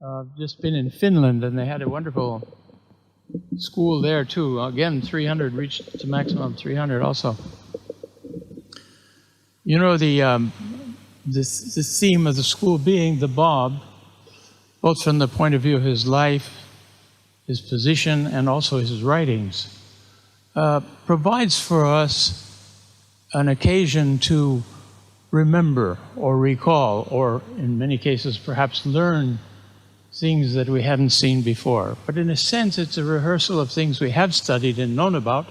I've just been in Finland, and they had a wonderful school there too. Again, 300, reached to maximum 300 also. You know, this theme of the school being the Bob, both from the point of view of his life, his position, and also his writings, provides for us an occasion to remember or recall, or in many cases perhaps learn things that we hadn't seen before. But in a sense, it's a rehearsal of things we have studied and known about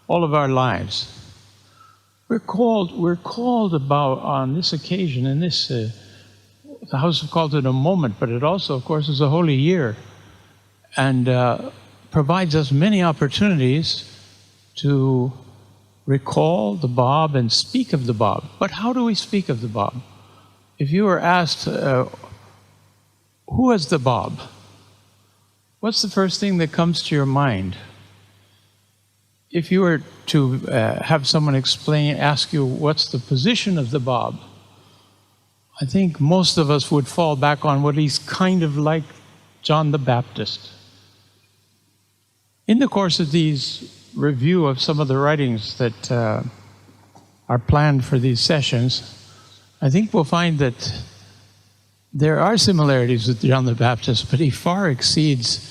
all of our lives. We're called about on this occasion, in this, the House have called it a moment, but it also, of course, is a holy year, and provides us many opportunities to recall the Bob and speak of the Bob. But how do we speak of the Bob? If you were asked, who is the Bob? What's the first thing that comes to your mind? If you were to have someone ask you what's the position of the Bob, I think most of us would fall back on what he's kind of like John the Baptist. In the course of these review of some of the writings that are planned for these sessions, I think we'll find that there are similarities with John the Baptist, but he far exceeds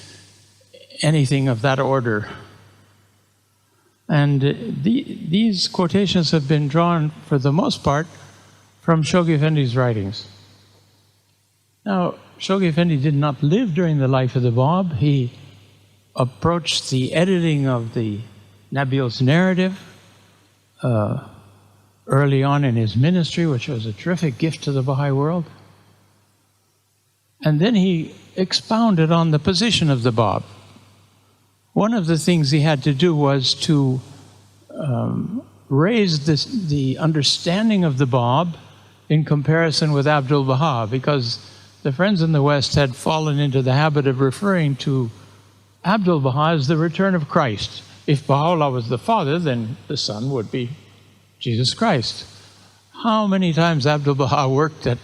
anything of that order. And these quotations have been drawn, for the most part, from Shoghi Effendi's writings. Now, Shoghi Effendi did not live during the life of the Bab. He approached the editing of the Nabil's narrative early on in his ministry, which was a terrific gift to the Baha'i world. And then he expounded on the position of the Bab. One of the things he had to do was to raise the understanding of the Bab in comparison with Abdul Baha, because the friends in the West had fallen into the habit of referring to Abdul Baha as the return of Christ. If Baha'u'llah was the father, then the son would be Jesus Christ. How many times Abdul Baha worked at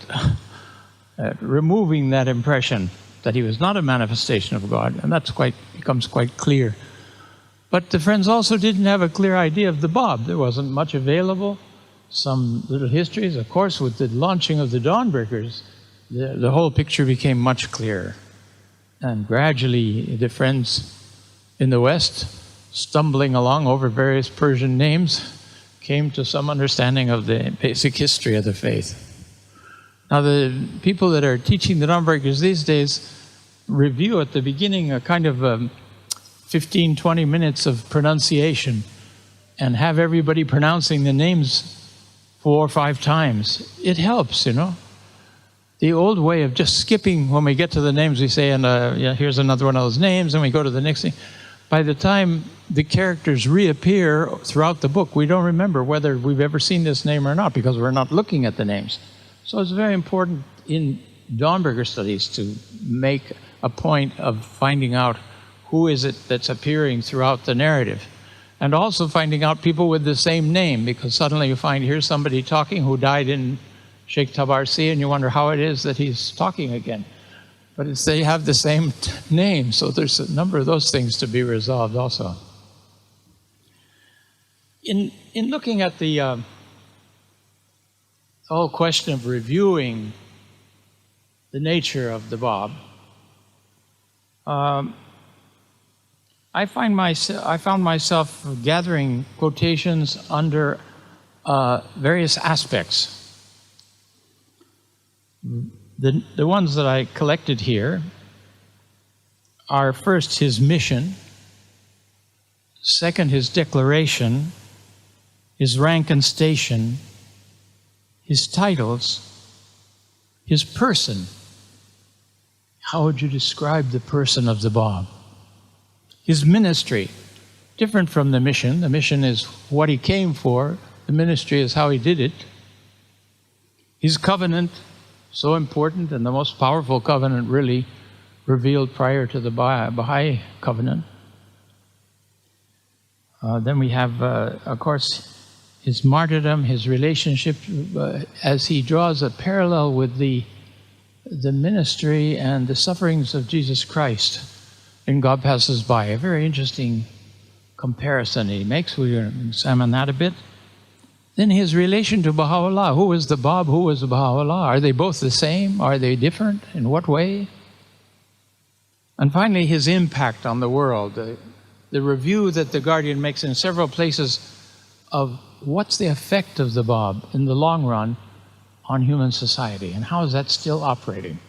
removing that impression that he was not a manifestation of God, and that becomes quite clear. But the friends also didn't have a clear idea of the Bab. There wasn't much available. Some little histories, of course, with the launching of the Dawnbreakers, the whole picture became much clearer. And gradually, the friends in the West, stumbling along over various Persian names, came to some understanding of the basic history of the faith. Now, the people that are teaching the Dawnbreakers these days review at the beginning a kind of 15, 20 minutes of pronunciation and have everybody pronouncing the names 4 or 5 times. It helps, you know. The old way of just skipping, when we get to the names, we say, and yeah, here's another one of those names, and we go to the next thing. By the time the characters reappear throughout the book, we don't remember whether we've ever seen this name or not, because we're not looking at the names. So it's very important in Dawnbreaker studies to make a point of finding out who is it that's appearing throughout the narrative. And also finding out people with the same name, because suddenly you find here's somebody talking who died in Sheikh Tabarsi, and you wonder how it is that he's talking again. But they have the same name, so there's a number of those things to be resolved also. In looking at the whole question of reviewing the nature of the Bab, I found myself gathering quotations under various aspects. The ones that I collected here are, first, his mission; second, his declaration; his rank and station; his titles; his person. How would you describe the person of the Bab? His ministry, different from the mission. The mission is what he came for. The ministry is how he did it. His covenant, so important, and the most powerful covenant really revealed prior to the Baha'i covenant. Then we have, of course, his martyrdom, his relationship, as he draws a parallel with the the ministry and the sufferings of Jesus Christ in God Passes By. A very interesting comparison he makes. We're going to examine that a bit. Then his relation to Baha'u'llah. Who was the Bab? Who was the Baha'u'llah? Are they both the same? Are they different? In what way? And finally, his impact on the world. The review that the Guardian makes in several places of what's the effect of the Bab in the long run on human society, and how is that still operating?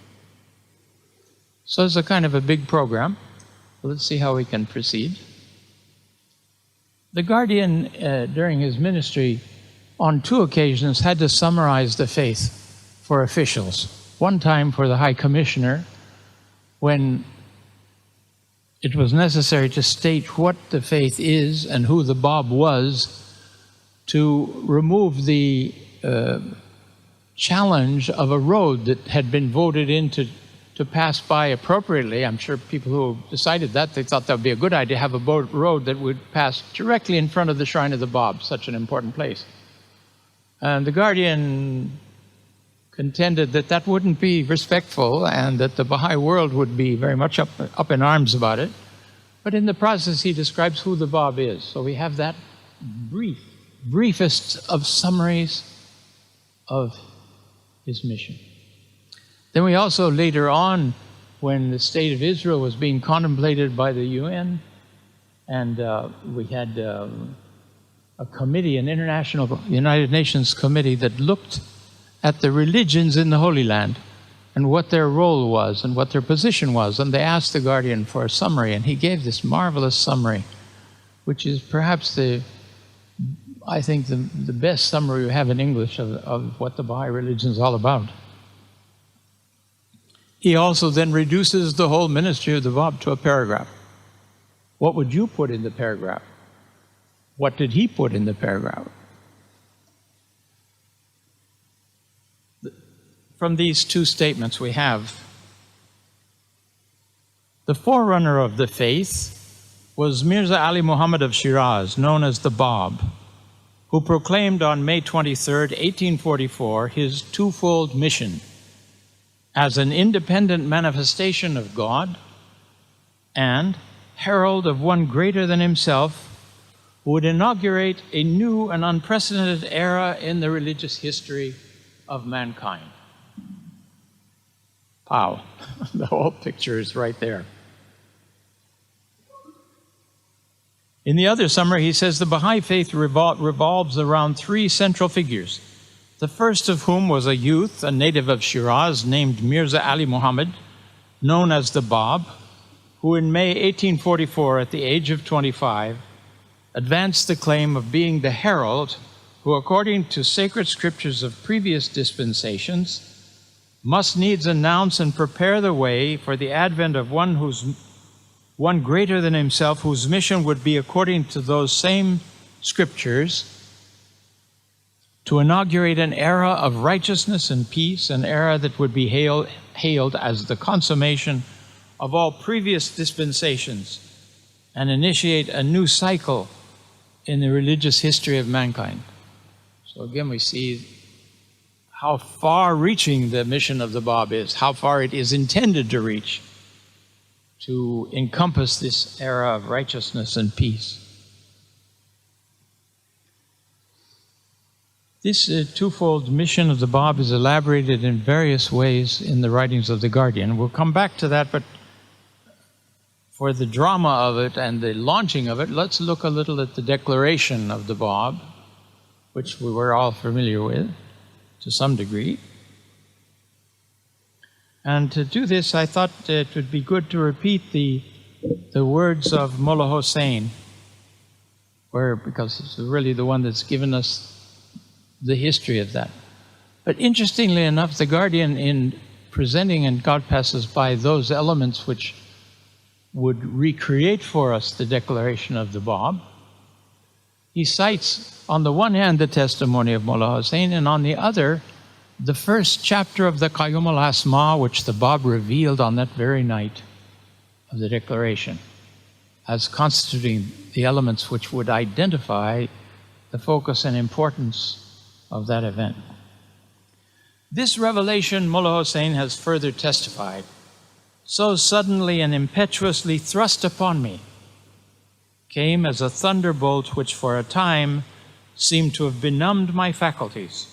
So it's a kind of a big program. Let's see how we can proceed. The Guardian, during his ministry, on 2 occasions had to summarize the faith for officials. One time for the High Commissioner, when it was necessary to state what the faith is and who the Bab was, to remove the challenge of a road that had been voted in to pass by appropriately. I'm sure people who decided that, they thought that would be a good idea to have a road that would pass directly in front of the shrine of the Bab, such an important place. And the Guardian contended that that wouldn't be respectful and that the Baha'i world would be very much up in arms about it. But in the process, he describes who the Bab is. So we have that briefest of summaries of his mission. Then we also later on, when the state of Israel was being contemplated by the UN, and we had a committee, an international United Nations committee that looked at the religions in the Holy Land and what their role was and what their position was. And they asked the Guardian for a summary, and he gave this marvelous summary, which is perhaps I think the best summary we have in English of what the Baha'i religion is all about. He also then reduces the whole ministry of the Bab to a paragraph. What would you put in the paragraph? What did he put in the paragraph? From these 2 statements we have, the forerunner of the faith was Mirza Ali Muhammad of Shiraz, known as the Bab, who proclaimed on May 23, 1844, his twofold mission as an independent manifestation of God and herald of one greater than himself, who would inaugurate a new and unprecedented era in the religious history of mankind. Wow, the whole picture is right there. In the other summary, he says the Baha'i faith revolves around 3 central figures, the first of whom was a youth, a native of Shiraz, named Mirza Ali Muhammad, known as the Bab, who in May 1844, at the age of 25, advanced the claim of being the herald who, according to sacred scriptures of previous dispensations, must needs announce and prepare the way for the advent of one greater than himself, whose mission would be, according to those same scriptures, to inaugurate an era of righteousness and peace, an era that would be hailed as the consummation of all previous dispensations, and initiate a new cycle in the religious history of mankind. So again, we see how far-reaching the mission of the Bab is, how far it is intended to reach, to encompass this era of righteousness and peace. This twofold mission of the Bab is elaborated in various ways in the writings of the Guardian. We'll come back to that, but for the drama of it and the launching of it, let's look a little at the declaration of the Bab, which we were all familiar with to some degree. And to do this, I thought it would be good to repeat the words of Mullah Hossein, because it's really the one that's given us the history of that. But interestingly enough, the Guardian, in presenting in God Passes By those elements which would recreate for us the declaration of the Bab, he cites, on the one hand, the testimony of Mullah Hossein, and on the other, the first chapter of the Qayyum al-Asma, which the Bab revealed on that very night of the declaration, as constituting the elements which would identify the focus and importance of that event. This revelation, Mullah Hussein has further testified, so suddenly and impetuously thrust upon me, came as a thunderbolt which for a time seemed to have benumbed my faculties.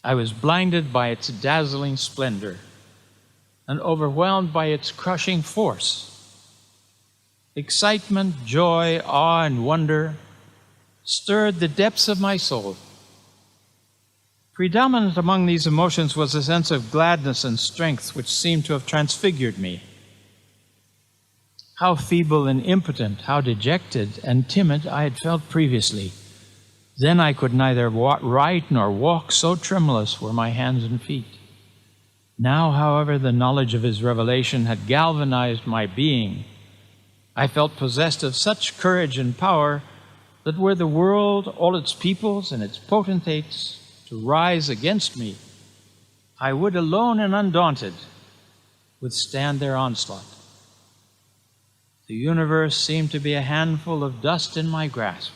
I was blinded by its dazzling splendor and overwhelmed by its crushing force. Excitement, joy, awe, and wonder stirred the depths of my soul. Predominant among these emotions was a sense of gladness and strength which seemed to have transfigured me. How feeble and impotent, how dejected and timid I had felt previously. Then I could neither write nor walk, so tremulous were my hands and feet. Now, however, the knowledge of his revelation had galvanized my being. I felt possessed of such courage and power that were the world, all its peoples and its potentates, to rise against me, I would, alone and undaunted, withstand their onslaught. The universe seemed to be a handful of dust in my grasp.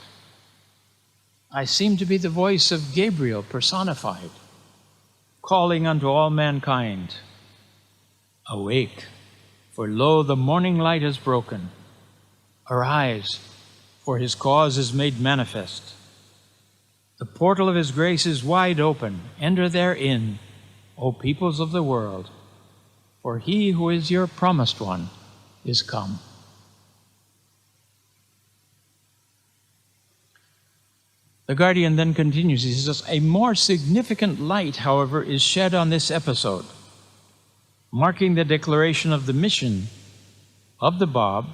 I seemed to be the voice of Gabriel personified, calling unto all mankind, "Awake, for lo, the morning light is broken. Arise, for his cause is made manifest. The portal of his grace is wide open. Enter therein, O peoples of the world, for he who is your promised one is come." The Guardian then continues. He says, a more significant light, however, is shed on this episode, marking the declaration of the mission of the Bab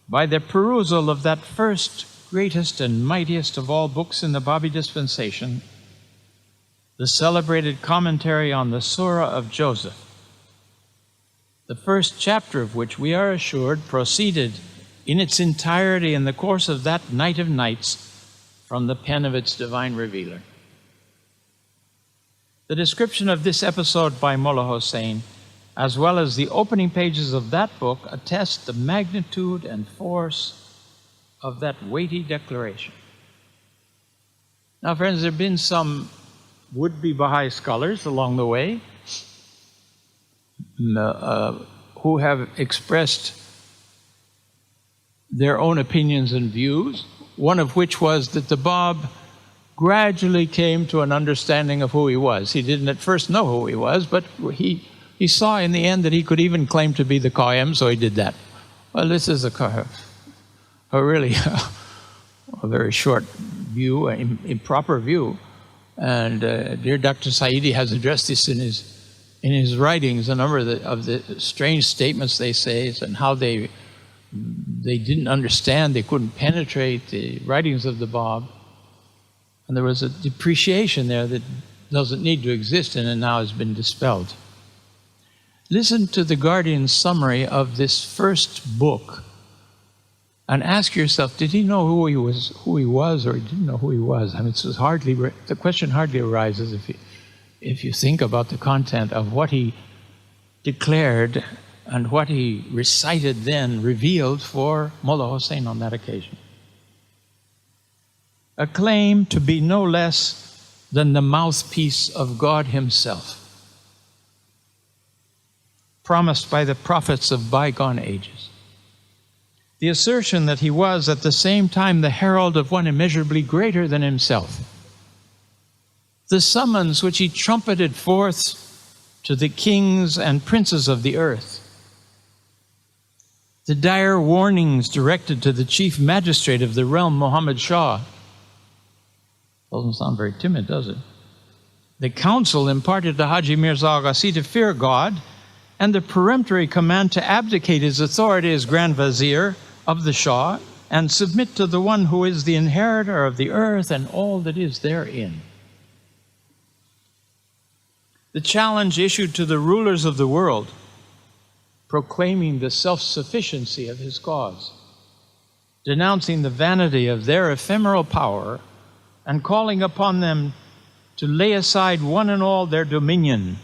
by the perusal of that first, greatest, and mightiest of all books in the Babi dispensation, the celebrated commentary on the Surah of Joseph, the first chapter of which, we are assured, proceeded in its entirety in the course of that night of nights from the pen of its divine revealer. The description of this episode by Mullah Hussein, as well as the opening pages of that book, attest the magnitude and force of that weighty declaration. Now, friends, there have been some would-be Baha'i scholars along the way who have expressed their own opinions and views, one of which was that the Bab gradually came to an understanding of who he was. He didn't at first know who he was, but he saw in the end that he could even claim to be the Qayyim, so he did that. Well, this is a really a very short view, an improper view. And dear Dr. Saidi has addressed this in his writings, a number of the strange statements they say and how they didn't understand, they couldn't penetrate the writings of the Bab. And there was a depreciation there that doesn't need to exist and now has been dispelled. Listen to the Guardian's summary of this first book and ask yourself, did he know who he was, or he didn't know who he was? I mean, the question hardly arises if you think about the content of what he declared and what he recited then, revealed for Mullah Hussein on that occasion. A claim to be no less than the mouthpiece of God himself, promised by the prophets of bygone ages. The assertion that he was at the same time the herald of one immeasurably greater than himself. The summons which he trumpeted forth to the kings and princes of the earth. The dire warnings directed to the chief magistrate of the realm, Muhammad Shah. Doesn't sound very timid, does it? The counsel imparted to Haji Mirza Agassi to fear God, and the peremptory command to abdicate his authority as Grand Vizier of the Shah and submit to the one who is the inheritor of the earth and all that is therein. The challenge issued to the rulers of the world, proclaiming the self-sufficiency of his cause, denouncing the vanity of their ephemeral power, and calling upon them to lay aside one and all their dominion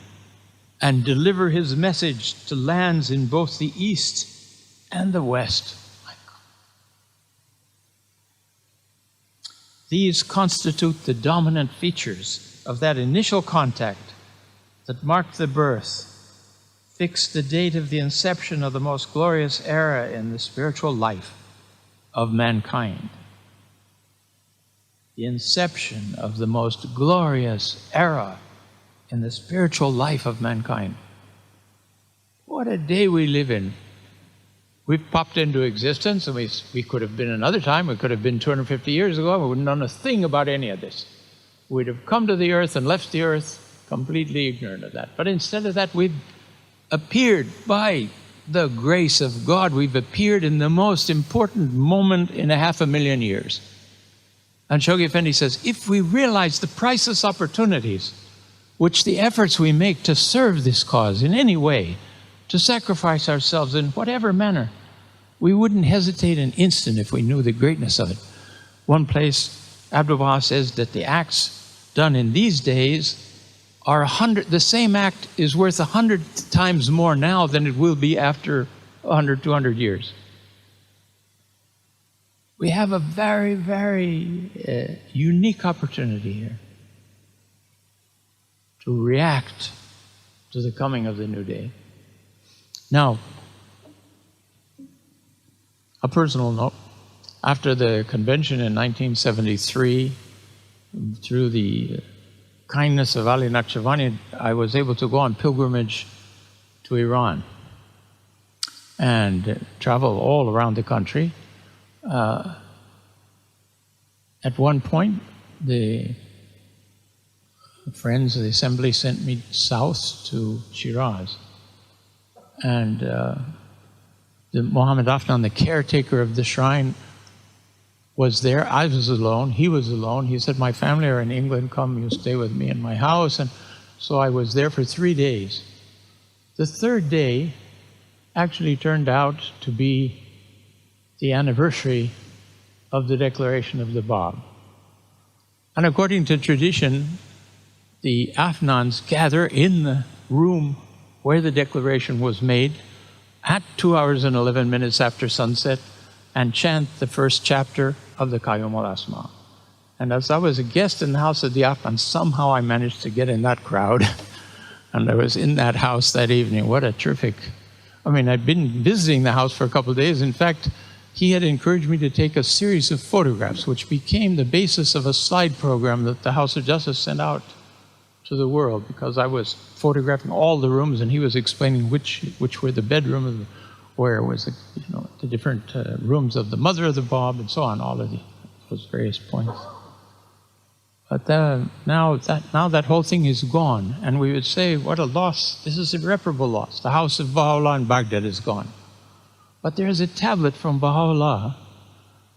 and deliver his message to lands in both the east and the west. These constitute the dominant features of that initial contact that marked the birth, fixed the date of the inception of the most glorious era in the spiritual life of mankind. The inception of the most glorious era in the spiritual life of mankind. What a day we live in. We've popped into existence, and we could have been another time. We could have been 250 years ago. We wouldn't have known a thing about any of this. We'd have come to the earth and left the earth completely ignorant of that. But instead of that, we've appeared by the grace of God. We've appeared in the most important moment in 500,000 years. And Shoghi Effendi says, if we realize the priceless opportunities which the efforts we make to serve this cause in any way, to sacrifice ourselves in whatever manner, we wouldn't hesitate an instant if we knew the greatness of it. One place, Abdul Baha says that the acts done in these days are the same act is worth 100 times more now than it will be after 100, 200 years. We have a very, very unique opportunity here to react to the coming of the new day. Now, a personal note. After the convention in 1973, through the kindness of Ali Naqshbandi, I was able to go on pilgrimage to Iran and travel all around the country. At one point, the friends of the assembly sent me south to Shiraz. And the Muhammad Afnan, the caretaker of the shrine, was there. I was alone. He was alone. He said, my family are in England. Come, you stay with me in my house. And so I was there for 3 days. The third day actually turned out to be the anniversary of the declaration of the Bab. And according to tradition, the Afnans gather in the room where the declaration was made at 2 hours and 11 minutes after sunset and chant the first chapter of the Qayyum al-Asma. And as I was a guest in the house of the Afnan, somehow I managed to get in that crowd. And I was in that house that evening. What a terrific... I mean, I'd been visiting the house for a couple of days. In fact, he had encouraged me to take a series of photographs, which became the basis of a slide program that the House of Justice sent out to the world, because I was photographing all the rooms and he was explaining which were the bedroom, where was the different rooms of the mother of the Bab, and so on, all of those various points. But now that whole thing is gone, and we would say, what a loss! This is irreparable loss. The house of Baha'u'llah in Baghdad is gone. But there is a tablet from Baha'u'llah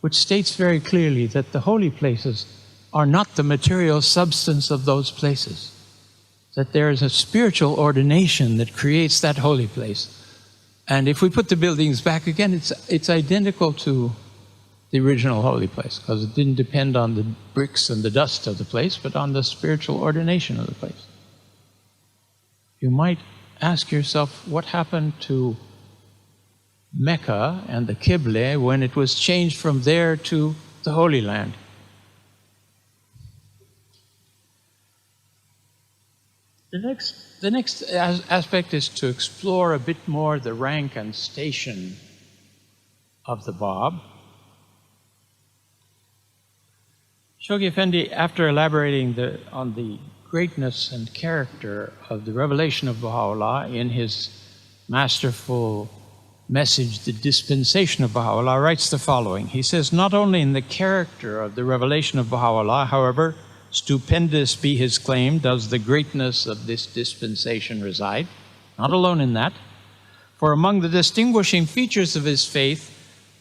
which states very clearly that the holy places are not the material substance of those places. That there is a spiritual ordination that creates that holy place. And if we put the buildings back again, it's identical to the original holy place, because it didn't depend on the bricks and the dust of the place, but on the spiritual ordination of the place. You might ask yourself, what happened to Mecca and the Qibla when it was changed from there to the Holy Land? The next aspect is to explore a bit more the rank and station of the Bab. Shoghi Effendi, after elaborating on the greatness and character of the revelation of Baha'u'llah in his masterful message, The Dispensation of Baha'u'llah, writes the following. He says, not only in the character of the revelation of Baha'u'llah, however stupendous be his claim, does the greatness of this dispensation reside. Not alone in that, for among the distinguishing features of his faith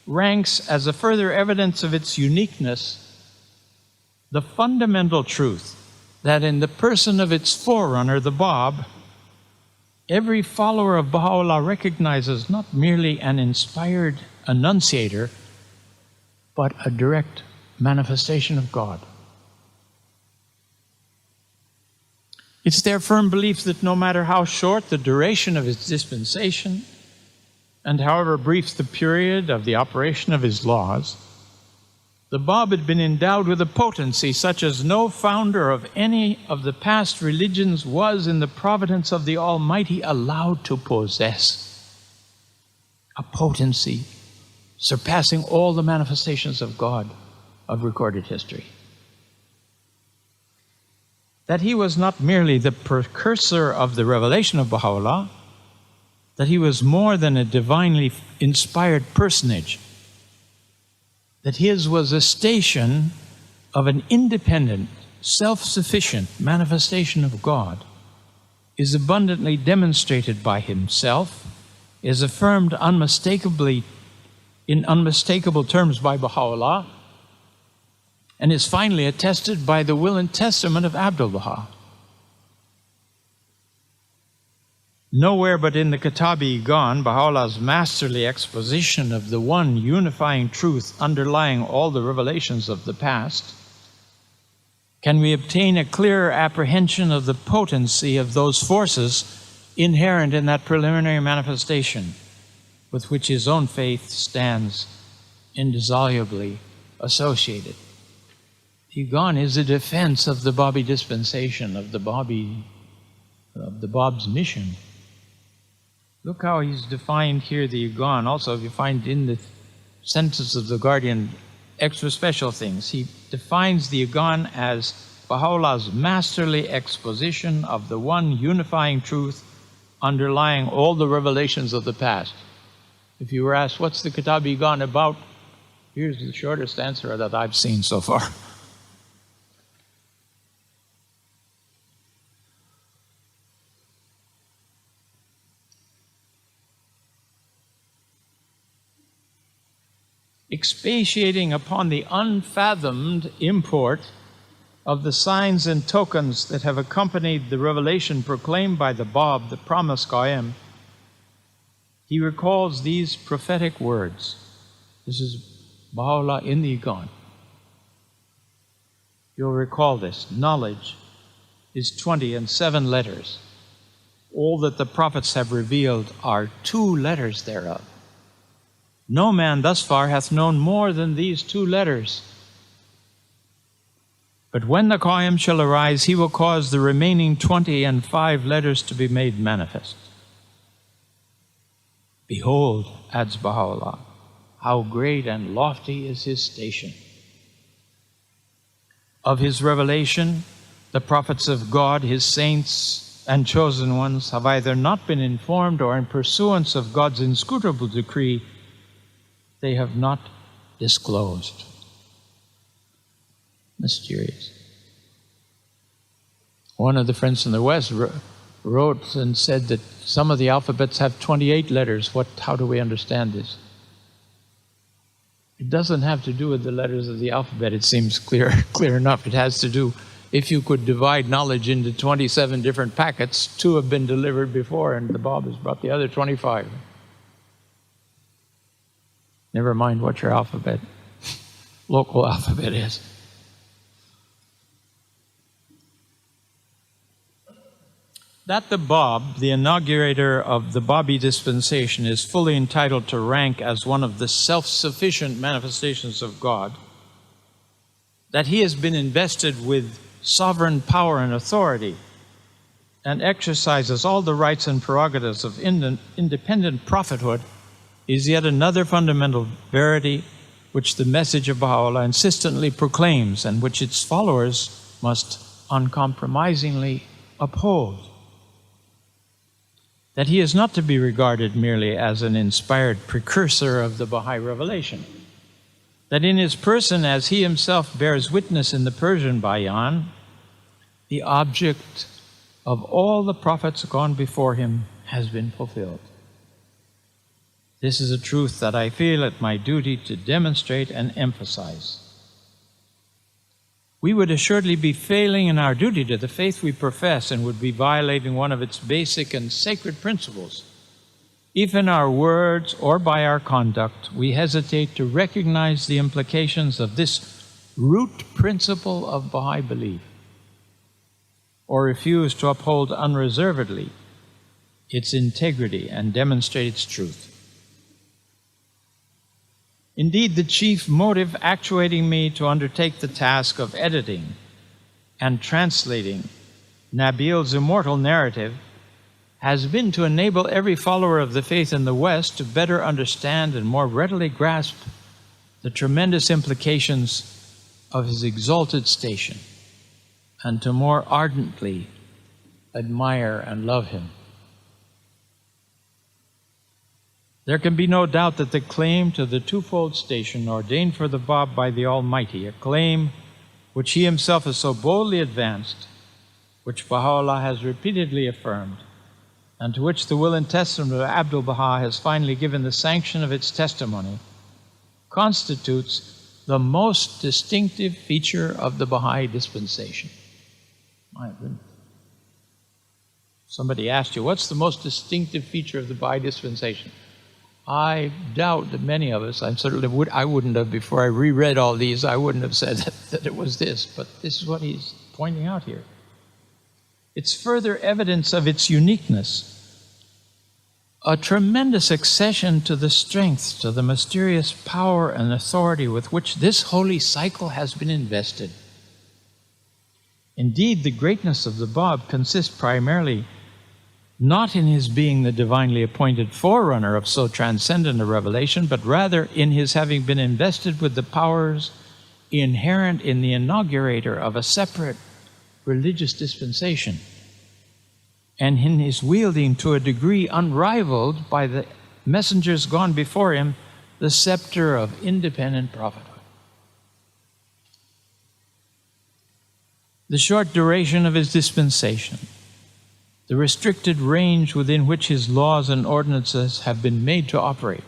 ranks as a further evidence of its uniqueness the fundamental truth that in the person of its forerunner, the Bab, every follower of Baha'u'llah recognizes not merely an inspired annunciator, but a direct manifestation of God. It's their firm belief that no matter how short the duration of his dispensation, and however brief the period of the operation of his laws, The Bab had been endowed with a potency such as no founder of any of the past religions was in the providence of the Almighty allowed to possess. A potency surpassing all the manifestations of God of recorded history. That he was not merely the precursor of the revelation of Baha'u'llah, that he was more than a divinely inspired personage, that his was a station of an independent, self-sufficient manifestation of God, is abundantly demonstrated by himself, is affirmed unmistakably in unmistakable terms by Baha'u'llah, and is finally attested by the will and testament of Abdul-Baha. Nowhere but in the Kitab-i-Iqan, Baha'u'llah's masterly exposition of the one unifying truth underlying all the revelations of the past, can we obtain a clearer apprehension of the potency of those forces inherent in that preliminary manifestation with which his own faith stands indissolubly associated. Iqan is a defense of the Babi dispensation, of the Bab's mission. Look how he's defined here the Iqan. Also, if you find in the sentence of the Guardian extra special things, he defines the Iqan as Baha'u'llah's masterly exposition of the one unifying truth underlying all the revelations of the past. If you were asked, what's the Kitab-i-Iqan about? Here's the shortest answer that I've seen so far. Expatiating upon the unfathomed import of the signs and tokens that have accompanied the revelation proclaimed by the Bab, the promised Qaim, he recalls these prophetic words. This is Baha'u'llah in the Iqan. You'll recall this. Knowledge is 27 letters. All that the prophets have revealed are 2 letters thereof. No man thus far hath known more than these 2 letters. But when the Qaim shall arise, he will cause the remaining 25 letters to be made manifest. Behold, adds Baha'u'llah, how great and lofty is his station. Of his revelation, the prophets of God, his saints and chosen ones, have either not been informed or in pursuance of God's inscrutable decree, they have not disclosed. Mysterious. One of the friends in the West wrote and said that some of the alphabets have 28 letters. How do we understand this? It doesn't have to do with the letters of the alphabet. It seems clear enough. It has to do, if you could divide knowledge into 27 different packets, 2 have been delivered before, and the Bab has brought the other 25. Never mind what your alphabet, local alphabet is. That the Bab, the inaugurator of the Babi dispensation, is fully entitled to rank as one of the self-sufficient manifestations of God, that he has been invested with sovereign power and authority and exercises all the rights and prerogatives of independent prophethood, is yet another fundamental verity which the message of Baha'u'llah insistently proclaims and which its followers must uncompromisingly uphold. That he is not to be regarded merely as an inspired precursor of the Baha'i revelation. That in his person, as he himself bears witness in the Persian Bayan, the object of all the prophets gone before him has been fulfilled. This is a truth that I feel it my duty to demonstrate and emphasize. We would assuredly be failing in our duty to the faith we profess and would be violating one of its basic and sacred principles if in our words or by our conduct we hesitate to recognize the implications of this root principle of Baha'i belief, or refuse to uphold unreservedly its integrity and demonstrate its truth. Indeed, the chief motive actuating me to undertake the task of editing and translating Nabil's immortal narrative has been to enable every follower of the faith in the West to better understand and more readily grasp the tremendous implications of his exalted station, and to more ardently admire and love him. There can be no doubt that the claim to the twofold station ordained for the Bab by the Almighty, a claim which he himself has so boldly advanced, which Baha'u'llah has repeatedly affirmed, and to which the will and testament of Abdul-Baha has finally given the sanction of its testimony, constitutes the most distinctive feature of the Baha'i dispensation. My goodness. Somebody asked you, what's the most distinctive feature of the Baha'i dispensation? I doubt that many of us, I wouldn't have, before I reread all these, I wouldn't have said that it was this, but this is what he's pointing out here. It's further evidence of its uniqueness, a tremendous accession to the strength, to the mysterious power and authority with which this holy cycle has been invested. Indeed, the greatness of the Bab consists primarily not in his being the divinely appointed forerunner of so transcendent a revelation, but rather in his having been invested with the powers inherent in the inaugurator of a separate religious dispensation, and in his wielding to a degree unrivaled by the messengers gone before him the scepter of independent prophethood. The short duration of his dispensation, the restricted range within which his laws and ordinances have been made to operate,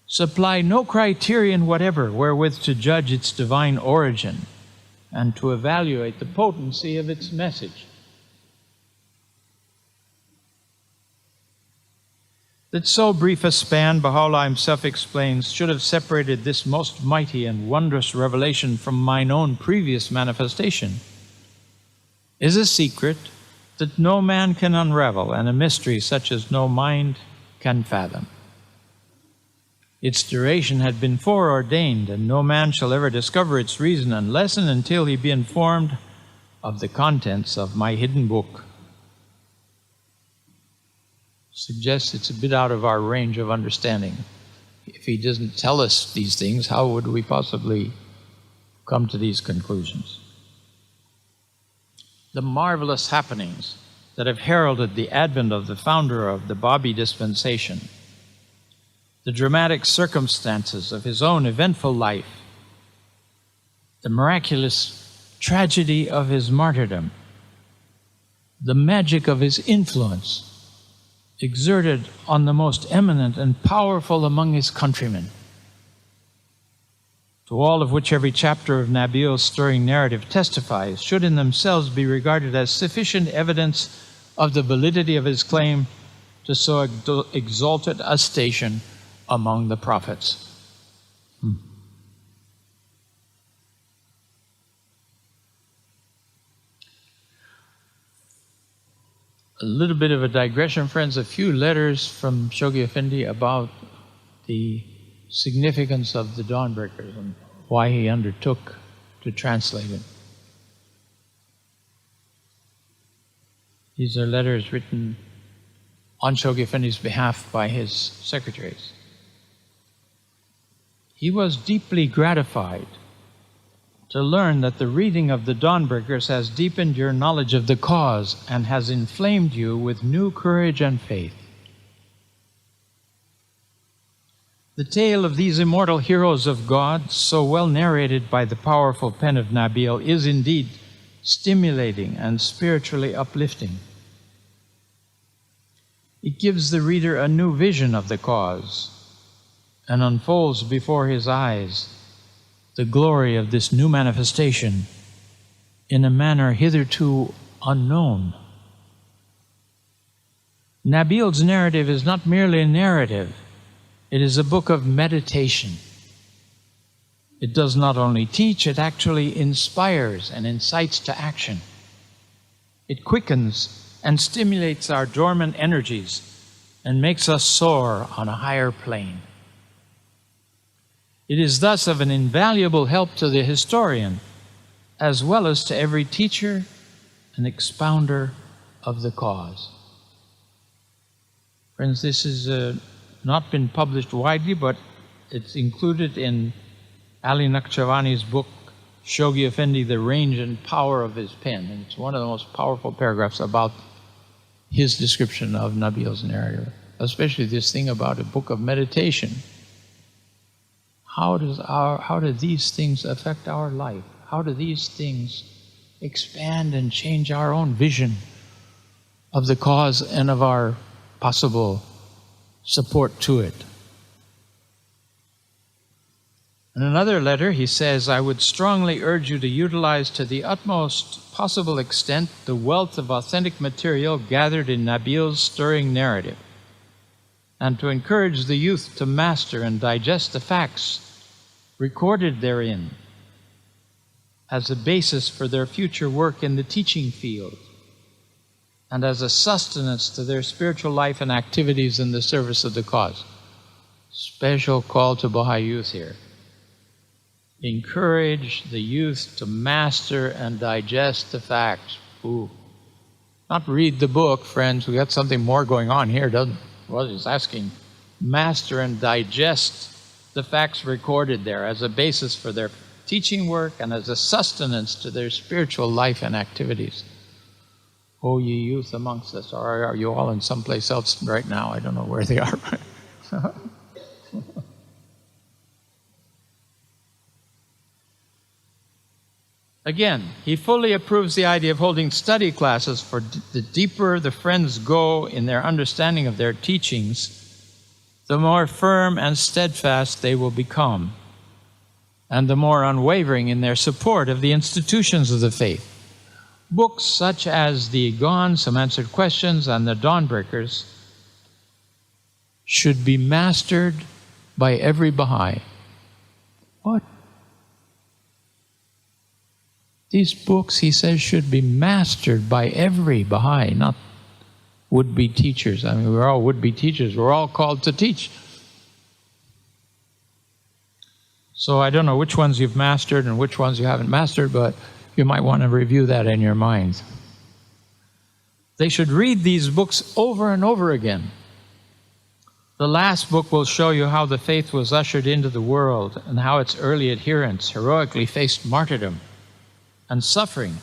supply no criterion whatever wherewith to judge its divine origin and to evaluate the potency of its message. That so brief a span, Baha'u'llah himself explains, should have separated this most mighty and wondrous revelation from mine own previous manifestation is a secret that no man can unravel, and a mystery such as no mind can fathom. Its duration had been foreordained, and no man shall ever discover its reason unless and until he be informed of the contents of my hidden book. Suggests it's a bit out of our range of understanding. If he doesn't tell us these things, how would we possibly come to these conclusions? The marvelous happenings that have heralded the advent of the founder of the Babi dispensation, the dramatic circumstances of his own eventful life, the miraculous tragedy of his martyrdom, the magic of his influence exerted on the most eminent and powerful among his countrymen, to all of which every chapter of Nabil's stirring narrative testifies, should in themselves be regarded as sufficient evidence of the validity of his claim to so exalted a station among the prophets. A little bit of a digression, friends. A few letters from Shoghi Effendi about the significance of the Dawnbreakers and why he undertook to translate it. These are letters written on Shoghi Effendi's behalf by his secretaries. He was deeply gratified to learn that the reading of the Dawnbreakers has deepened your knowledge of the cause and has inflamed you with new courage and faith. The tale of these immortal heroes of God, so well narrated by the powerful pen of Nabil, is indeed stimulating and spiritually uplifting. It gives the reader a new vision of the cause and unfolds before his eyes the glory of this new manifestation in a manner hitherto unknown. Nabil's narrative is not merely a narrative, it is a book of meditation. It does not only teach, it actually inspires and incites to action. It quickens and stimulates our dormant energies and makes us soar on a higher plane. It is thus of an invaluable help to the historian, as well as to every teacher and expounder of the cause. Friends, this has not been published widely, but it's included in Ali Naqshbani's book, Shoghi Effendi, The Range and Power of His Pen. And it's one of the most powerful paragraphs about his description of Nabil's narrative, especially this thing about a book of meditation. How do these things affect our life? How do these things expand and change our own vision of the cause and of our possible support to it? In another letter, he says, I would strongly urge you to utilize to the utmost possible extent the wealth of authentic material gathered in Nabil's stirring narrative, and to encourage the youth to master and digest the facts recorded therein as a basis for their future work in the teaching field and as a sustenance to their spiritual life and activities in the service of the cause. Special call to Baha'i youth here. Encourage the youth to master and digest the facts. Ooh. Not read the book, friends. We got something more going on here, doesn't it? Well, he's asking, master and digest the facts recorded there as a basis for their teaching work and as a sustenance to their spiritual life and activities. Oh, ye youth amongst us, or are you all in someplace else right now? I don't know where they are. Again, he fully approves the idea of holding study classes, for the deeper the friends go in their understanding of their teachings, the more firm and steadfast they will become, and the more unwavering in their support of the institutions of the faith. Books such as the Gone, Some Answered Questions, and the Dawnbreakers should be mastered by every Baha'i. What? These books, he says, should be mastered by every Baha'i, not would-be teachers. I mean, we're all would-be teachers. We're all called to teach. So I don't know which ones you've mastered and which ones you haven't mastered, but you might want to review that in your minds. They should read these books over and over again. The last book will show you how the faith was ushered into the world and how its early adherents heroically faced martyrdom and suffering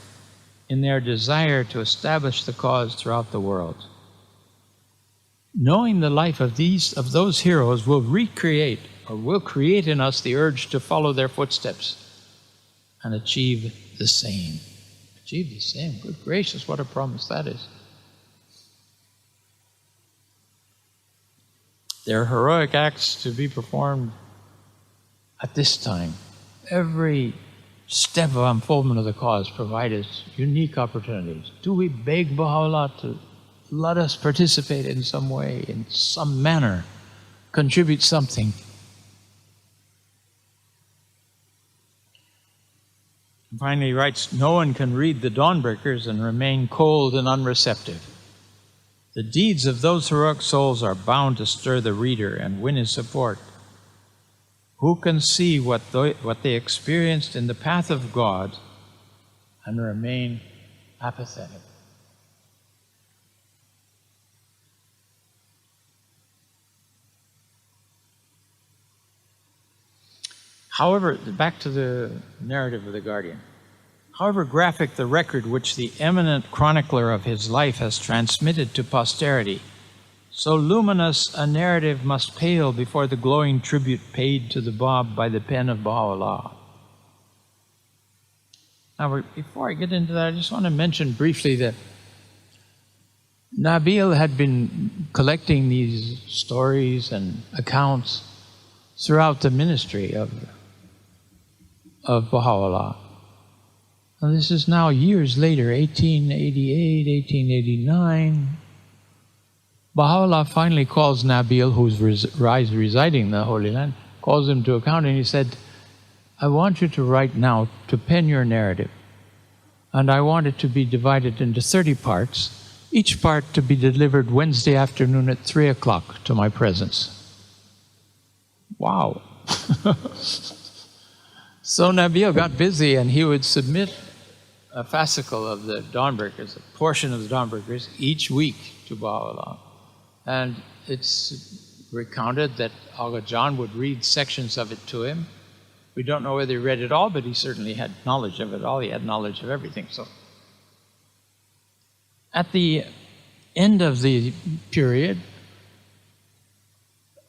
in their desire to establish the cause throughout the world. Knowing the life of those heroes will recreate, or will create in us the urge to follow their footsteps and achieve the same. Achieve the same. Good gracious, what a promise that is. There are heroic acts to be performed at this time. Every step of unfoldment of the cause provides unique opportunities. Do we beg Baha'u'llah to let us participate in some way, in some manner, contribute something? And finally, he writes, no one can read the Dawnbreakers and remain cold and unreceptive. The deeds of those heroic souls are bound to stir the reader and win his support. Who can see what they experienced in the path of God and remain apathetic? However, back to the narrative of the Guardian. However graphic the record which the eminent chronicler of his life has transmitted to posterity, so luminous a narrative must pale before the glowing tribute paid to the Bab by the pen of Baha'u'llah. Now, before I get into that, I just want to mention briefly that Nabil had been collecting these stories and accounts throughout the ministry of Baha'u'llah. And this is now years later, 1888, 1889. Baha'u'llah finally calls Nabil, who's residing in the Holy Land, calls him to account, and he said, I want you to write now, to pen your narrative. And I want it to be divided into 30 parts, each part to be delivered Wednesday afternoon at 3 o'clock to my presence. Wow. So Nabil got busy, and he would submit a fascicle of the Dawnbreakers, a portion of the Dawnbreakers, each week to Baha'u'llah. And it's recounted that Agha John would read sections of it to him. We don't know whether he read it all, but he certainly had knowledge of it all. He had knowledge of everything. So, at the end of the period,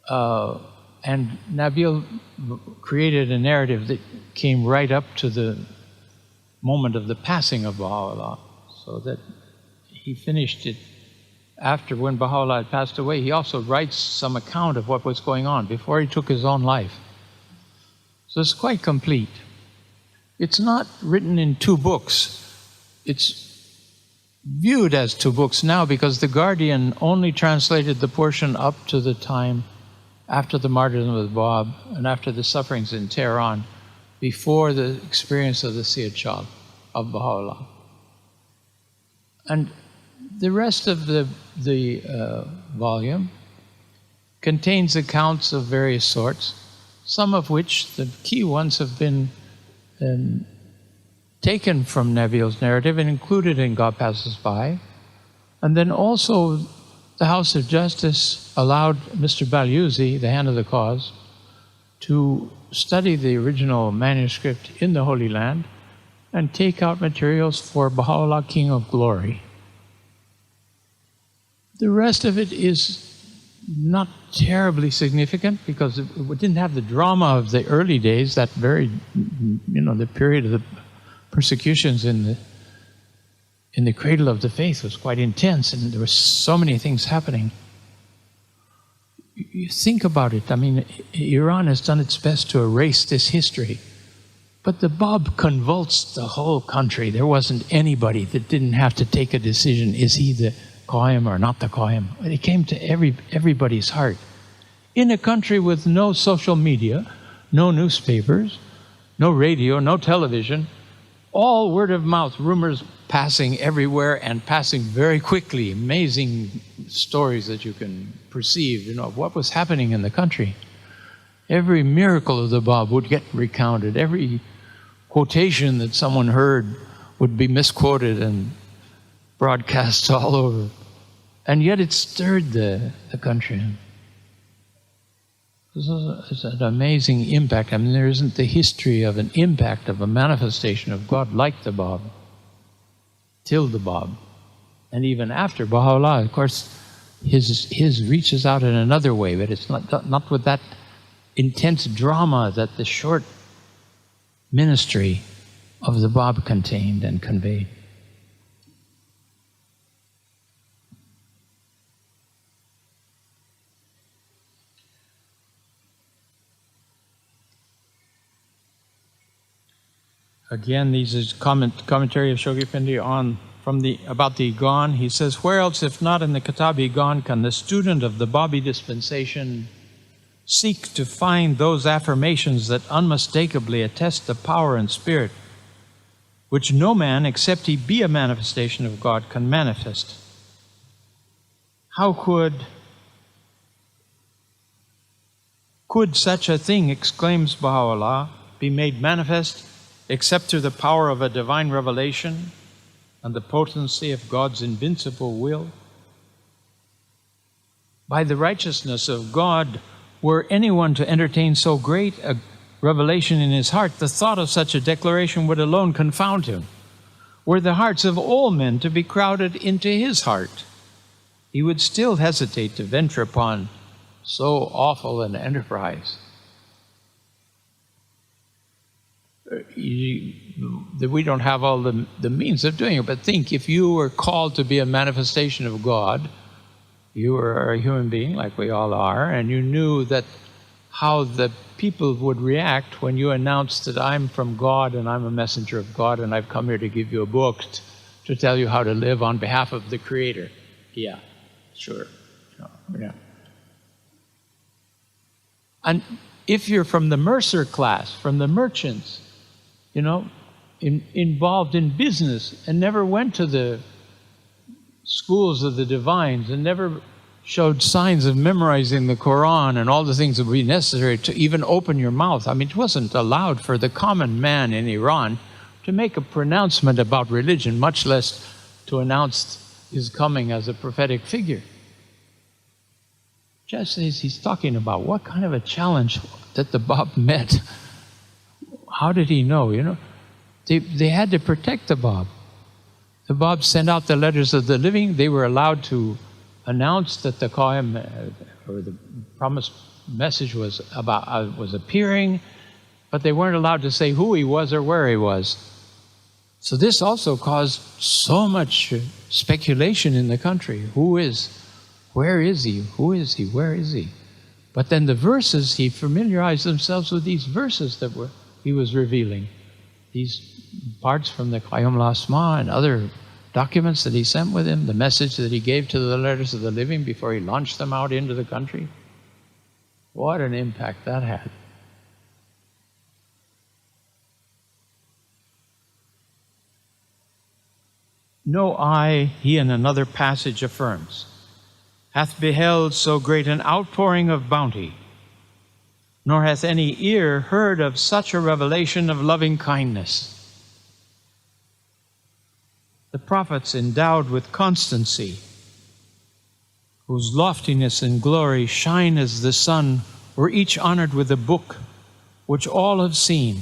and Nabil created a narrative that came right up to the moment of the passing of Baha'u'llah, so that he finished it after, when Baha'u'llah had passed away. He also writes some account of what was going on before he took his own life. So it's quite complete. It's not written in 2 books. It's viewed as 2 books now because the Guardian only translated the portion up to the time after the martyrdom of the Bab and after the sufferings in Tehran, before the experience of the Sayyid Shah of Baha'u'llah. And the rest of the volume contains accounts of various sorts, some of which, the key ones, have been taken from Nabil's narrative and included in God Passes By. And then also the House of Justice allowed Mr. Balyuzi, the hand of the cause, to study the original manuscript in the Holy Land and take out materials for Baha'u'llah, King of Glory. The rest of it is not terribly significant because it didn't have the drama of the early days, that very, the period of the persecutions in the cradle of the faith was quite intense, and there were so many things happening. You think about it. I mean, Iran has done its best to erase this history, but the Bab convulsed the whole country. There wasn't anybody that didn't have to take a decision. Is he the Qaim or not the Qaim? It came to everybody's heart. In a country with no social media, no newspapers, no radio, no television, all word of mouth, rumors passing everywhere and passing very quickly, amazing stories that you can perceive, of what was happening in the country. Every miracle of the Bab would get recounted. Every quotation that someone heard would be misquoted and broadcast all over. And yet it stirred the country. It's an amazing impact. I mean, there isn't the history of an impact of a manifestation of God like the Bab, till the Bab. And even after Baha'u'llah, of course, his reaches out in another way, but it's not with that intense drama that the short ministry of the Bab contained and conveyed. Again, these is commentary of Shoghi Effendi about the Iqan. He says, where else, if not in the Kitab-i-Iqan, can the student of the Babi dispensation seek to find those affirmations that unmistakably attest the power and spirit which no man, except he be a manifestation of God, can manifest? How could such a thing, exclaims Baha'u'llah, be made manifest except through the power of a divine revelation and the potency of God's invincible will? By the righteousness of God, were anyone to entertain so great a revelation in his heart, the thought of such a declaration would alone confound him. Were the hearts of all men to be crowded into his heart, he would still hesitate to venture upon so awful an enterprise. We don't have all the means of doing it, but think, if you were called to be a manifestation of God, you were a human being like we all are, and you knew that how the people would react when you announced that I'm from God and I'm a messenger of God and I've come here to give you a book to tell you how to live on behalf of the Creator. Yeah, sure. Yeah. And if you're from the Mercer class, from the merchants, involved in business and never went to the schools of the divines and never showed signs of memorizing the Quran and all the things that would be necessary to even open your mouth. I mean, it wasn't allowed for the common man in Iran to make a pronouncement about religion, much less to announce his coming as a prophetic figure. Just as he's talking about what kind of a challenge that the Bab met. How did he know? You know, they had to protect the Bab. The Bab sent out the letters of the living. They were allowed to announce that the Qaim, or the promised message was appearing, but they weren't allowed to say who he was or where he was. So this also caused so much speculation in the country. Who is? Where is he? Who is he? Where is he? But then the verses, he familiarized themselves with these verses that he was revealing. These parts from the Qayyum al-Asma and other documents that he sent with him, the message that he gave to the letters of the living before he launched them out into the country. What an impact that had. No eye, he in another passage affirms, hath beheld so great an outpouring of bounty, nor hath any ear heard of such a revelation of loving kindness. The prophets endowed with constancy, whose loftiness and glory shine as the sun, were each honored with a book which all have seen,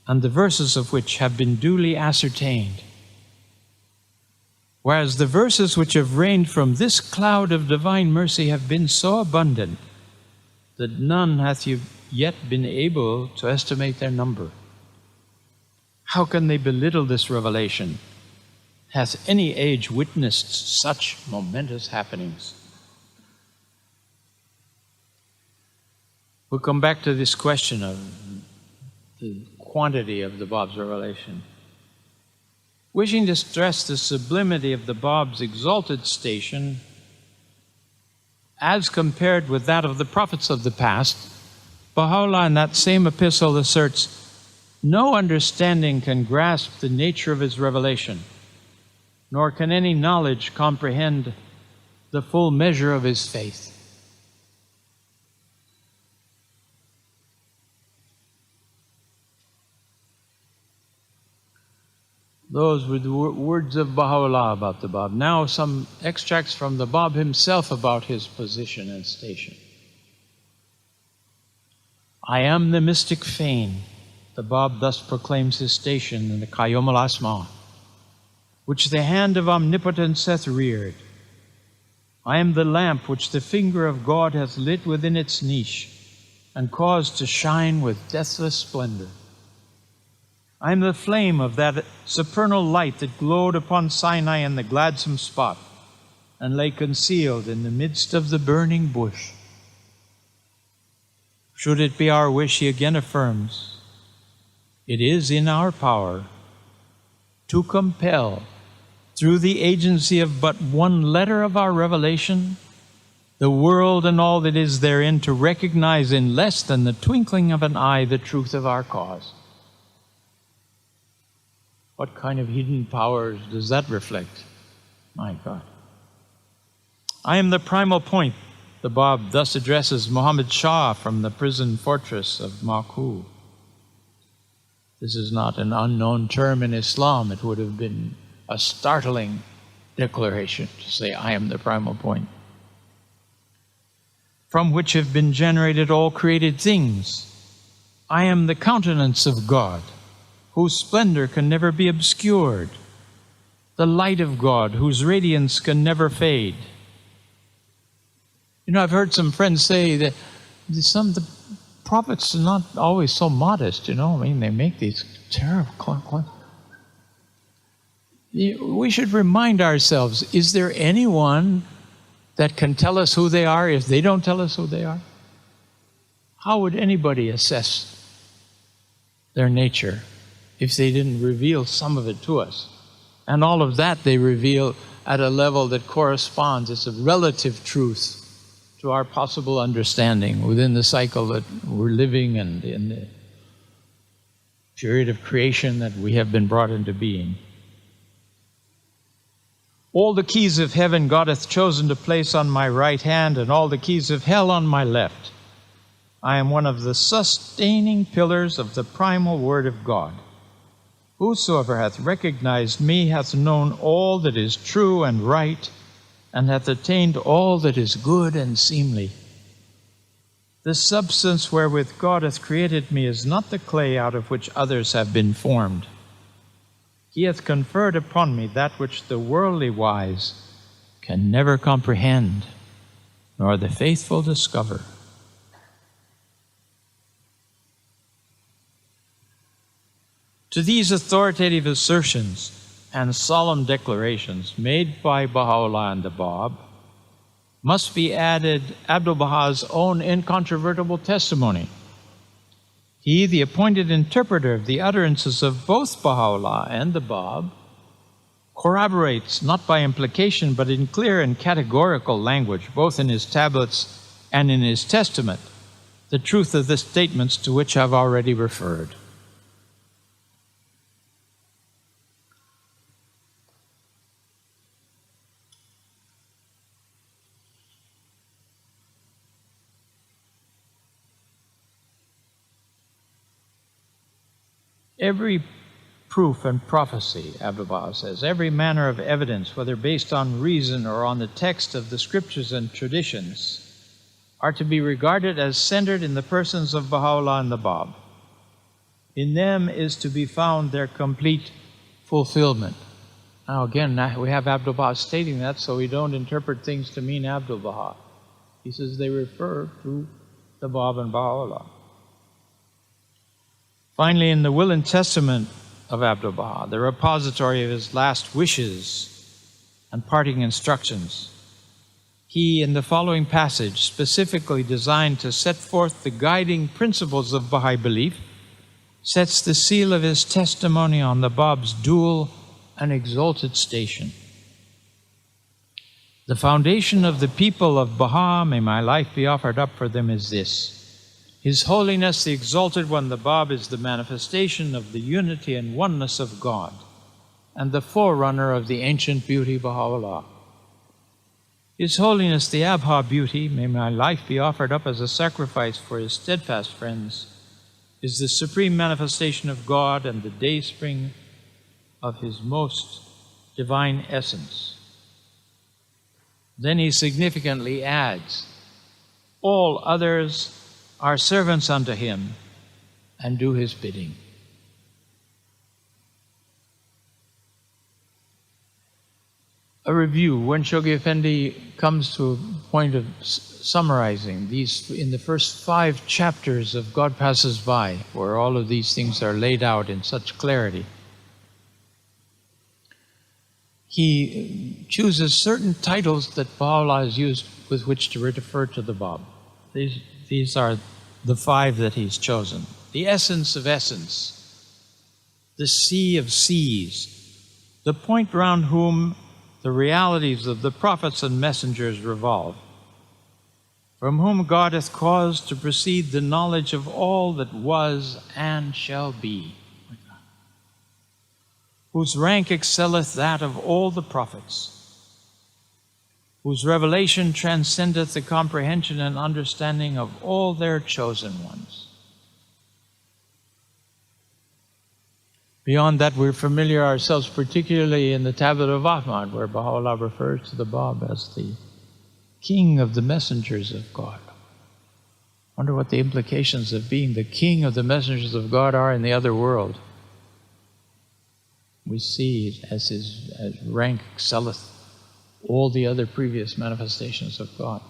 and the verses of which have been duly ascertained. Whereas the verses which have rained from this cloud of divine mercy have been so abundant that none hath yet been able to estimate their number. How can they belittle this revelation? Hath any age witnessed such momentous happenings? We'll come back to this question of the quantity of the Bab's revelation. Wishing to stress the sublimity of the Bab's exalted station as compared with that of the prophets of the past, Baha'u'llah in that same epistle asserts, no understanding can grasp the nature of his revelation, nor can any knowledge comprehend the full measure of his faith. Those were the words of Baha'u'llah about the Bab. Now some extracts from the Bab himself about his position and station. I am the mystic Fain. The Bab thus proclaims his station in the Qayyum al-Asma, which the hand of omnipotence hath reared. I am the lamp which the finger of God hath lit within its niche and caused to shine with deathless splendor. I am the flame of that supernal light that glowed upon Sinai in the gladsome spot and lay concealed in the midst of the burning bush. Should it be our wish, he again affirms, it is in our power to compel, through the agency of but one letter of our revelation, the world and all that is therein to recognize in less than the twinkling of an eye the truth of our cause. What kind of hidden powers does that reflect? My God. I am the primal point. The Bab thus addresses Muhammad Shah from the prison fortress of Maku. This is not an unknown term in Islam. It would have been a startling declaration to say, I am the primal point, from which have been generated all created things. I am the countenance of God, whose splendor can never be obscured, the light of God, whose radiance can never fade. You know, I've heard some friends say that the prophets are not always so modest, you know. I mean, they make these terrible claims. We should remind ourselves, is there anyone that can tell us who they are if they don't tell us who they are? How would anybody assess their nature if they didn't reveal some of it to us? And all of that they reveal at a level that corresponds. It's a relative truth to our possible understanding within the cycle that we're living and in the period of creation that we have been brought into being. All the keys of heaven God hath chosen to place on my right hand, and all the keys of hell on my left. I am one of the sustaining pillars of the primal word of God. Whosoever hath recognized me hath known all that is true and right, and hath attained all that is good and seemly. The substance wherewith God hath created me is not the clay out of which others have been formed. He hath conferred upon me that which the worldly wise can never comprehend, nor the faithful discover. To these authoritative assertions and solemn declarations made by Baha'u'llah and the Bab must be added Abdu'l-Baha's own incontrovertible testimony. He, the appointed interpreter of the utterances of both Baha'u'llah and the Bab, corroborates, not by implication, but in clear and categorical language, both in his tablets and in his testament, the truth of the statements to which I've already referred. Every proof and prophecy, Abdu'l-Baha says, every manner of evidence, whether based on reason or on the text of the scriptures and traditions, are to be regarded as centered in the persons of Baha'u'llah and the Bab. In them is to be found their complete fulfillment. Now again, we have Abdu'l-Baha stating that, so we don't interpret things to mean Abdu'l-Baha. He says they refer to the Bab and Baha'u'llah. Finally, in the will and testament of Abdu'l-Baha, the repository of his last wishes and parting instructions, he, in the following passage, specifically designed to set forth the guiding principles of Baha'i belief, sets the seal of his testimony on the Bab's dual and exalted station. The foundation of the people of Baha, may my life be offered up for them, is this: His Holiness, the Exalted One, the Bab, is the manifestation of the unity and oneness of God, and the forerunner of the ancient beauty, Baha'u'llah. His Holiness, the Abha beauty, may my life be offered up as a sacrifice for his steadfast friends, is the supreme manifestation of God and the dayspring of his most divine essence. Then he significantly adds, all others are servants unto him and do his bidding. A review. When Shoghi Effendi comes to a point of summarizing these in the first 5 chapters of God Passes By, where all of these things are laid out in such clarity, he chooses certain titles that Baha'u'llah has used with which to refer to the Bab. These are the 5 that he's chosen. The essence of essence, the sea of seas, the point round whom the realities of the prophets and messengers revolve, from whom God hath caused to proceed the knowledge of all that was and shall be, whose rank excelleth that of all the prophets, whose revelation transcendeth the comprehension and understanding of all their chosen ones. Beyond that, we're familiar ourselves, particularly in the Tablet of Ahmad, where Baha'u'llah refers to the Bab as the king of the messengers of God. I wonder what the implications of being the king of the messengers of God are in the other world. We see it as his rank excelleth all the other previous manifestations of God.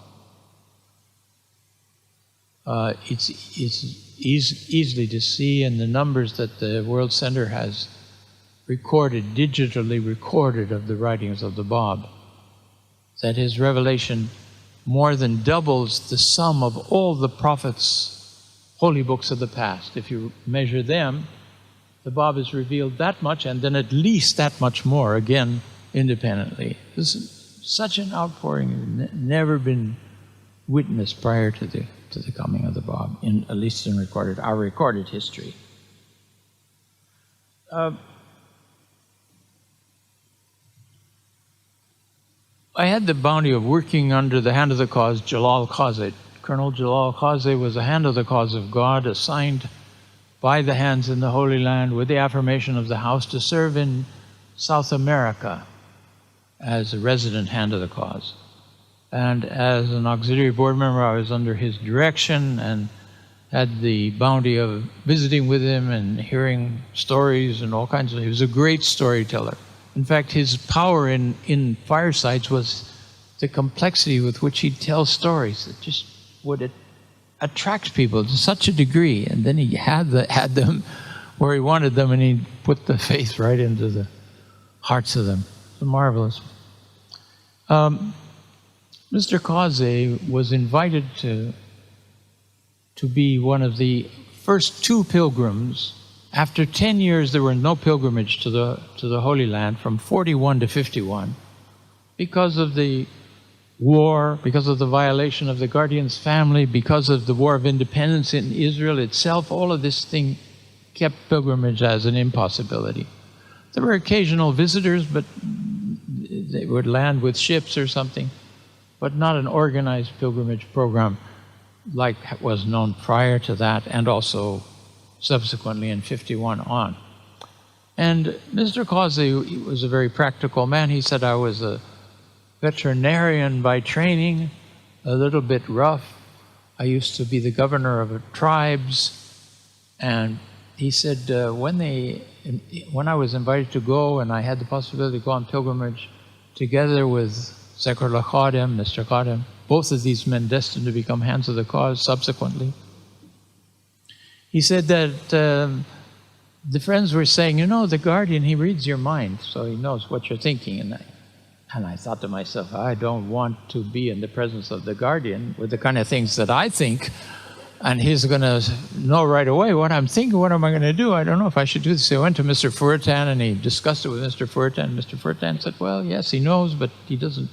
It's easily to see in the numbers that the World Center has recorded, digitally recorded, of the writings of the Bab, that his revelation more than doubles the sum of all the prophets' holy books of the past. If you measure them, the Bab is revealed that much, and then at least that much more, again, independently. This is such an outpouring has never been witnessed prior to the coming of the Bab, at least in our recorded history. I had the bounty of working under the hand of the cause, Jalal Qazi. Colonel Jalal Qazi was a hand of the cause of God, assigned by the hands in the Holy Land with the affirmation of the house to serve in South America as a resident hand of the cause. And as an auxiliary board member, I was under his direction and had the bounty of visiting with him and hearing stories and all kinds of. He was a great storyteller. In fact, his power in firesides was the complexity with which he'd tell stories. It just would attract people to such a degree. And then he had them where he wanted them, and he put the faith right into the hearts of them. It's marvelous. Mr. Qazi was invited to be one of the first 2 pilgrims. After 10 years, there were no pilgrimage to the Holy Land from 41 to 51 because of the war, because of the violation of the Guardian's family, because of the War of Independence in Israel itself. All of this thing kept pilgrimage as an impossibility. There were occasional visitors, but they would land with ships or something, but not an organized pilgrimage program like was known prior to that, and also subsequently in 51 on. And Mr. Qazi was a very practical man. He said, I was a veterinarian by training, a little bit rough. I used to be the governor of tribes. And he said, when I was invited to go, and I had the possibility to go on pilgrimage together with Zekrullah Khadim, Mr. Khadim, both of these men destined to become hands of the cause subsequently. He said that the friends were saying, you know, the Guardian, he reads your mind, so he knows what you're thinking. And I thought to myself, I don't want to be in the presence of the Guardian with the kind of things that I think, and he's going to know right away what I'm thinking. What am I going to do? I don't know if I should do this. So I went to Mr. Furtan, and he discussed it with Mr. Furtan. Mr. Furtan said, well, yes, he knows, but he doesn't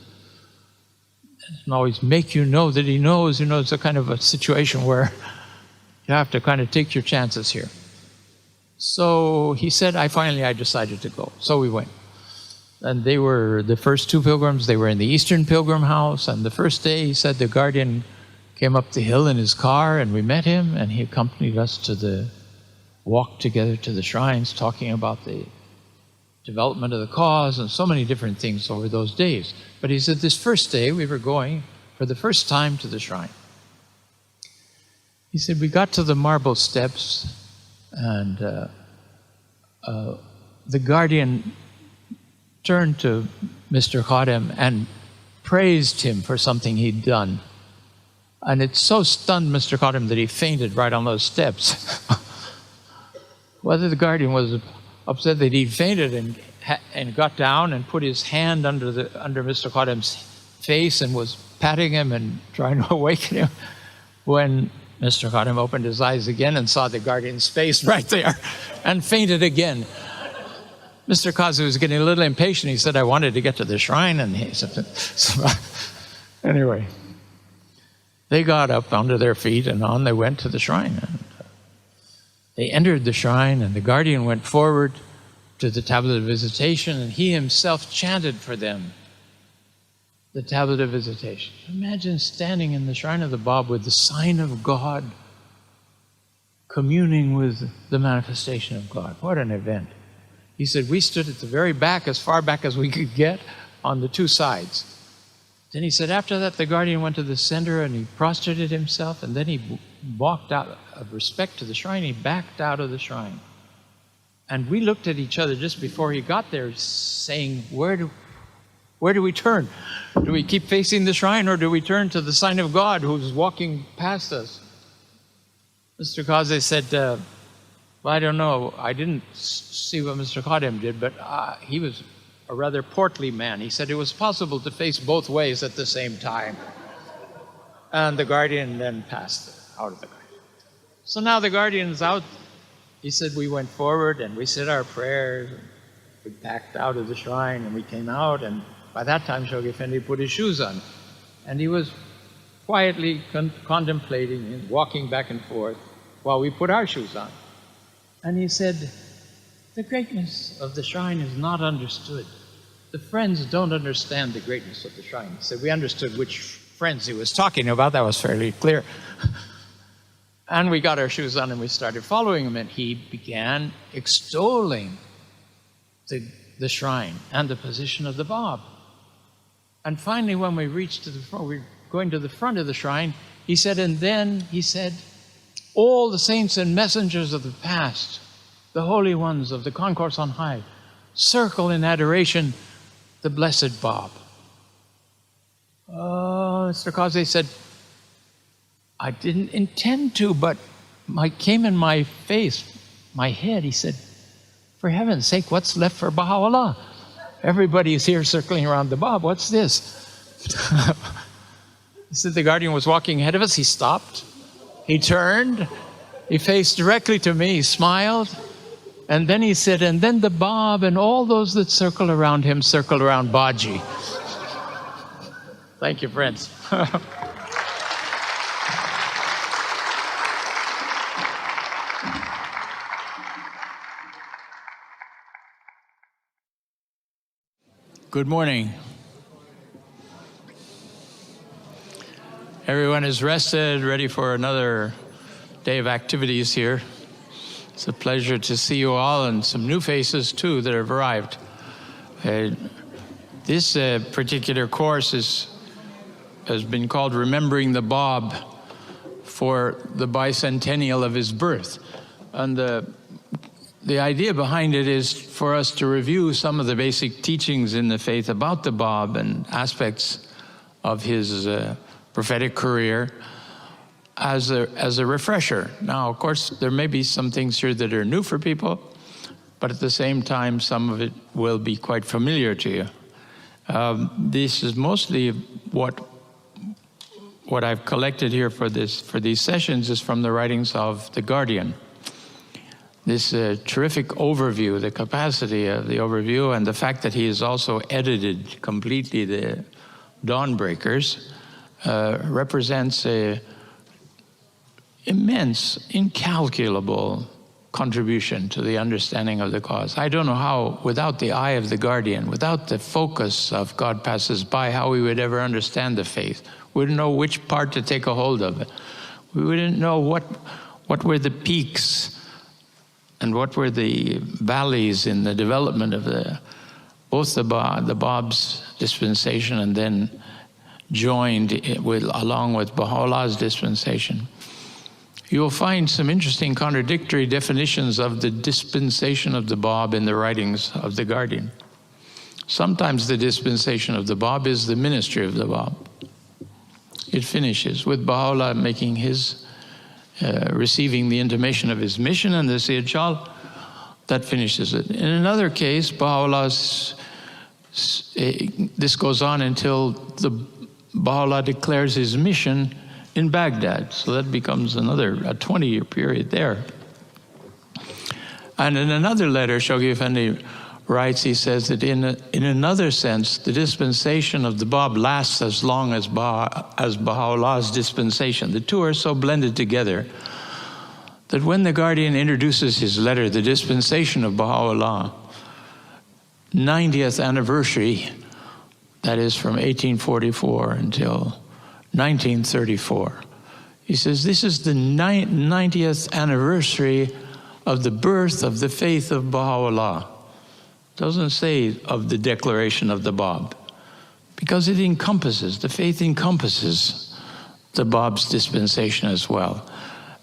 always make you know that he knows. You know, it's a kind of a situation where you have to kind of take your chances here. So he said, I decided to go. So we went. And they were the first 2 pilgrims. They were in the Eastern Pilgrim House. And the first day, he said, the Guardian came up the hill in his car, and we met him, and he accompanied us to the walk together to the shrines, talking about the development of the cause and so many different things over those days. But he said this first day, we were going for the first time to the shrine. He said, we got to the marble steps, and the Guardian turned to Mr. Khadim and praised him for something he'd done. And it so stunned Mr. Khadim that he fainted right on those steps. Whether the Guardian was upset that he fainted and got down and put his hand under Mr. Khadim's face and was patting him and trying to awaken him, when Mr. Khadim opened his eyes again and saw the Guardian's face right there and fainted again. Mr. Qazi was getting a little impatient. He said, I wanted to get to the shrine. And he said, so, anyway, they got up onto their feet, and on they went to the shrine. And they entered the shrine, and the Guardian went forward to the tablet of visitation, and he himself chanted for them the tablet of visitation. Imagine standing in the shrine of the Bab with the sign of God, communing with the manifestation of God. What an event. He said, we stood at the very back, as far back as we could get, on the 2 sides. Then he said, after that, the Guardian went to the center and he prostrated himself, and then he walked out of respect to the shrine. He backed out of the shrine. And we looked at each other just before he got there, saying, where do we turn? Do we keep facing the shrine, or do we turn to the sign of God who's walking past us? Mr. Qazi said, well, I don't know. I didn't see what Mr. Khadim did, but he was a rather portly man. He said it was possible to face both ways at the same time. And the Guardian then passed out of the Guardian. So now the Guardian's out. He said we went forward and we said our prayers. We backed out of the shrine and we came out, and by that time Shoghi Effendi put his shoes on. And he was quietly contemplating and walking back and forth while we put our shoes on. And he said, the greatness of the shrine is not understood. the friends don't understand the greatness of the shrine. So we understood which friends he was talking about. That was fairly clear. And we got our shoes on and we started following him, and he began extolling the shrine and the position of the Bob. And finally, when we reached to the front, we were going to the front of the shrine, he said, all the saints and messengers of the past, the holy ones of the concourse on high, circle in adoration the blessed Bob. Oh, Mr. Causey said, I didn't intend to, but it came in my face, my head. He said, for heaven's sake, what's left for Baha'u'llah? Everybody is here circling around the Bob. What's this? He said the guardian was walking ahead of us. He stopped. He turned. He faced directly to me. He smiled. And then he said, and then the Bob and all those that circle around him circle around Baji. Thank you, friends. Good morning. Everyone is rested, ready for another day of activities here. It's a pleasure to see you all, and some new faces too that have arrived. This particular course has been called Remembering the Bob for the bicentennial of his birth. And the idea behind it is for us to review some of the basic teachings in the faith about the Bob and aspects of his prophetic career as a refresher. Now, of course, there may be some things here that are new for people, but at the same time, some of it will be quite familiar to you. This is mostly what I've collected here for these sessions is from the writings of the Guardian. This terrific overview, the capacity of the overview, and the fact that he has also edited completely the Dawnbreakers represents a immense, incalculable contribution to the understanding of the cause. I don't know how, without the eye of the Guardian, without the focus of God Passes By, how we would ever understand the faith. We wouldn't know which part to take a hold of. We wouldn't know what were the peaks and what were the valleys in the development of both the Bob's dispensation and then joined along with Baha'u'llah's dispensation. You will find some interesting contradictory definitions of the dispensation of the Bob in the writings of the Guardian. Sometimes the dispensation of the Bob is the ministry of the Bob. It finishes with Baha'u'llah making his receiving the intimation of his mission and the Siyad, that finishes it. In another case, Baha'u'llah's, this goes on until Baha'u'llah declares his mission in Baghdad. So that becomes a 20-year period there. And in another letter, Shoghi Effendi writes, he says that in another sense, the dispensation of the Bab lasts as long as Baha'u'llah's dispensation. The two are so blended together that when the Guardian introduces his letter, the dispensation of Baha'u'llah, 90th anniversary, that is from 1844 until 1934, he says this is the 90th anniversary of the birth of the faith of Baha'u'llah. Doesn't say of the declaration of the Bab, because it encompasses, the faith encompasses the Bab's dispensation as well.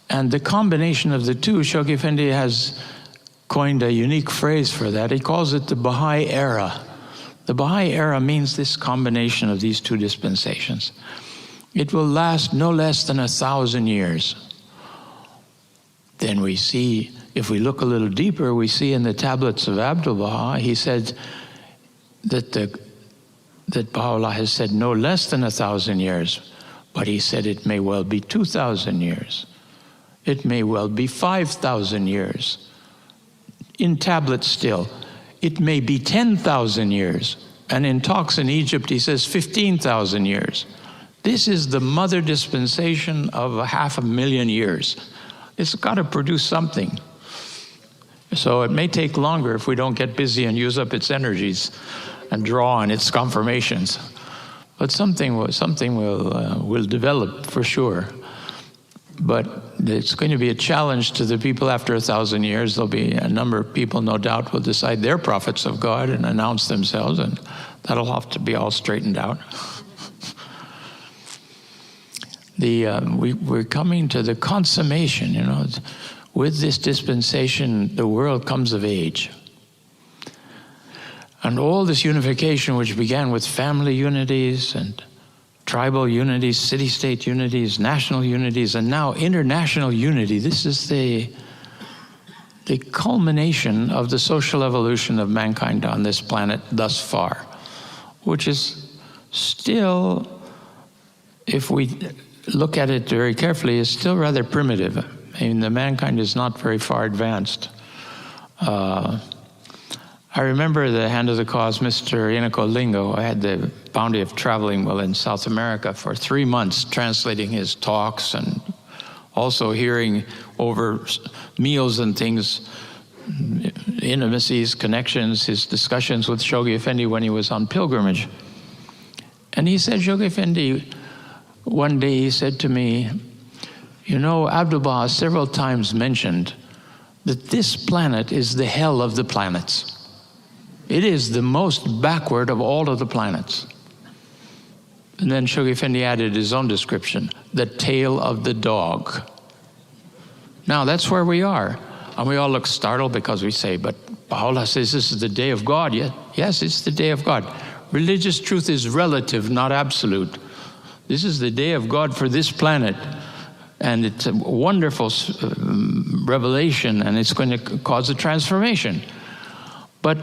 And the combination of the two, Shoghi Effendi has coined a unique phrase for that. He calls it the Baha'i era. The Baha'i era means this combination of these two dispensations. It will last no less than 1,000 years. Then we see, if we look a little deeper, we see in the tablets of Abdul-Baha, he said that Baha'u'llah has said no less than 1,000 years, but he said it may well be 2,000 years. It may well be 5,000 years. In tablets still, it may be 10,000 years. And in talks in Egypt, he says 15,000 years. This is the mother dispensation of 500,000 years. It's got to produce something. So it may take longer if we don't get busy and use up its energies. and draw on its confirmations. But something will develop for sure. But it's going to be a challenge to the people after 1,000 years. There'll be a number of people, no doubt, will decide they're prophets of God and announce themselves, and that'll have to be all straightened out. We're coming to the consummation, you know. With this dispensation, the world comes of age. And all this unification, which began with family unities and tribal unities, city-state unities, national unities, and now international unity, this is the culmination of the social evolution of mankind on this planet thus far, which is still, if we look at it very carefully, is still rather primitive. I mean, the mankind is not very far advanced. I remember the hand of the cause, Mr. Inoko Lingo. I had the bounty of traveling in South America for 3 months, translating his talks and also hearing over meals and things, intimacies, connections, his discussions with Shoghi Effendi when he was on pilgrimage. And he said, Shoghi Effendi, one day he said to me, you know, Abdu'l-Baha several times mentioned that this planet is the hell of the planets. It is the most backward of all of the planets. And then Shoghi Effendi added his own description, the tail of the dog. Now, that's where we are. And we all look startled because we say, but Baha'u'llah says this is the day of God. Yes, it's the day of God. Religious truth is relative, not absolute. This is the day of God for this planet. And it's a wonderful revelation, and it's going to cause a transformation. But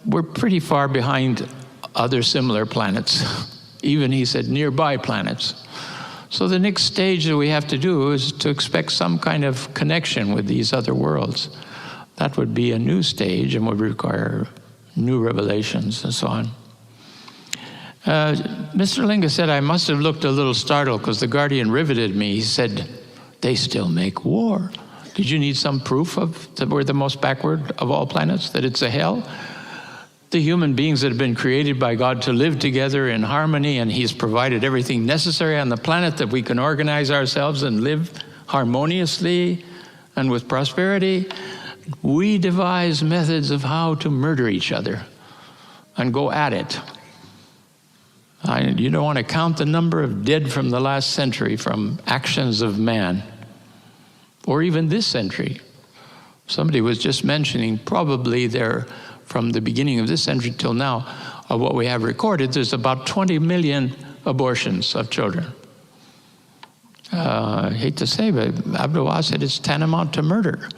we're pretty far behind other similar planets. Even, he said, nearby planets. So the next stage that we have to do is to expect some kind of connection with these other worlds. That would be a new stage and would require new revelations and so on. Mr. Linga said, I must have looked a little startled because the Guardian riveted me. He said, they still make war. Did you need some proof of that we're the most backward of all planets, that it's a hell? The human beings that have been created by God to live together in harmony, and He's provided everything necessary on the planet that we can organize ourselves and live harmoniously and with prosperity. We devise methods of how to murder each other and go at it. You don't want to count the number of dead from the last century from actions of man, or even this century. Somebody was just mentioning probably there, from the beginning of this century till now, of what we have recorded, there's about 20 million abortions of children. I hate to say, but Abdu'l-Baha said it's tantamount to murder.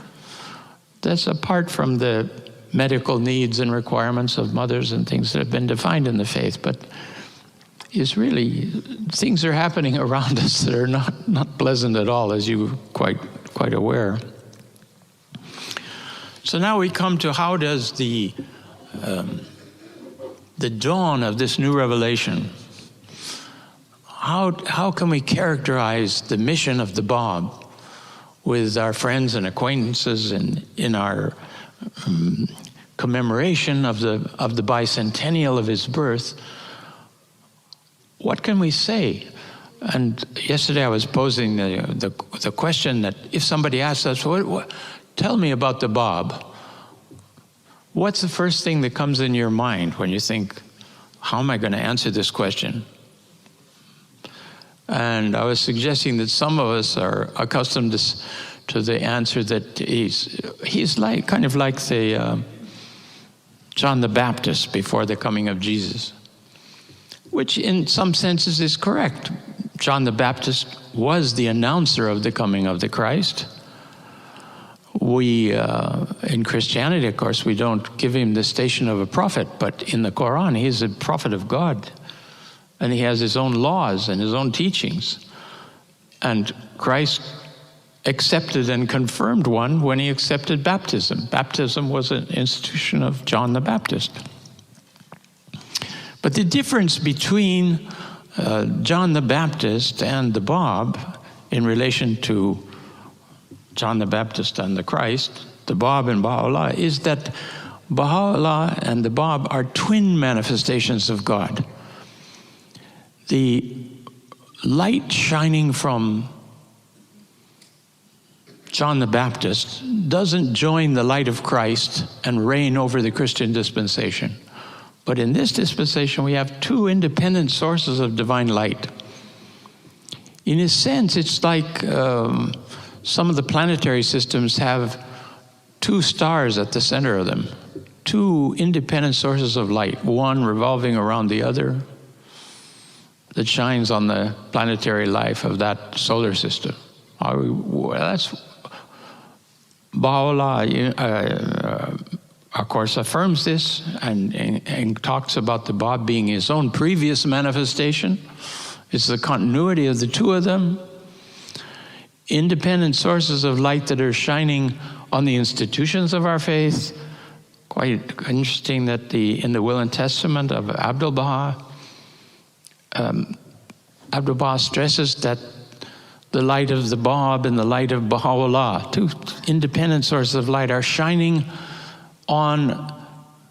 That's apart from the medical needs and requirements of mothers and things that have been defined in the faith, but is really, things are happening around us that are not pleasant at all, as you're quite aware. So now we come to how does the dawn of this new revelation, how can we characterize the mission of the Bab with our friends and acquaintances and in our commemoration of the bicentennial of his birth? What can we say? And yesterday I was posing the question that if somebody asks us, tell me about the Bab, what's the first thing that comes in your mind when you think, how am I going to answer this question? And I was suggesting that some of us are accustomed to the answer that he's like, kind of like the John the Baptist before the coming of Jesus, which in some senses is correct. John the Baptist was the announcer of the coming of the Christ. We, in Christianity, of course, we don't give him the station of a prophet, but in the Quran, he's a prophet of God. And he has his own laws and his own teachings. And Christ accepted and confirmed one when he accepted baptism. Baptism was an institution of John the Baptist. But the difference between John the Baptist and the Bab in relation to John the Baptist and the Christ, the Bab and Baha'u'llah, is that Baha'u'llah and the Bab are twin manifestations of God. The light shining from John the Baptist doesn't join the light of Christ and reign over the Christian dispensation. But in this dispensation, we have two independent sources of divine light. In a sense, it's like some of the planetary systems have two stars at the center of them, two independent sources of light, one revolving around the other, that shines on the planetary life of that solar system. That's Baha'u'llah, of course, affirms this and talks about the Bab being his own previous manifestation. It's the continuity of the two of them. Independent sources of light that are shining on the institutions of our faith. Quite interesting that in the Will and Testament of Abdu'l-Baha, Abdu'l-Baha stresses that the light of the Bab and the light of Baha'u'llah, two independent sources of light, are shining on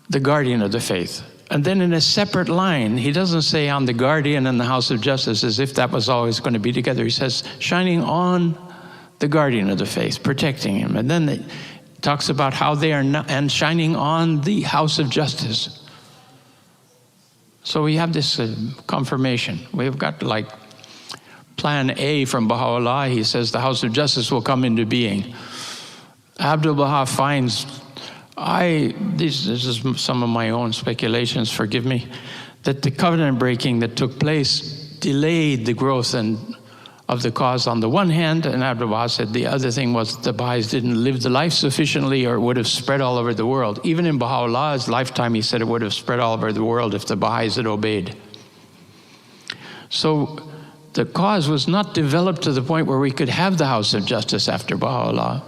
the guardian of the faith. And then in a separate line, he doesn't say on the guardian and the house of justice as if that was always going to be together. He says shining on the guardian of the faith, protecting him. And then it talks about how they are and shining on the house of justice. So we have this confirmation. We've got like plan A from Baha'u'llah. He says the house of justice will come into being. Abdu'l-Baha finds, this is some of my own speculations, forgive me, that the covenant breaking that took place delayed the growth of the cause on the one hand, and Abdu'l-Baha said the other thing was the Baha'is didn't live the life sufficiently, or it would have spread all over the world. Even in Baha'u'llah's lifetime, he said it would have spread all over the world if the Baha'is had obeyed. So the cause was not developed to the point where we could have the house of justice after Baha'u'llah.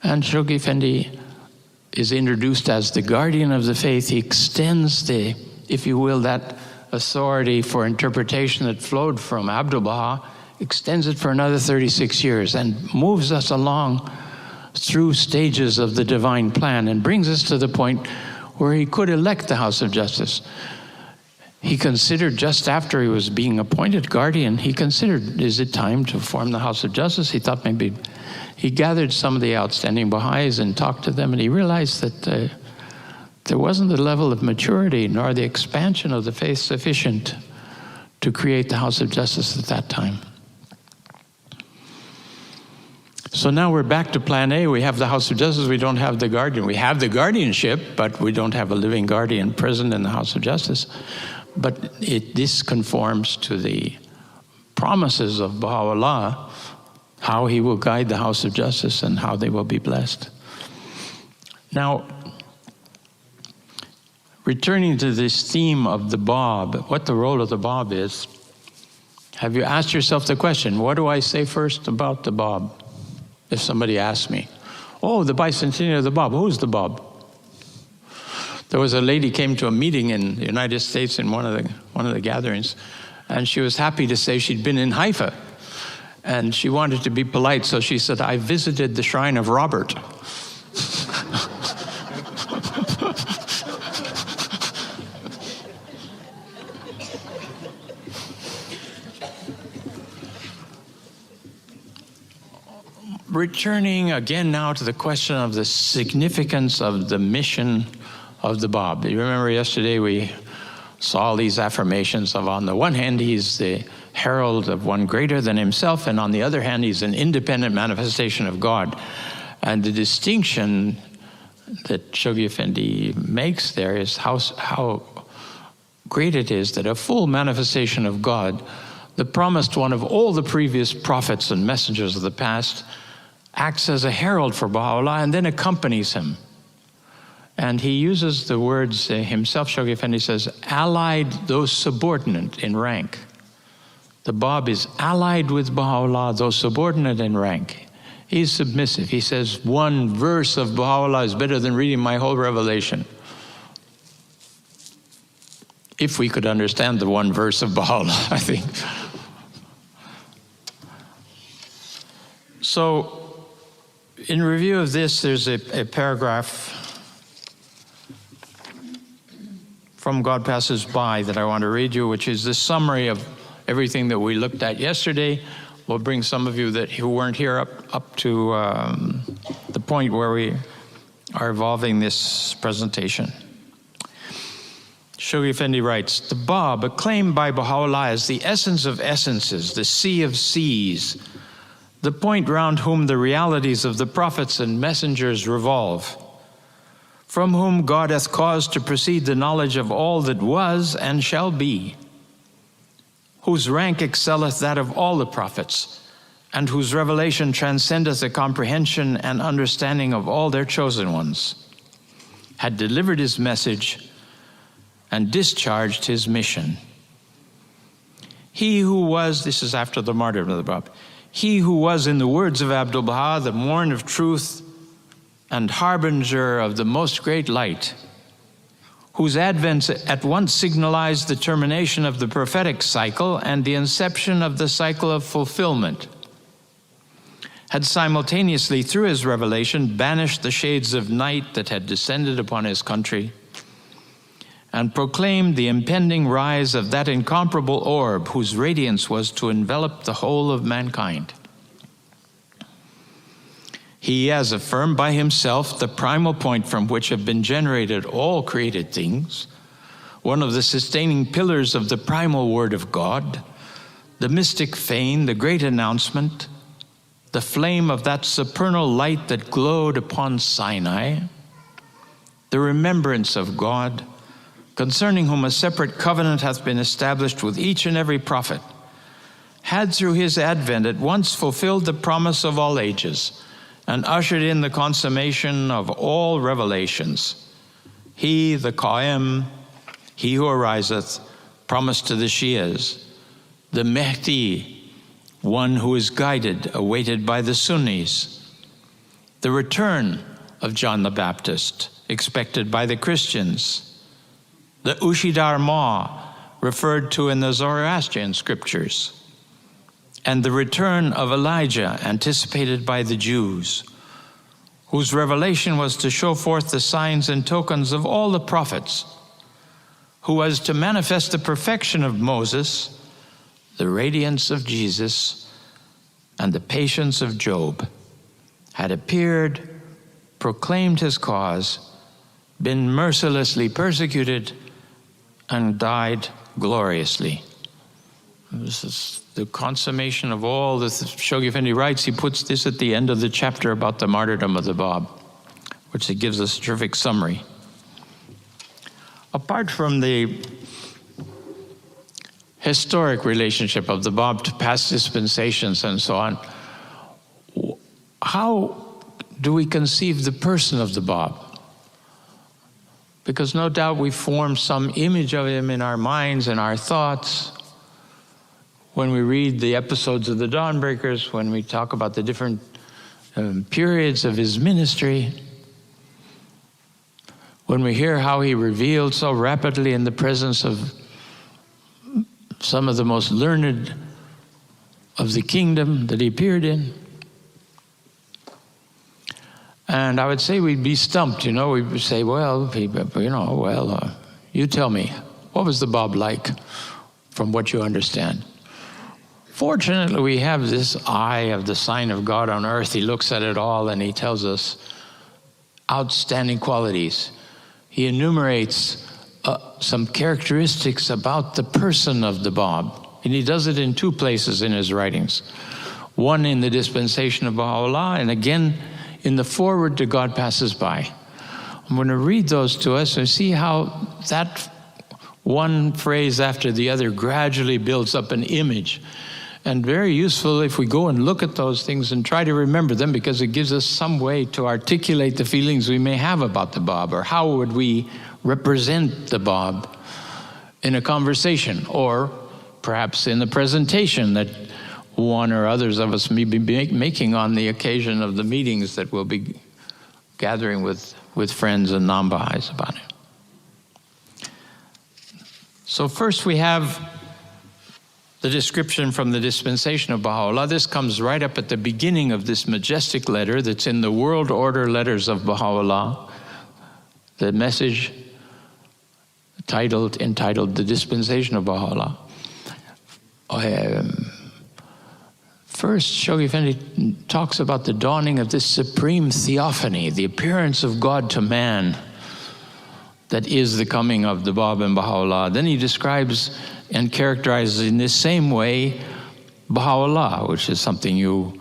And Shoghi Effendi is introduced as the guardian of the faith. He extends if you will, that authority for interpretation that flowed from Abdu'l-Baha, extends it for another 36 years and moves us along through stages of the divine plan and brings us to the point where he could elect the house of justice. He considered, just after he was being appointed guardian, he considered, is it time to form the house of justice? He thought maybe, he gathered some of the outstanding Baha'is and talked to them, and he realized that there wasn't the level of maturity nor the expansion of the faith sufficient to create the house of justice at that time. So now we're back to plan A. We have the house of justice, we don't have the guardian. We have the guardianship, but we don't have a living guardian present in the house of justice. But this conforms to the promises of Baha'u'llah, how he will guide the house of justice and how they will be blessed. Now, returning to this theme of the Bab, what the role of the Bab is, have you asked yourself the question, what do I say first about the Bab? If somebody asks me, oh, the bicentennial of the Bab, who's the Bab? There was a lady came to a meeting in the United States in one of the gatherings, and she was happy to say she'd been in Haifa. And she wanted to be polite, so she said, I visited the shrine of Robert. Returning again now to the question of the significance of the mission of the Bab. You remember yesterday we saw all these affirmations of, on the one hand, he's the herald of one greater than himself, and on the other hand, he's an independent manifestation of God. And the distinction that Shoghi Effendi makes there is how great it is that a full manifestation of God, the promised one of all the previous prophets and messengers of the past, acts as a herald for Baha'u'llah and then accompanies him. And he uses the words himself, Shoghi Effendi says, allied, though subordinate in rank. The Bab is allied with Baha'u'llah, though subordinate in rank. He's submissive. He says, one verse of Baha'u'llah is better than reading my whole revelation. If we could understand the one verse of Baha'u'llah, I think. So, in review of this, there's a paragraph from God Passes By that I want to read you, which is the summary of everything that we looked at yesterday. We'll bring some of you who weren't here up to the point where we are evolving this presentation. Shoghi Effendi writes, the Bab, acclaimed by Baha'u'llah as the essence of essences, the sea of seas, the point round whom the realities of the prophets and messengers revolve, from whom God hath caused to proceed the knowledge of all that was and shall be, whose rank excelleth that of all the prophets, and whose revelation transcendeth the comprehension and understanding of all their chosen ones, had delivered his message and discharged his mission. He who was, this is after the martyrdom of the Bab, he who was, in the words of Abdul-Baha, the morn of truth and harbinger of the most great light, whose advent at once signalized the termination of the prophetic cycle and the inception of the cycle of fulfillment, had simultaneously, through his revelation, banished the shades of night that had descended upon his country, and proclaimed the impending rise of that incomparable orb whose radiance was to envelop the whole of mankind. He has affirmed by himself the primal point from which have been generated all created things, one of the sustaining pillars of the primal word of God, the mystic fane, the great announcement, the flame of that supernal light that glowed upon Sinai, the remembrance of God, concerning whom a separate covenant hath been established with each and every prophet, had through his advent at once fulfilled the promise of all ages and ushered in the consummation of all revelations. He, the Qa'im, he who ariseth, promised to the Shias, the Mehdi, one who is guided, awaited by the Sunnis, the return of John the Baptist, expected by the Christians, the Ushidar Ma, referred to in the Zoroastrian scriptures, and the return of Elijah, anticipated by the Jews, whose revelation was to show forth the signs and tokens of all the prophets, who was to manifest the perfection of Moses, the radiance of Jesus, and the patience of Job, had appeared, proclaimed his cause, been mercilessly persecuted, and died gloriously. This is the consummation of all this. Shoghi Effendi writes, he puts this at the end of the chapter about the martyrdom of the Bab, which it gives us a terrific summary. Apart from the historic relationship of the Bab to past dispensations and so on, how do we conceive the person of the Bab? Because no doubt we form some image of him in our minds and our thoughts when we read the episodes of the Dawnbreakers, when we talk about the different periods of his ministry, when we hear how he revealed so rapidly in the presence of some of the most learned of the kingdom that he appeared in. And I would say we'd be stumped, we would say, you tell me, what was the Bab like from what you understand? Fortunately, we have this eye of the sign of God on earth. He looks at it all and he tells us outstanding qualities. He enumerates some characteristics about the person of the Bab. And he does it in two places in his writings. One in the dispensation of Baha'u'llah, and again in the foreword to God Passes By. I'm going to read those to us and see how that one phrase after the other gradually builds up an image. And very useful if we go and look at those things and try to remember them, because it gives us some way to articulate the feelings we may have about the Bab, or how would we represent the Bab in a conversation, or perhaps in the presentation that one or others of us may be making on the occasion of the meetings that we'll be gathering with friends and non-Baha'is about it. So first we have the description from the dispensation of Baha'u'llah. This comes right up at the beginning of this majestic letter that's in the World Order Letters of Baha'u'llah, the message entitled The Dispensation of Baha'u'llah. First, Shoghi Effendi talks about the dawning of this supreme theophany, the appearance of God to man, that is the coming of the Bab and Baha'u'llah. Then he describes and characterizes in this same way Baha'u'llah, which is something you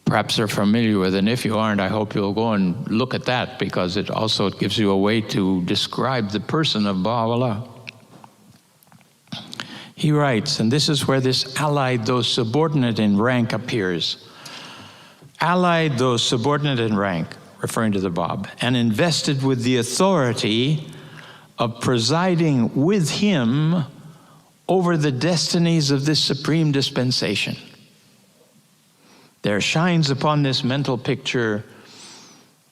perhaps are familiar with, and if you aren't, I hope you'll go and look at that, because it also gives you a way to describe the person of Baha'u'llah. He writes, and this is where this allied though subordinate in rank appears. Allied though subordinate in rank, referring to the Bab, and invested with the authority of presiding with him over the destinies of this supreme dispensation. There shines upon this mental picture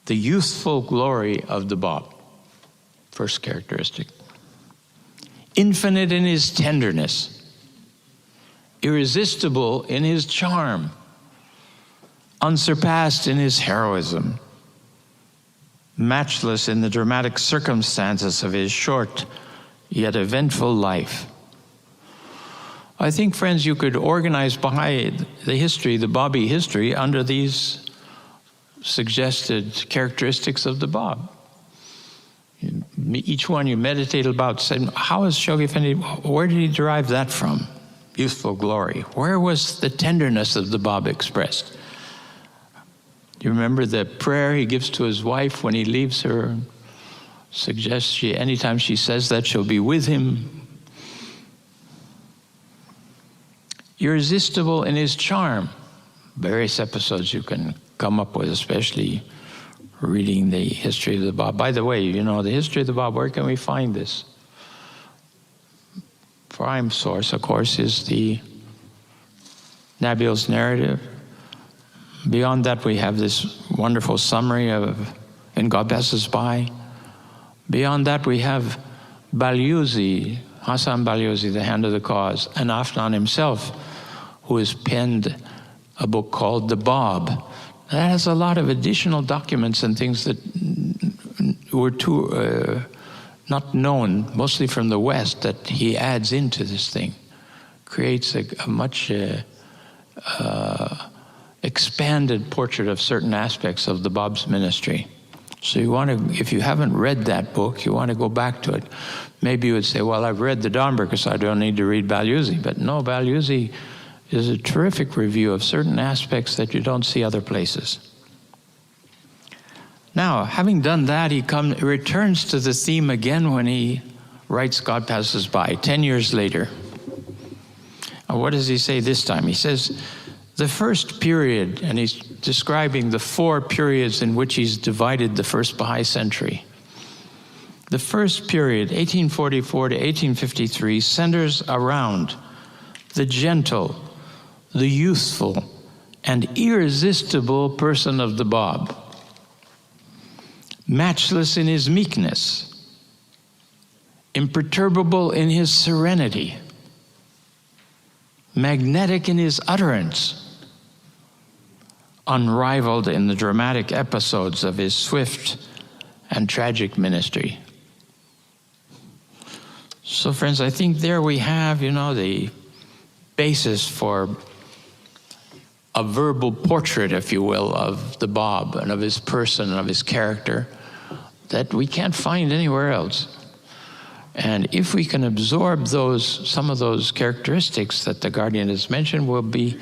the youthful glory of the Bab. First characteristic. Infinite in his tenderness, irresistible in his charm, unsurpassed in his heroism, matchless in the dramatic circumstances of his short yet eventful life. I think, friends, you could organize Baha'i the history, the Babi history, under these suggested characteristics of the Bab. Each one you meditate about, saying, how is Shoghi Effendi, where did he derive that from? Youthful glory. Where was the tenderness of the Bab expressed? Do you remember the prayer he gives to his wife when he leaves her? Suggests anytime she says that, she'll be with him. Irresistible in his charm. Various episodes you can come up with, especially reading the history of the Bab. By the way, you know, the history of the Bab, where can we find this? Prime source, of course, is the Nabil's narrative. Beyond that, we have this wonderful summary of In God Passes By. Beyond that, we have Balyuzi, Hassan Balyuzi, The Hand of the Cause, and Afnan himself, who has penned a book called The Bab. That has a lot of additional documents and things that were too not known, mostly from the West, that he adds into this thing. Creates a much expanded portrait of certain aspects of the Bab's ministry. So you want to, if you haven't read that book, you want to go back to it. Maybe you would say, well, I've read the Dunbar, so I don't need to read Balyuzi. But no, Balyuzi is a terrific review of certain aspects that you don't see other places. Now, having done that, he returns to the theme again when he writes God Passes By, 10 years later. And what does he say this time? He says, the first period, and he's describing the 4 periods in which he's divided the first Baha'i century. The first period, 1844 to 1853, centers around the gentle, the youthful, and irresistible person of the Bab. Matchless in his meekness, imperturbable in his serenity, magnetic in his utterance, unrivaled in the dramatic episodes of his swift and tragic ministry. So, friends, I think there we have, the basis for a verbal portrait, if you will, of the Bab and of his person and of his character that we can't find anywhere else. And if we can absorb some of those characteristics that the Guardian has mentioned, we'll be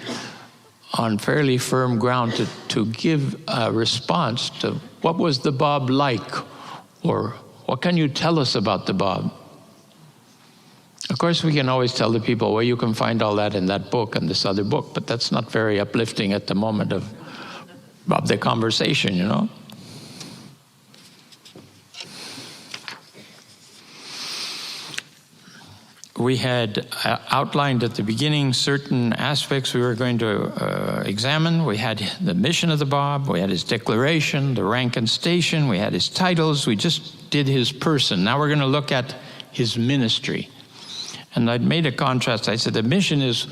on fairly firm ground to give a response to what was the Bab like, or what can you tell us about the Bab? Of course, we can always tell the people, well, you can find all that in that book and this other book, but that's not very uplifting at the moment of the conversation, We had outlined at the beginning certain aspects we were going to examine. We had the mission of the Bab, we had his declaration, the rank and station, we had his titles, we just did his person. Now we're going to look at his ministry. And I'd made a contrast. I said the mission is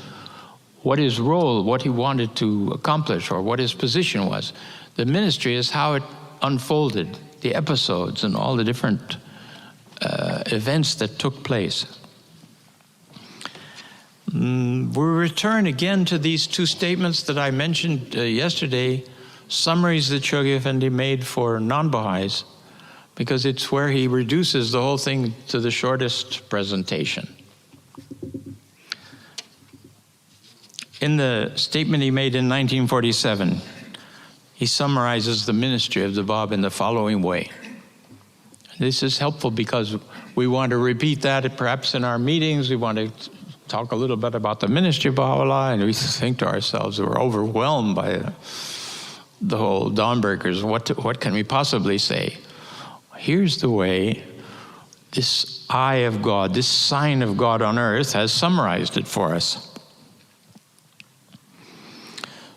what his role, what he wanted to accomplish, or what his position was. The ministry is how it unfolded, the episodes and all the different events that took place. We return again to these two statements that I mentioned yesterday, summaries that Shoghi Effendi made for non-Baha'is, because it's where he reduces the whole thing to the shortest presentation. In the statement he made in 1947, he summarizes the ministry of the Bab in the following way. This is helpful because we want to repeat that perhaps in our meetings. We want to talk a little bit about the ministry of Baha'u'llah, and we think to ourselves, we're overwhelmed by the whole dawnbreakers. What can we possibly say? Here's the way this eye of God, this sign of God on earth, has summarized it for us.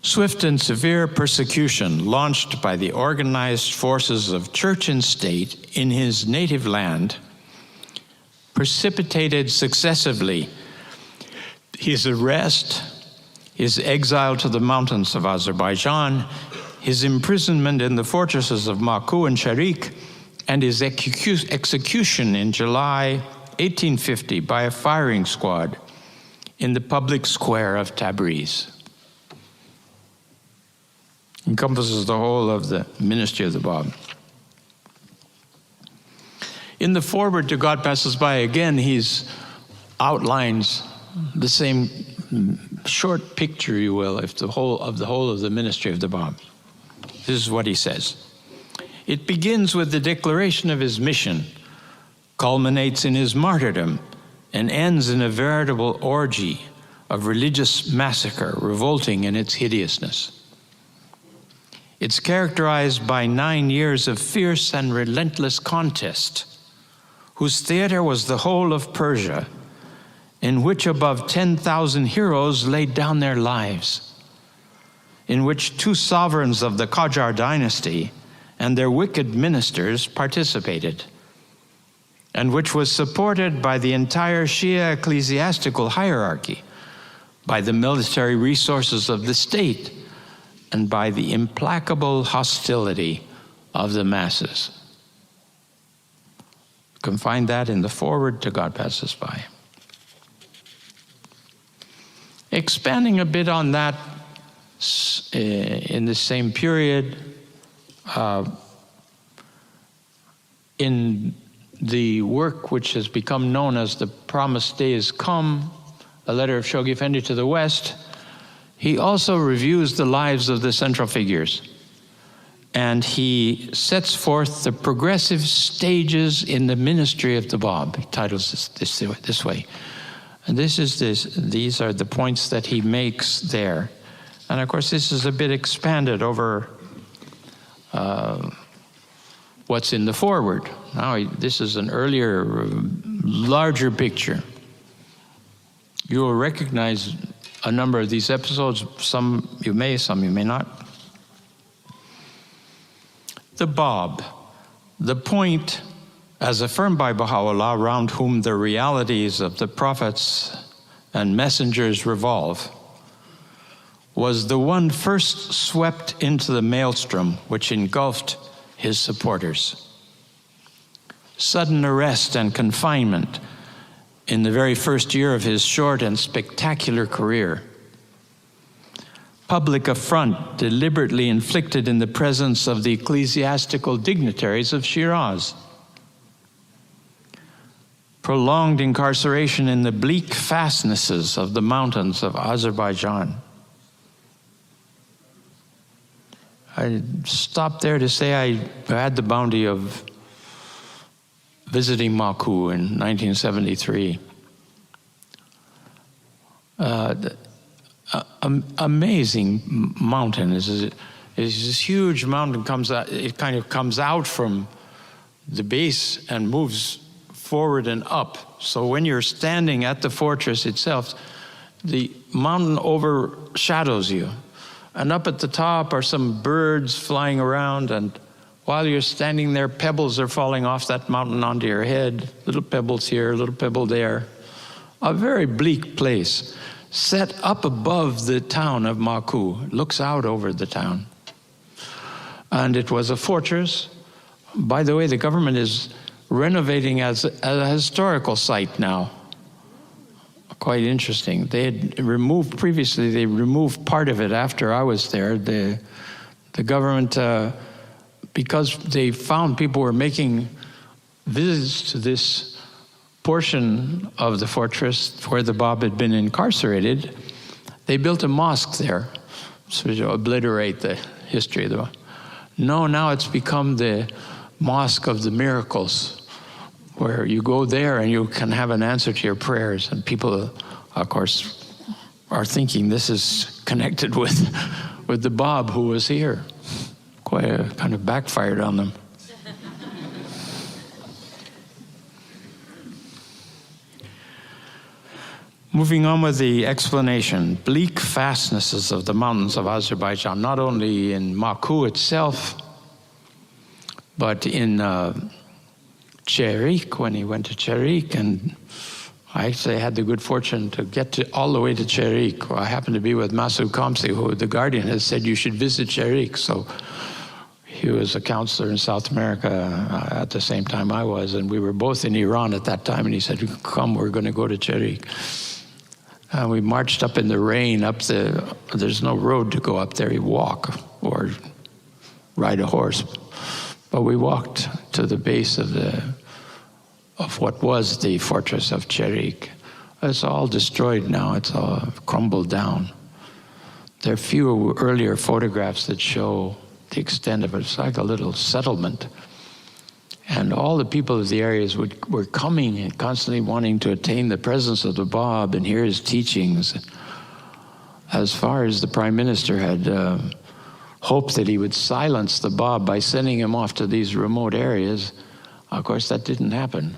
Swift and severe persecution launched by the organized forces of church and state in his native land precipitated successively his arrest, his exile to the mountains of Azerbaijan, his imprisonment in the fortresses of Maku and Sharik, and his execution in July 1850 by a firing squad in the public square of Tabriz. Encompasses the whole of the ministry of the Bab. In the foreword to God Passes By, again, he outlines the same short picture, you will, of the whole of the ministry of the Bab. This is what he says. It begins with the declaration of his mission, culminates in his martyrdom, and ends in a veritable orgy of religious massacre, revolting in its hideousness. It's characterized by 9 years of fierce and relentless contest, whose theater was the whole of Persia, in which above 10,000 heroes laid down their lives, in which 2 sovereigns of the Qajar dynasty and their wicked ministers participated, and which was supported by the entire Shia ecclesiastical hierarchy, by the military resources of the state, and by the implacable hostility of the masses. You can find that in the foreword to God Passes By. Expanding a bit on that, in the same period, in the work which has become known as The Promised Day Is Come, a letter of Shoghi Effendi to the West, he also reviews the lives of the central figures, and he sets forth the progressive stages in the ministry of the Bab. He titles this way. And these are the points that he makes there. And of course, this is a bit expanded over what's in the foreword. Now, this is an earlier, larger picture. You will recognize a number of these episodes. Some you may, some you may not. The Bab, the point, as affirmed by Baha'u'llah, around whom the realities of the prophets and messengers revolve, was the one first swept into the maelstrom which engulfed his supporters. Sudden arrest and confinement in the very first year of his short and spectacular career. Public affront deliberately inflicted in the presence of the ecclesiastical dignitaries of Shiraz. Prolonged incarceration in the bleak fastnesses of the mountains of Azerbaijan. I stopped there to say I had the bounty of visiting Maku in 1973. Amazing mountain. Is this huge mountain comes out. It kind of comes out from the base and moves forward and up. So when you're standing at the fortress itself, the mountain overshadows you. And up at the top are some birds flying around, and while you're standing there, pebbles are falling off that mountain onto your head. Little pebbles here, little pebble there. A very bleak place, set up above the town of Maku. It looks out over the town. And it was a fortress. By the way, the government is renovating as a historical site now. Quite interesting. They had removed, previously they removed part of it after I was there. The government, because they found people were making visits to this portion of the fortress where the Bab had been incarcerated, they built a mosque there, so to obliterate the history of the mosque. No, now it's become the Mosque of the Miracles, where you go there and you can have an answer to your prayers. And people, of course, are thinking this is connected with the Bab who was here. Quite kind of backfired on them. Moving on with the explanation. Bleak fastnesses of the mountains of Azerbaijan, not only in Baku itself, but in Cherik, when he went to Cherik, and I actually had the good fortune to get all the way to Cherik. I happened to be with Masoud Kamsi, who the Guardian has said you should visit Cherik. So he was a counselor in South America at the same time I was, and we were both in Iran at that time, and he said, come, we're going to go to Cherik. And we marched up in the rain, there's no road to go up there. You walk or ride a horse. But we walked to the base of what was the fortress of Cherik. It's all destroyed now. It's all crumbled down. There are few earlier photographs that show the extent of it. It's like a little settlement. And all the people of the areas were coming and constantly wanting to attain the presence of the Bab and hear his teachings. As far as the Prime Minister had hoped that he would silence the Bab by sending him off to these remote areas, of course that didn't happen.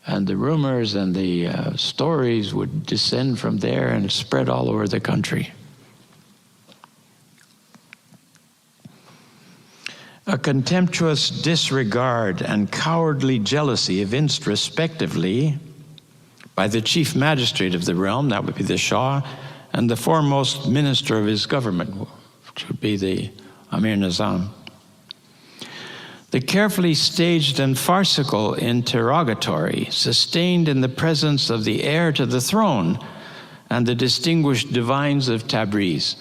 And the rumors and the stories would descend from there and spread all over the country. A contemptuous disregard and cowardly jealousy evinced respectively by the chief magistrate of the realm, that would be the Shah, and the foremost minister of his government, which would be the Amir Nizam. The carefully staged and farcical interrogatory sustained in the presence of the heir to the throne and the distinguished divines of Tabriz.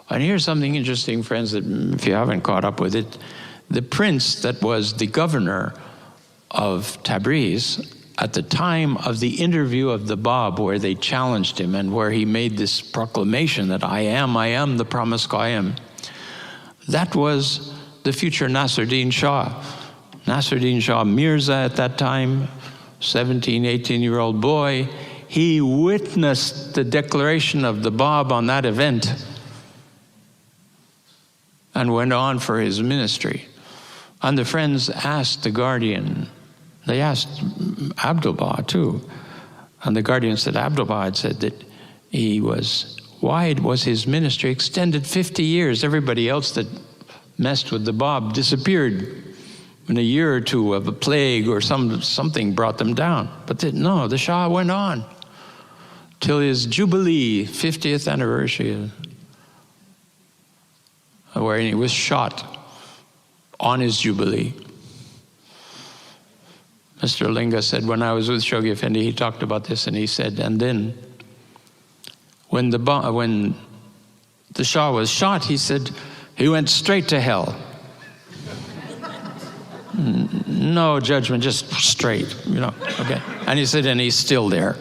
And here's something interesting, friends, that if you haven't caught up with it, the prince that was the governor of Tabriz at the time of the interview of the Bab, where they challenged him and where he made this proclamation that I am the promised Qaim, that was the future Nasruddin Shah. Nasruddin Shah Mirza at that time, 17, 18-year-old boy, he witnessed the declaration of the Bab on that event and went on for his ministry. And the friends asked the Guardian, they asked Abdul-Baha too, and the Guardian said Abdul-Baha had said that why was his ministry extended 50 years? Everybody else that messed with the Bab disappeared in a year or two of a plague or something brought them down. But no, the Shah went on till his Jubilee, 50th anniversary, where he was shot on his Jubilee. Mr. Linga said, when I was with Shoghi Effendi, he talked about this, and he said, and then when the Shah was shot, he said, he went straight to hell. No judgment, just straight, okay. And he said, and he's still there.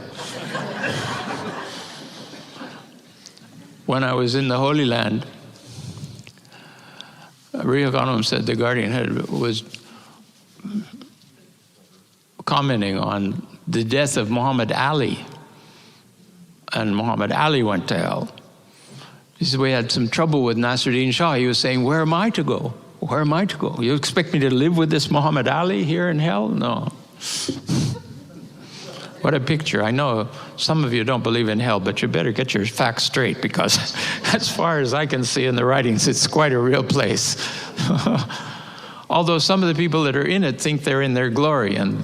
When I was in the Holy Land, Ria Khanum said the Guardian was commenting on the death of Muhammad Ali, and Muhammad Ali went to hell. He said, we had some trouble with Nasruddin Shah. He was saying, where am I to go? Where am I to go? You expect me to live with this Muhammad Ali here in hell? No. What a picture. I know some of you don't believe in hell, but you better get your facts straight, because as far as I can see in the writings, it's quite a real place. Although some of the people that are in it think they're in their glory, and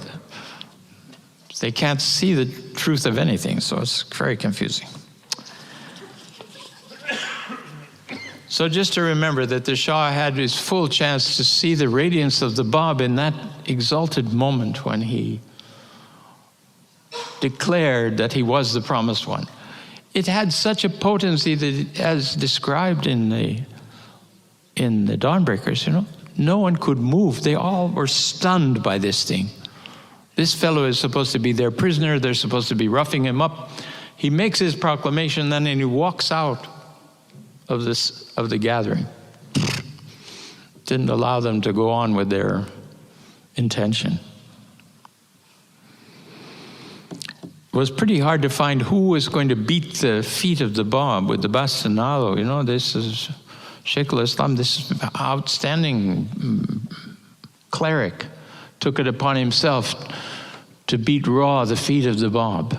they can't see the truth of anything, so it's very confusing. So just to remember that the Shah had his full chance to see the radiance of the Bab in that exalted moment when he declared that he was the promised one. It had such a potency that, as described in the Dawnbreakers, no one could move. They all were stunned by this thing. This fellow is supposed to be their prisoner. They're supposed to be roughing him up. He makes his proclamation, then he walks out of the gathering. Didn't allow them to go on with their intention. It was pretty hard to find who was going to beat the feet of the Bab with the bastinado. This is Sheikh al-Islam, this outstanding cleric, took it upon himself to beat raw the feet of the Bab.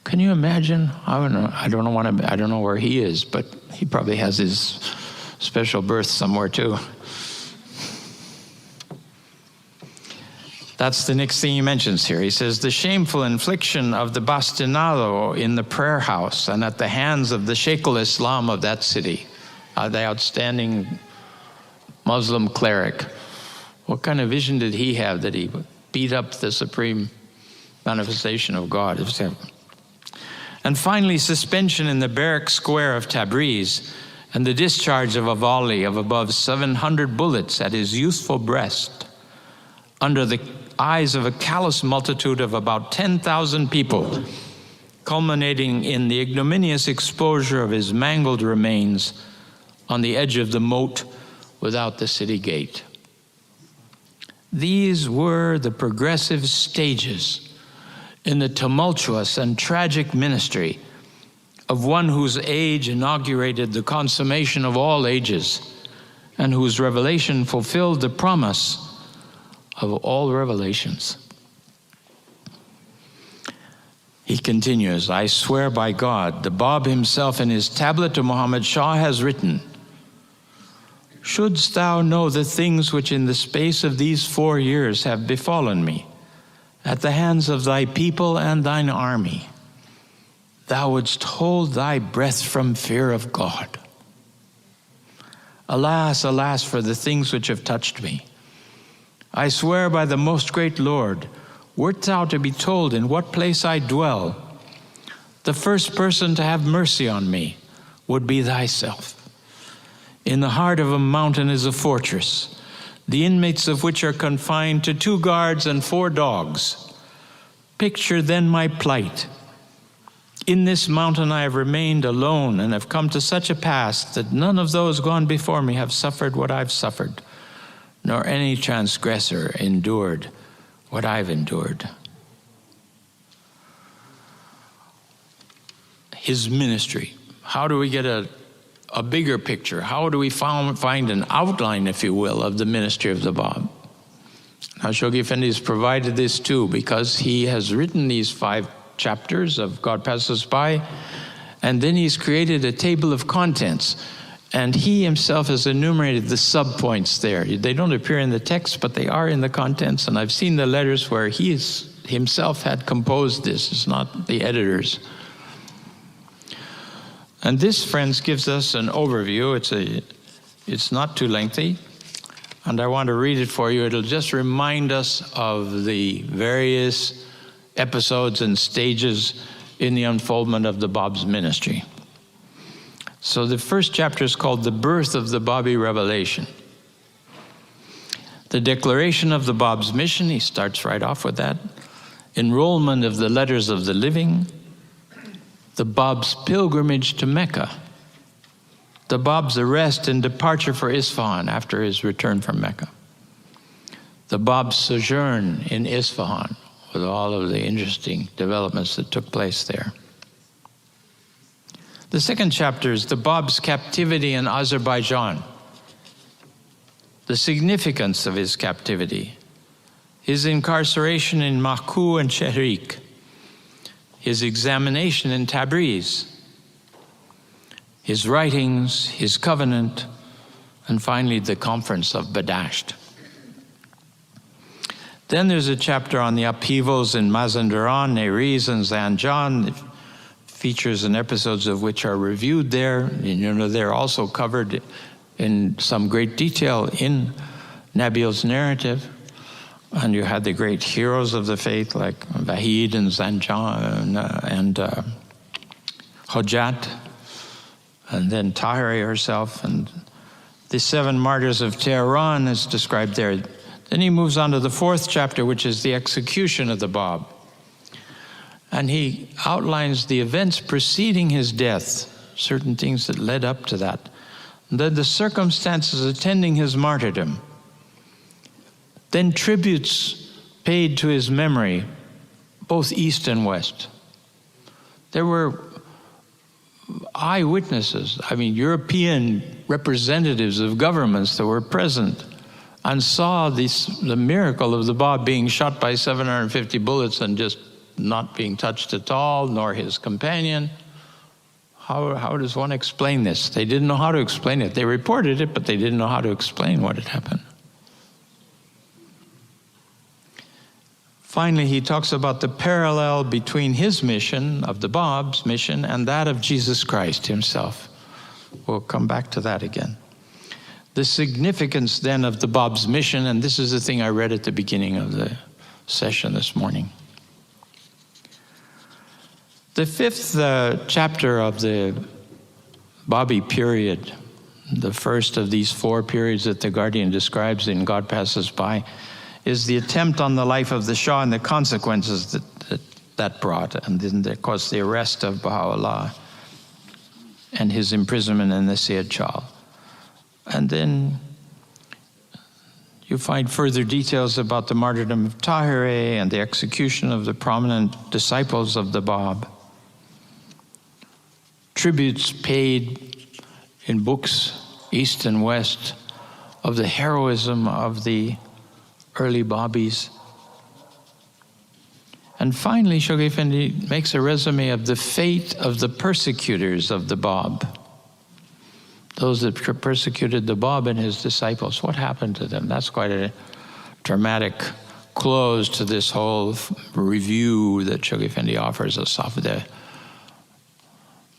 Can you imagine? I don't know where he is, but he probably has his special berth somewhere too. That's the next thing he mentions here. He says, the shameful infliction of the bastinado in the prayer house and at the hands of the Sheikh al-Islam of that city, the outstanding Muslim cleric. What kind of vision did he have that he would beat up the supreme manifestation of God? And finally, suspension in the barrack square of Tabriz and the discharge of a volley of above 700 bullets at his youthful breast under the eyes of a callous multitude of about 10,000 people, culminating in the ignominious exposure of his mangled remains on the edge of the moat without the city gate. These were the progressive stages in the tumultuous and tragic ministry of one whose age inaugurated the consummation of all ages and whose revelation fulfilled the promise of all revelations. He continues, I swear by God, the Bab himself in his tablet to Muhammad Shah has written, shouldst thou know the things which in the space of these 4 years have befallen me, at the hands of thy people and thine army, thou wouldst hold thy breath from fear of God. Alas, alas, for the things which have touched me. I swear by the most great Lord, wert thou to be told in what place I dwell, the first person to have mercy on me would be thyself. In the heart of a mountain is a fortress, the inmates of which are confined to 2 guards and 4 dogs. Picture then my plight. In this mountain I have remained alone and have come to such a pass that none of those gone before me have suffered what I've suffered, nor any transgressor endured what I've endured. His ministry. How do we get a bigger picture? How do we find an outline, if you will, of the ministry of the Bab? Now, Shoghi Effendi has provided this too, because he has written these 5 chapters of God Passes By, and then he's created a table of contents, and he himself has enumerated the subpoints there. They don't appear in the text, but they are in the contents, and I've seen the letters where he himself had composed this. It's not the editors. And this, friends, gives us an overview. It's not too lengthy, and I want to read it for you. It'll just remind us of the various episodes and stages in the unfoldment of the Bab's ministry. So the first chapter is called The Birth of the Babi Revelation. The declaration of the Bab's mission, he starts right off with that. Enrollment of the letters of the living. The Bab's pilgrimage to Mecca, the Bab's arrest and departure for Isfahan after his return from Mecca, the Bab's sojourn in Isfahan with all of the interesting developments that took place there. The second chapter is the Bab's captivity in Azerbaijan, the significance of his captivity, his incarceration in Maku and Shehrik, his examination in Tabriz, his writings, his covenant, and finally the conference of Badasht. Then there's a chapter on the upheavals in Mazandaran, Neriz, and Zanjan, features and episodes of which are reviewed there. And, you know, they're also covered in some great detail in Nabil's narrative. And you had the great heroes of the faith like Vahid and Zanjan and Hojat, and then Tahiri herself, and the 7 martyrs of Tehran is described there. Then he moves on to the 4th chapter, which is the execution of the Bab. And he outlines the events preceding his death, certain things that led up to that. And then the circumstances attending his martyrdom. Then tributes paid to his memory, both East and West. There were eyewitnesses, European representatives of governments that were present and saw the miracle of the Bab being shot by 750 bullets and just not being touched at all, nor his companion. How does one explain this? They didn't know how to explain it. They reported it, but they didn't know how to explain what had happened. Finally, he talks about the parallel between his mission, of the Bab's mission, and that of Jesus Christ himself. We'll come back to that again. The significance then of the Bab's mission, and this is the thing I read at the beginning of the session this morning. The 5th chapter of the Babi period, the first of these 4 periods that the Guardian describes in God Passes By, is the attempt on the life of the Shah and the consequences that brought, and then, of course, the arrest of Baha'u'llah and his imprisonment in the Sayyid Chal. And then you find further details about the martyrdom of Tahiri and the execution of the prominent disciples of the Bab. Tributes paid in books, East and West, of the heroism of the early Babis. And finally, Shoghi Effendi makes a resume of the fate of the persecutors of the Bab. Those that persecuted the Bab and his disciples. What happened to them? That's quite a dramatic close to this whole review that Shoghi Effendi offers us of the.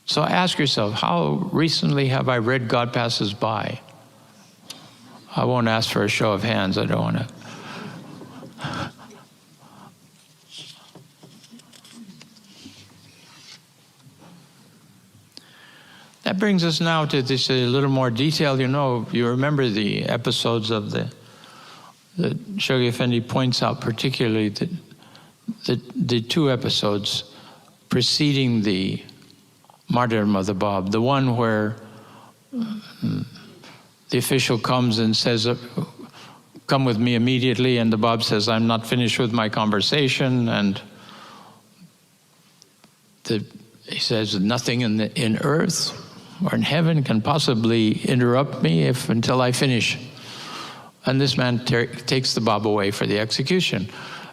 So ask yourself, how recently have I read God Passes By? I won't ask for a show of hands. I don't want to. That brings us now to this a little more detail. You remember the episodes of that Shoghi Effendi points out, particularly the 2 episodes preceding the martyrdom of the Bab. The one where the official comes and says, "Come with me immediately," and the Bab says, "I'm not finished with my conversation," and he says, "Nothing in earth or in heaven can possibly interrupt me until I finish." And this man takes the Bab away for the execution.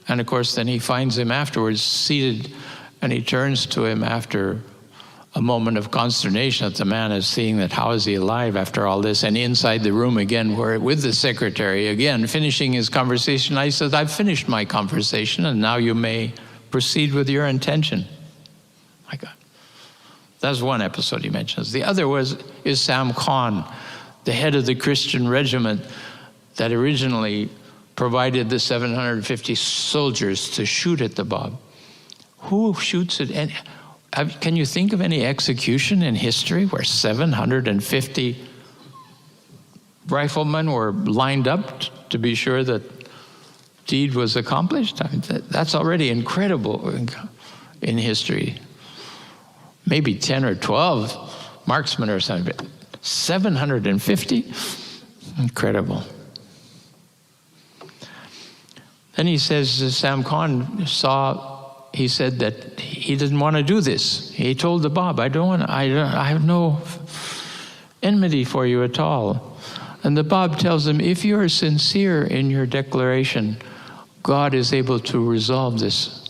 And of course, then he finds him afterwards seated, and he turns to him after a moment of consternation that the man is seeing that how is he alive after all this? And inside the room again, where with the secretary, again, finishing his conversation, I said, "I've finished my conversation, and now you may proceed with your intention." My God. That's one episode he mentions. The other is Sam Khan, the head of the Christian regiment that originally provided the 750 soldiers to shoot at the Bab. Who shoots it? And can you think of any execution in history where 750 riflemen were lined up to be sure that deed was accomplished? That's already incredible in history. Maybe 10 or 12 marksmen or something, but 750? Incredible. Then he says, Sam Khan he said that he didn't want to do this. He told the Bab, I have no enmity for you at all. And the Bab tells him, if you are sincere in your declaration, God is able to resolve this.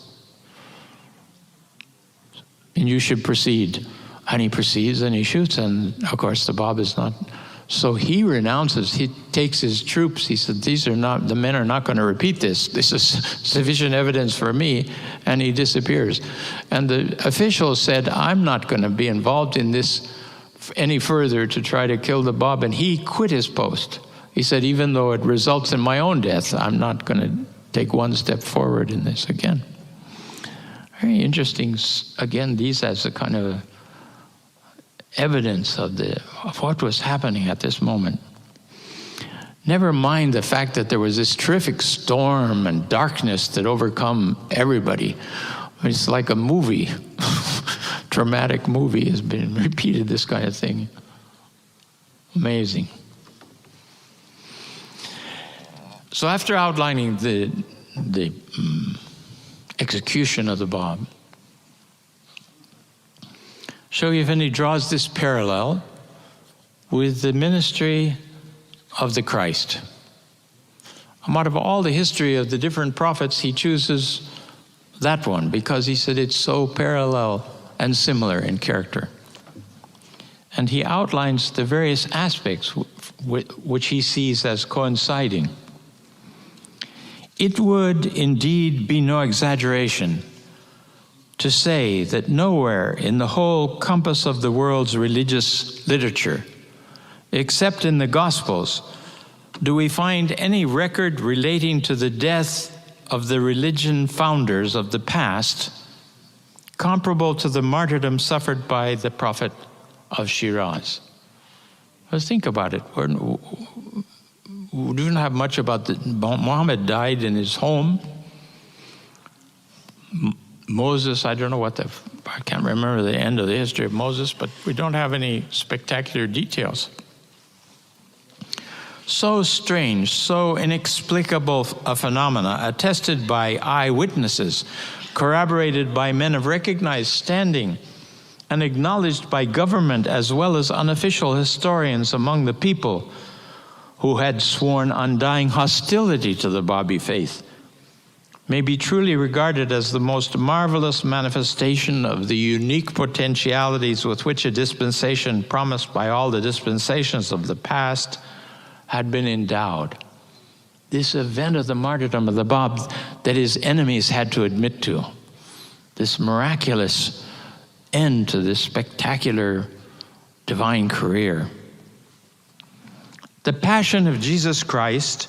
And you should proceed. And he proceeds and he shoots. And of course, the Bab is not So he renounces, he takes his troops, he said, the men are not going to repeat this. This is sufficient evidence for me, and he disappears. And the officials said, I'm not going to be involved in this any further to try to kill the Bob, and he quit his post. He said, even though it results in my own death, I'm not going to take one step forward in this again. Very interesting, again, these as a kind of evidence of what was happening at this moment. Never mind the fact that there was this terrific storm and darkness that overcome everybody. It's like a movie, dramatic movie has been repeated, this kind of thing. Amazing. So after outlining the execution of the Bob, show you if he draws this parallel with the ministry of the Christ. Out of all the history of the different prophets, he chooses that one because he said it's so parallel and similar in character. And he outlines the various aspects which he sees as coinciding. It would indeed be no exaggeration to say that nowhere in the whole compass of the world's religious literature, except in the Gospels, do we find any record relating to the death of the religion founders of the past comparable to the martyrdom suffered by the prophet of Shiraz. Let's think about it. We don't have much about Muhammad died in his home. Moses, I don't know I can't remember the end of the history of Moses, but we don't have any spectacular details. So strange, so inexplicable a phenomena, attested by eyewitnesses, corroborated by men of recognized standing, and acknowledged by government as well as unofficial historians among the people who had sworn undying hostility to the Babi faith, may be truly regarded as the most marvelous manifestation of the unique potentialities with which a dispensation promised by all the dispensations of the past had been endowed. This event of the martyrdom of the Bab that his enemies had to admit to, this miraculous end to this spectacular divine career. The passion of Jesus Christ,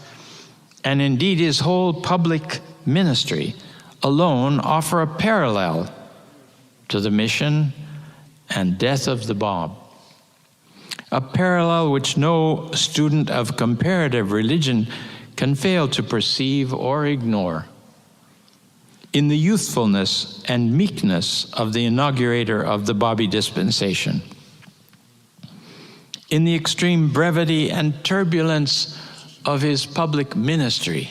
and indeed his whole public ministry, alone offer a parallel to the mission and death of the Bab. A parallel which no student of comparative religion can fail to perceive or ignore. In the youthfulness and meekness of the inaugurator of the Babi dispensation, in the extreme brevity and turbulence of his public ministry,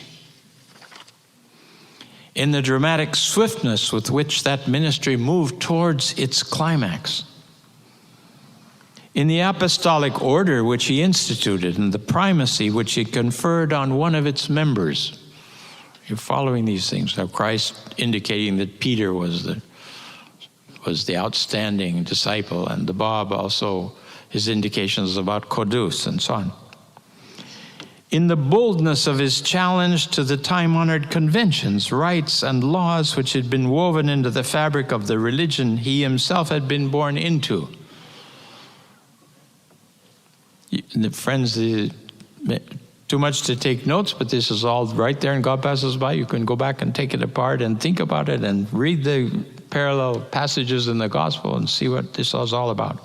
in the dramatic swiftness with which that ministry moved towards its climax, in the apostolic order which he instituted and the primacy which he conferred on one of its members. You're following these things. Now Christ indicating that Peter was the outstanding disciple, and the Bab also his indications about Qudus and so on. In the boldness of his challenge to the time-honored conventions, rites, and laws which had been woven into the fabric of the religion he himself had been born into. Friends, too much to take notes, but this is all right there in God Passes By. You can go back and take it apart and think about it and read the parallel passages in the gospel and see what this is all about.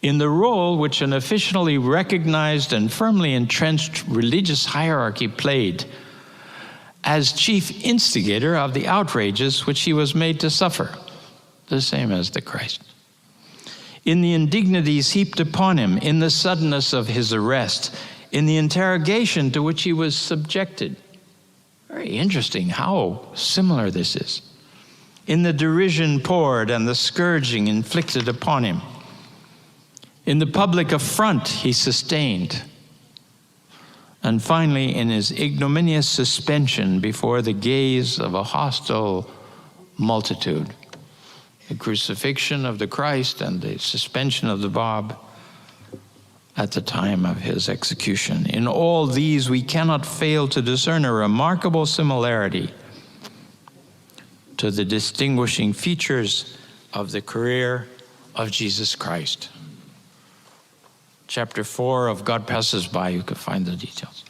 In the role which an officially recognized and firmly entrenched religious hierarchy played as chief instigator of the outrages which he was made to suffer, the same as the Christ. In the indignities heaped upon him, in the suddenness of his arrest, in the interrogation to which he was subjected. Very interesting how similar this is. In the derision poured and the scourging inflicted upon him. In the public affront he sustained. And finally, in his ignominious suspension before the gaze of a hostile multitude. The crucifixion of the Christ and the suspension of the Bab at the time of his execution. In all these, we cannot fail to discern a remarkable similarity to the distinguishing features of the career of Jesus Christ. Chapter 4 of God Passes By, you can find the details.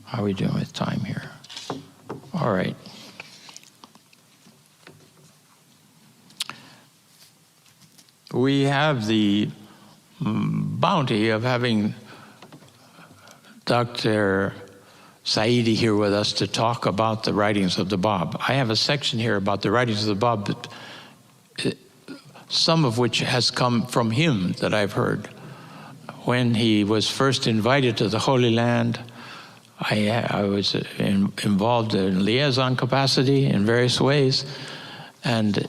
How are we doing with time here? All right. We have the bounty of having Dr. Saidi here with us to talk about the writings of the Bab. I have a section here about the writings of the Bab, but some of which has come from him that I've heard. When he was first invited to the Holy Land, I was involved in liaison capacity in various ways, and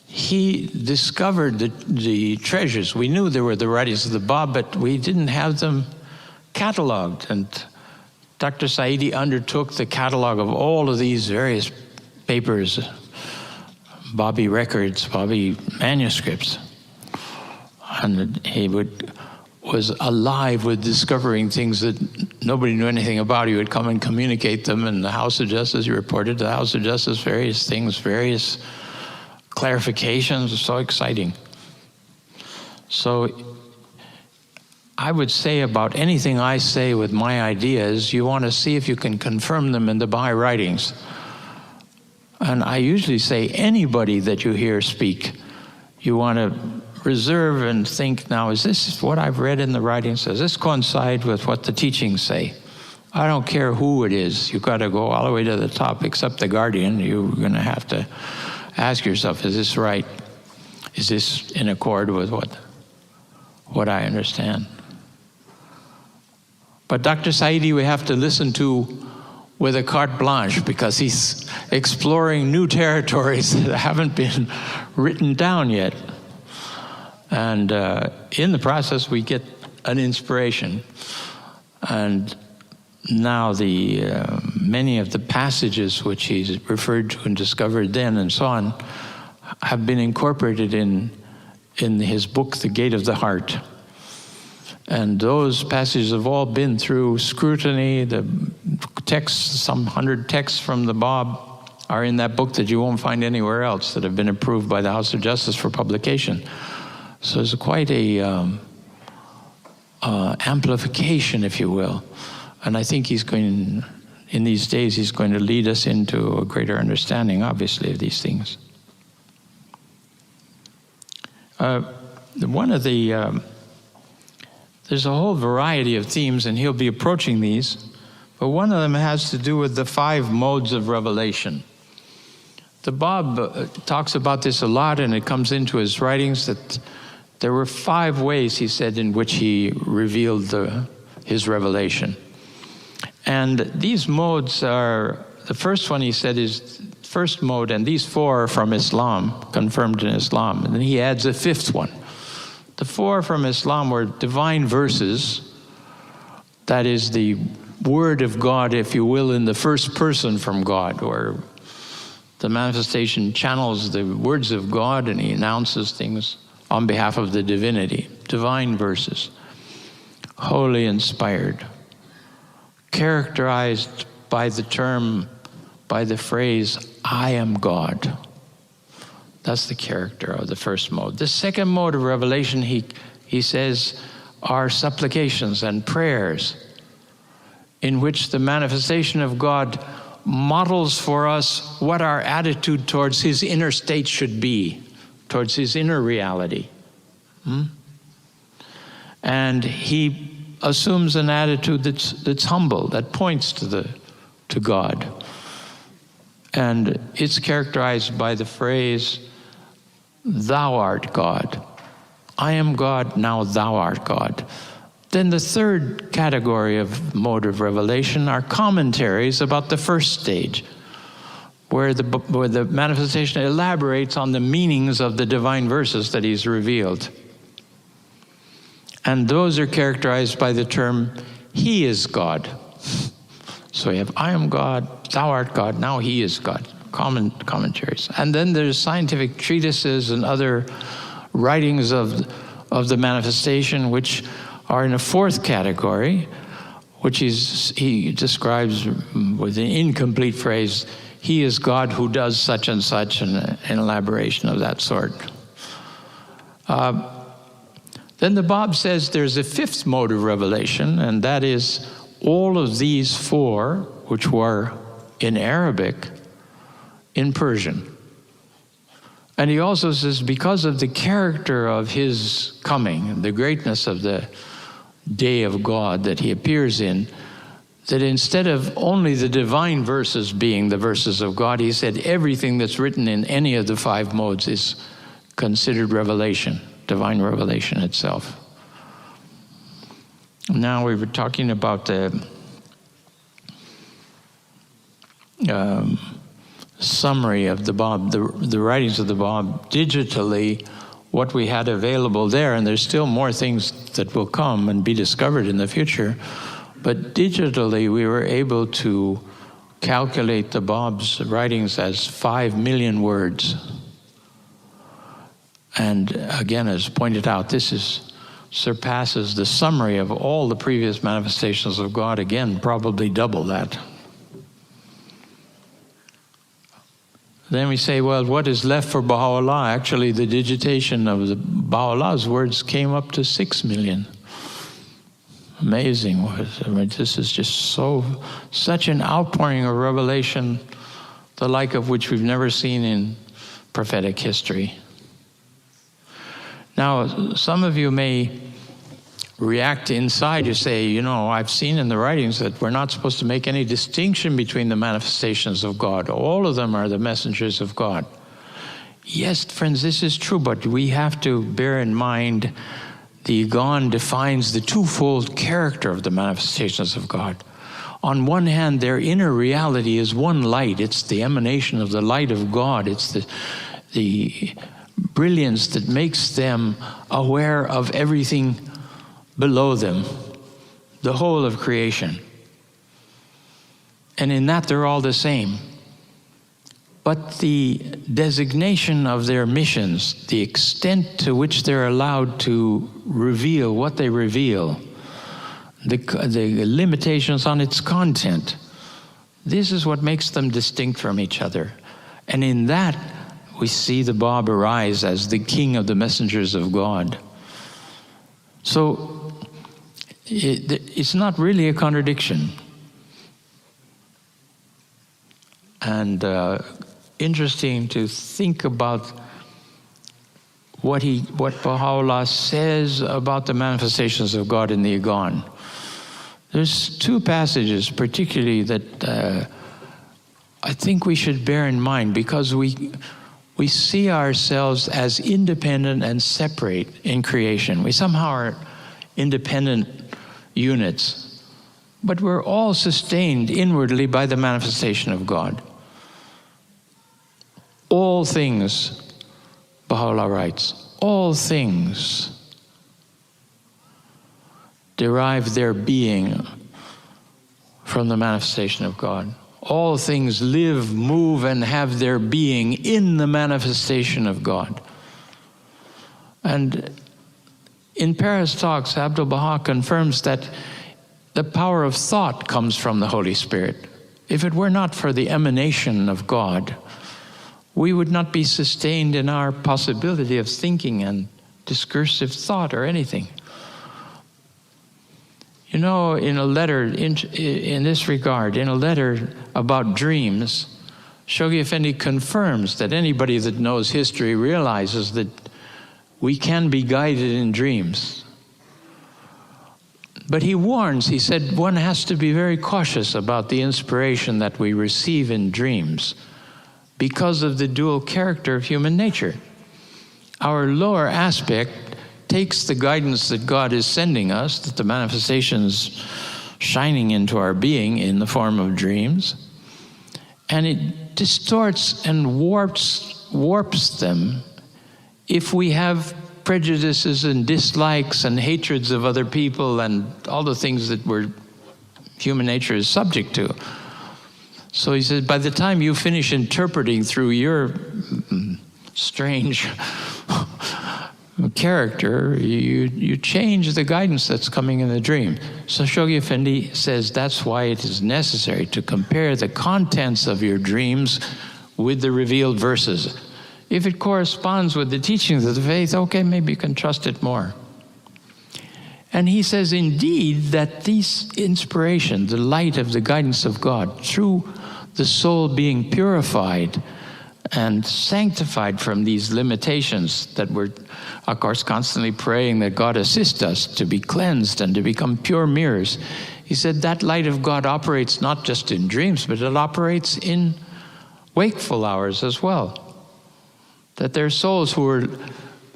he discovered the treasures. We knew there were the writings of the Bab, but we didn't have them cataloged. And Dr. Saidi undertook the catalog of all of these various papers, Babi records, Babi manuscripts. And he was alive with discovering things that nobody knew anything about. He would come and communicate them in the House of Justice. He reported to the House of Justice various things, various clarifications. So exciting. So I would say about anything I say with my ideas, you want to see if you can confirm them in the Baha'i writings. And I usually say anybody that you hear speak, you want to reserve and think, now, is this what I've read in the writings? Does this coincide with what the teachings say? I don't care who it is. You've got to go all the way to the top, except the Guardian. You're going to have to ask yourself, is this right? Is this in accord with what I understand? But Dr. Saidi we have to listen to with a carte blanche, because he's exploring new territories that haven't been written down yet. And in the process, we get an inspiration. And now many of the passages which he's referred to and discovered then and so on have been incorporated in his book, The Gate of the Heart. And those passages have all been through scrutiny. The texts, some 100 texts from the Bab, are in that book that you won't find anywhere else, that have been approved by the House of Justice for publication. So it's quite a amplification, if you will. And I think in these days, he's going to lead us into a greater understanding, obviously, of these things. There's a whole variety of themes, and he'll be approaching these, but one of them has to do with the 5 modes of revelation. The Bab talks about this a lot, and it comes into his writings that there were 5 ways, he said, in which he revealed his revelation. And these modes are, the first one he said is first mode, and these 4 are from Islam, confirmed in Islam. And then he adds a 5th one. The 4 from Islam were divine verses, that is the word of God, if you will, in the first person from God, where the manifestation channels the words of God and he announces things on behalf of the divinity. Divine verses, wholly inspired, characterized by the phrase, I am God. That's the character of the first mode. The second mode of revelation, he says, are supplications and prayers, in which the manifestation of God models for us what our attitude towards his inner state should be, towards his inner reality. And he assumes an attitude that's humble, that points to God. And it's characterized by the phrase, thou art God. I am God, now thou art God. Then the third category of mode of revelation are commentaries about the first stage, where the manifestation elaborates on the meanings of the divine verses that he's revealed. And those are characterized by the term, he is God. So you have, I am God, thou art God, now he is God. Commentaries. And then there's scientific treatises and other writings of the manifestation, which are in a fourth category, which he describes with an incomplete phrase, he is God who does such and such, and an elaboration of that sort. Then the Bab says there's a fifth mode of revelation, and that is all of these four, which were in Arabic, in Persian. And he also says because of the character of his coming, the greatness of the day of God that he appears in, that instead of only the divine verses being the verses of God, he said everything that's written in any of the five modes is considered revelation, divine revelation itself. Now we were talking about the summary of the Bab, the writings of the Bab digitally, what we had available there, and there's still more things that will come and be discovered in the future. But digitally, we were able to calculate the Bab's writings as 5 million words. And again, as pointed out, this surpasses the summary of all the previous manifestations of God, again, probably double that. Then we say, well, what is left for Baha'u'llah? Actually, the digitation of the Baha'u'llah's words came up to 6 million. Amazing. I mean, this is just such an outpouring of revelation, the like of which we've never seen in prophetic history. Now, some of you may react inside. You say, I've seen in the writings that we're not supposed to make any distinction between the manifestations of God. All of them are the messengers of God. Yes, friends, this is true, but we have to bear in mind the Igon defines the twofold character of the manifestations of God. On one hand, their inner reality is one light. It's the emanation of the light of God. It's the brilliance that makes them aware of everything below them, the whole of creation. And in that, they're all the same. But the designation of their missions, the extent to which they're allowed to reveal what they reveal, the limitations on its content, this is what makes them distinct from each other. And in that, we see the Bab arise as the king of the messengers of God. So it's not really a contradiction. And interesting to think about what Baha'u'llah says about the manifestations of God in the Igon. There's two passages particularly that I think we should bear in mind, because we see ourselves as independent and separate in creation. We somehow are independent units, but we're all sustained inwardly by the manifestation of God. All things, Baha'u'llah writes, all things derive their being from the manifestation of God. All things live, move, and have their being in the manifestation of God. And in Paris Talks, Abdu'l-Baha confirms that the power of thought comes from the Holy Spirit. If it were not for the emanation of God, we would not be sustained in our possibility of thinking and discursive thought or anything. In a letter, in this regard, in a letter about dreams, Shoghi Effendi confirms that anybody that knows history realizes that we can be guided in dreams. But he warns, he said, one has to be very cautious about the inspiration that we receive in dreams because of the dual character of human nature. Our lower aspect takes the guidance that God is sending us, that the manifestations shining into our being in the form of dreams, and it distorts and warps them if we have prejudices and dislikes and hatreds of other people and all the things that human nature is subject to. So he says, by the time you finish interpreting through your strange character, you change the guidance that's coming in the dream. So Shoghi Effendi says that's why it is necessary to compare the contents of your dreams with the revealed verses. If it corresponds with the teachings of the faith, okay, maybe you can trust it more. And he says, indeed, that these inspiration, the light of the guidance of God, through the soul being purified and sanctified from these limitations that we're, of course, constantly praying that God assist us to be cleansed and to become pure mirrors. He said that light of God operates not just in dreams, but it operates in wakeful hours as well. That there are souls who are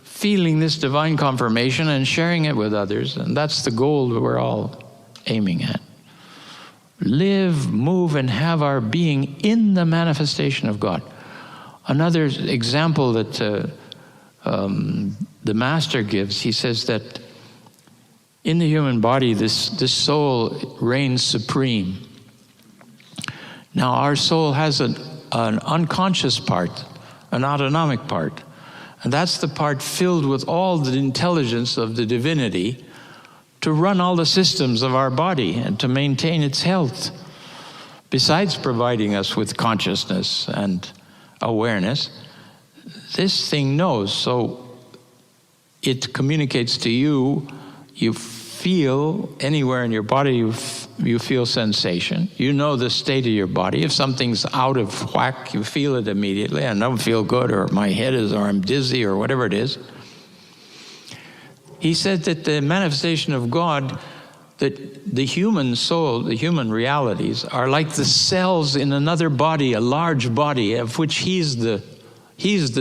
feeling this divine confirmation and sharing it with others, and that's the goal that we're all aiming at. Live, move, and have our being in the manifestation of God. Another example that the Master gives, he says that in the human body, this soul reigns supreme. Now, our soul has an unconscious part, an autonomic part, and that's the part filled with all the intelligence of the divinity to run all the systems of our body and to maintain its health, besides providing us with consciousness and awareness. This thing knows, so it communicates to you. You feel anywhere in your body, you feel sensation. You know the state of your body. If something's out of whack, you feel it immediately. I don't feel good, or my head is, or I'm dizzy, or whatever it is. He said that the manifestation of God, that the human soul, the human realities, are like the cells in another body, a large body, of which he's the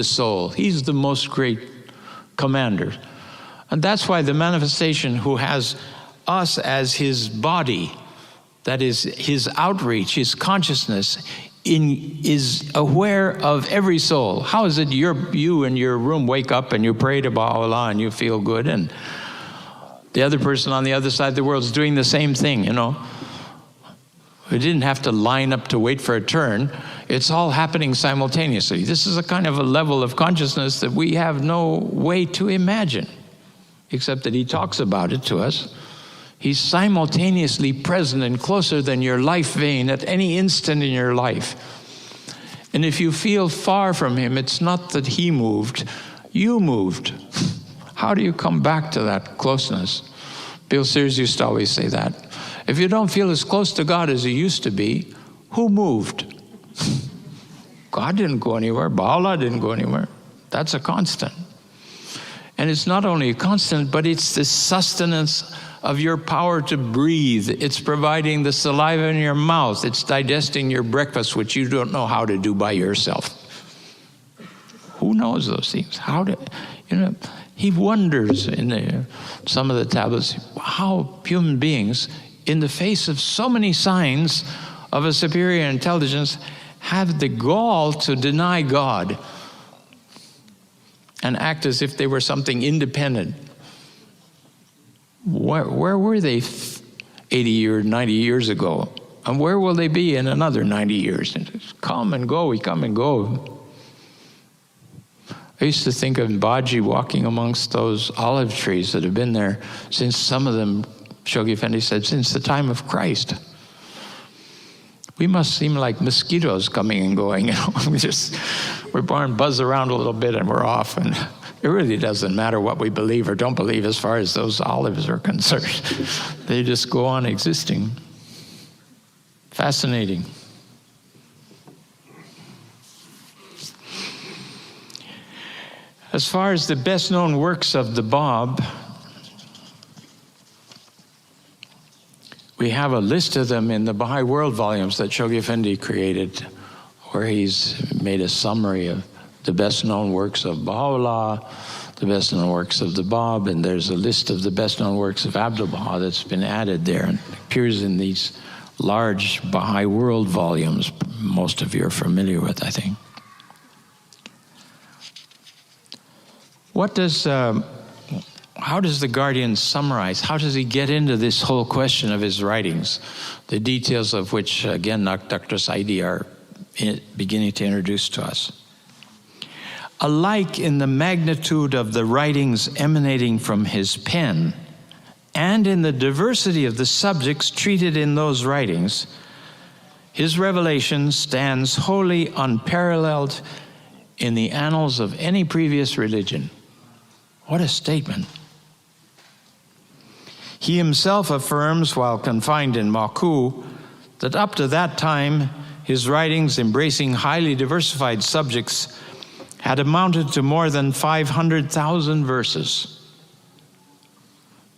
soul. He's the most great commander. And that's why the manifestation, who has us as his body, that is his outreach, his consciousness, is aware of every soul. How is it you in your room wake up and you pray to Baha'u'llah and you feel good, and the other person on the other side of the world is doing the same thing, you know? We didn't have to line up to wait for a turn. It's all happening simultaneously. This is a kind of a level of consciousness that we have no way to imagine, except that he talks about it to us. He's simultaneously present and closer than your life vein at any instant in your life. And if you feel far from him, it's not that he moved, you moved. How do you come back to that closeness? Bill Sears used to always say that. If you don't feel as close to God as you used to be, who moved? God didn't go anywhere. Baha'u'llah didn't go anywhere. That's a constant. And it's not only a constant, but it's the sustenance of your power to breathe. It's providing the saliva in your mouth. It's digesting your breakfast, which you don't know how to do by yourself. Who knows those things? He wonders in some of the tablets how human beings, in the face of so many signs of a superior intelligence, have the gall to deny God and act as if they were something independent. Where were they 80 or 90 years ago? And where will they be in another 90 years? Come and go, we come and go. I used to think of Baji walking amongst those olive trees that have been there since, some of them, Shoghi Effendi said, since the time of Christ. We must seem like mosquitoes coming and going. You know, we're born, buzz around a little bit, and we're off. And it really doesn't matter what we believe or don't believe as far as those olives are concerned. They just go on existing. Fascinating. As far as the best known works of the Bab, we have a list of them in the Baha'i World volumes that Shoghi Effendi created, where he's made a summary of the best known works of Baha'u'llah, the best known works of the Bab, and there's a list of the best known works of Abdu'l-Baha that's been added there and appears in these large Baha'i World volumes most of you are familiar with, I think. How does the guardian summarize? How does he get into this whole question of his writings, the details of which, again, Dr. Saidi are beginning to introduce to us? alike in the magnitude of the writings emanating from his pen and in the diversity of the subjects treated in those writings, his revelation stands wholly unparalleled in the annals of any previous religion. What a statement. He himself affirms, while confined in Maku, that up to that time, his writings, embracing highly diversified subjects, had amounted to more than 500,000 verses.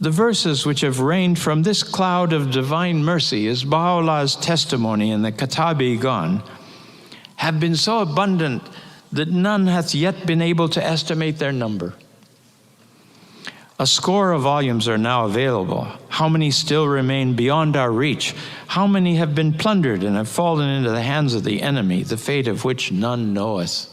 The verses which have rained from this cloud of divine mercy, as Baha'u'llah's testimony in the Kitab-i-Gan, have been so abundant that none hath yet been able to estimate their number. A score of volumes are now available. How many still remain beyond our reach? How many have been plundered and have fallen into the hands of the enemy, the fate of which none knoweth?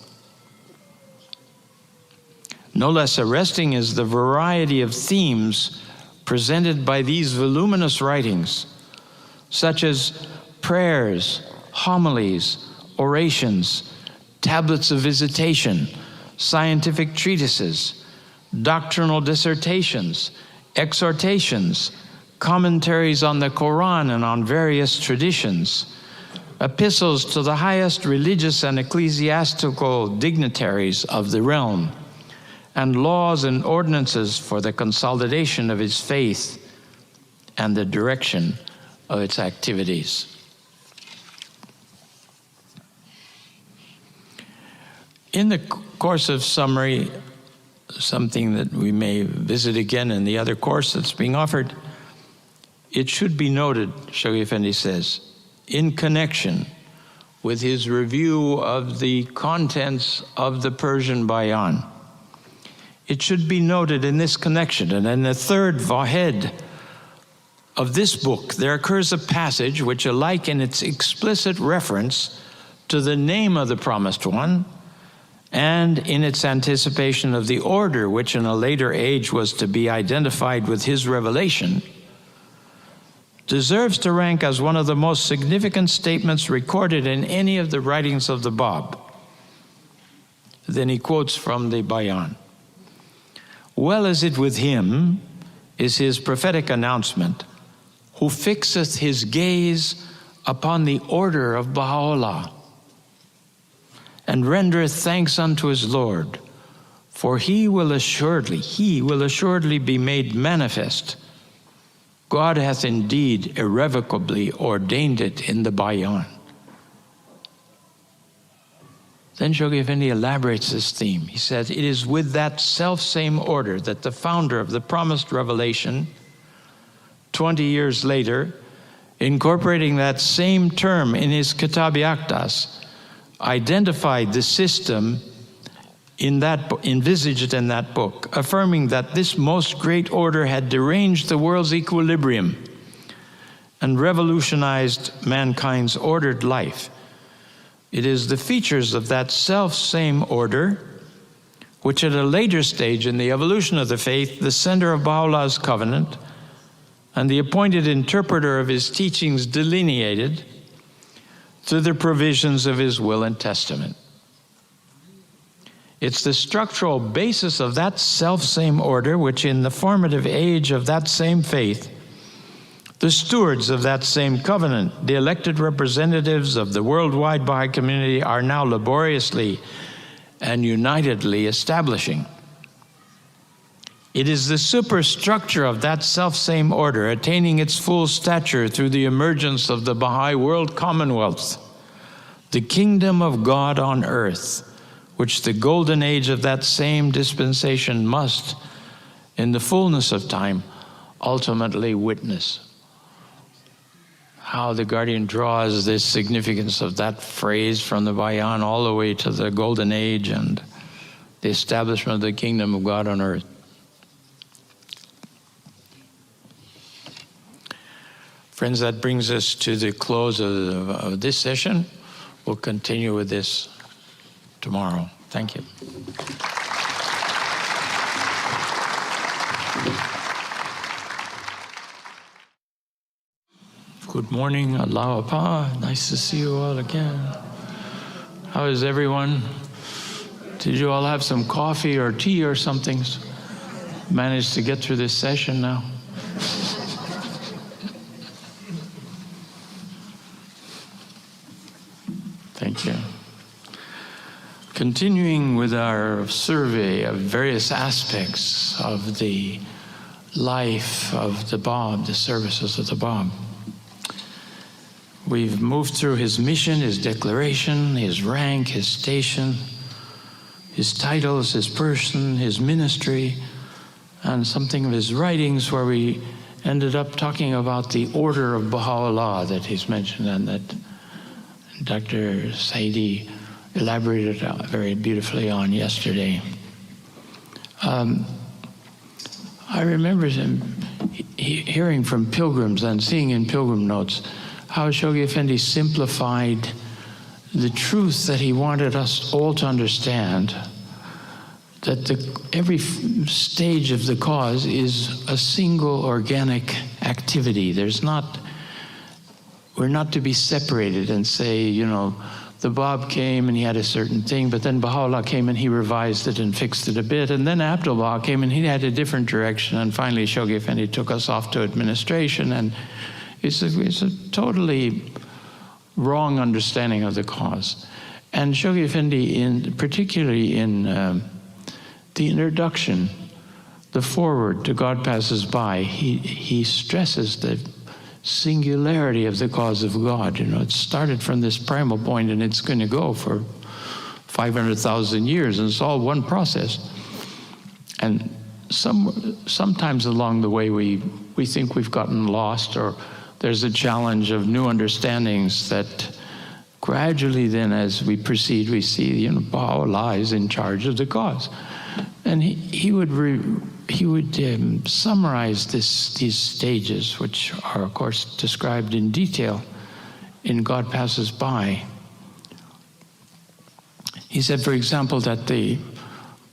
No less arresting is the variety of themes presented by these voluminous writings, such as prayers, homilies, orations, tablets of visitation, scientific treatises, doctrinal dissertations, exhortations, commentaries on the Quran and on various traditions, epistles to the highest religious and ecclesiastical dignitaries of the realm, and laws and ordinances for the consolidation of his faith and the direction of its activities. In the course of summary, something that we may visit again in the other course that's being offered, it should be noted, Shoghi Effendi says, in connection with his review of the contents of the Persian Bayan, it should be noted in this connection, and in the third Vahed of this book, there occurs a passage which, alike in its explicit reference to the name of the Promised One, and in its anticipation of the order which in a later age was to be identified with his revelation, deserves to rank as one of the most significant statements recorded in any of the writings of the Bab. Then he quotes from the Bayan. Well is it with him, is his prophetic announcement, who fixeth his gaze upon the order of Baha'u'llah, and rendereth thanks unto his Lord, for he will assuredly be made manifest. God hath indeed irrevocably ordained it in the Bayan. Then Shoghi Effendi elaborates this theme. He says, it is with that self-same order that the founder of the promised revelation, 20 years later, incorporating that same term in his Kitab-i-Aqdas, identified the system envisaged in that book, affirming that this most great order had deranged the world's equilibrium and revolutionized mankind's ordered life. It is the features of that self-same order which at a later stage in the evolution of the faith, the center of Baha'u'llah's covenant and the appointed interpreter of his teachings delineated through the provisions of his will and testament. It's the structural basis of that self-same order which in the formative age of that same faith, the stewards of that same covenant, the elected representatives of the worldwide Baha'i community, are now laboriously and unitedly establishing. It is the superstructure of that self-same order attaining its full stature through the emergence of the Baha'i World Commonwealth, the kingdom of God on earth, which the golden age of that same dispensation must, in the fullness of time, ultimately witness. How the Guardian draws this significance of that phrase from the Bayan all the way to the golden age and the establishment of the kingdom of God on earth. Friends, that brings us to the close of this session. We'll continue with this tomorrow. Thank you. Good morning, Allah Apa. Nice to see you all again. How is everyone? Did you all have some coffee or tea or something? Managed to get through this session now? Thank you. Continuing with our survey of various aspects of the life of the Bab, the services of the Bab. We've moved through his mission, his declaration, his rank, his station, his titles, his person, his ministry, and something of his writings, where we ended up talking about the order of Baha'u'llah that he's mentioned and that Dr. Saidi elaborated very beautifully on yesterday. I remember hearing from pilgrims and seeing in pilgrim notes how Shoghi Effendi simplified the truth that he wanted us all to understand, that every stage of the cause is a single organic activity. We're not to be separated and say, the Bab came and he had a certain thing, but then Baha'u'llah came and he revised it and fixed it a bit, and then Abdul-Baha came and he had a different direction, and finally Shoghi Effendi took us off to administration, and it's a totally wrong understanding of the cause. And Shoghi Effendi, particularly in the introduction, the foreword to God Passes By, he stresses the singularity of the cause of God. It started from this primal point and it's going to go for 500,000 years, and it's all one process. And sometimes along the way we think we've gotten lost, or there's a challenge of new understandings that gradually then, as we proceed, we see Baha'u'llah is in charge of the cause. And he would summarize these stages, which are, of course, described in detail in God Passes By. He said, for example, that the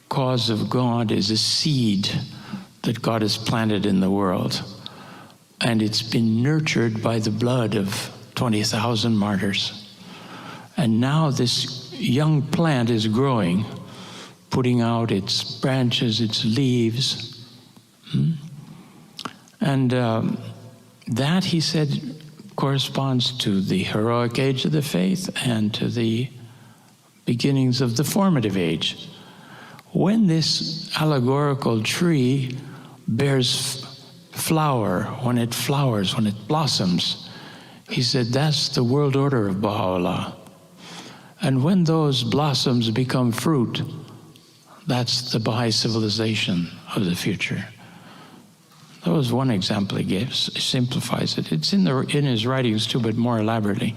cause of God is a seed that God has planted in the world, and it's been nurtured by the blood of 20,000 martyrs. And now this young plant is growing, putting out its branches, its leaves. And that, he said, corresponds to the heroic age of the faith and to the beginnings of the formative age. When this allegorical tree bears flower, when it flowers, when it blossoms, he said, that's the world order of Baha'u'llah. And when those blossoms become fruit, that's the Baha'i civilization of the future. That was one example he gives, simplifies it. It's in his writings too, but more elaborately.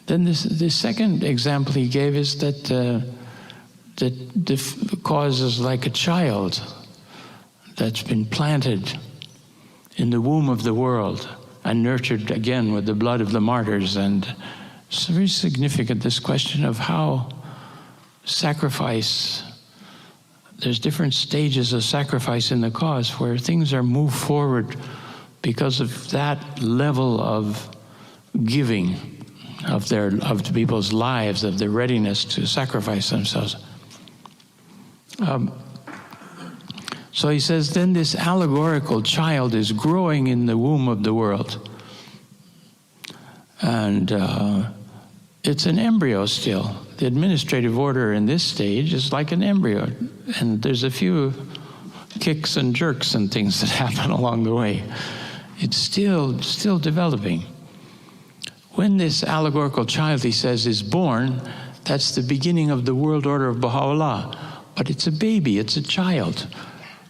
Then the second example he gave is that the cause is like a child that's been planted in the womb of the world and nurtured again with the blood of the martyrs. And it's very significant, this question of how sacrifice, there's different stages of sacrifice in the cause where things are moved forward because of that level of giving of the people's lives, of their readiness to sacrifice themselves. So he says, then this allegorical child is growing in the womb of the world. And it's an embryo still. The administrative order in this stage is like an embryo. And there's a few kicks and jerks and things that happen along the way. It's still developing. When this allegorical child, he says, is born, that's the beginning of the world order of Baha'u'llah. But it's a baby, it's a child.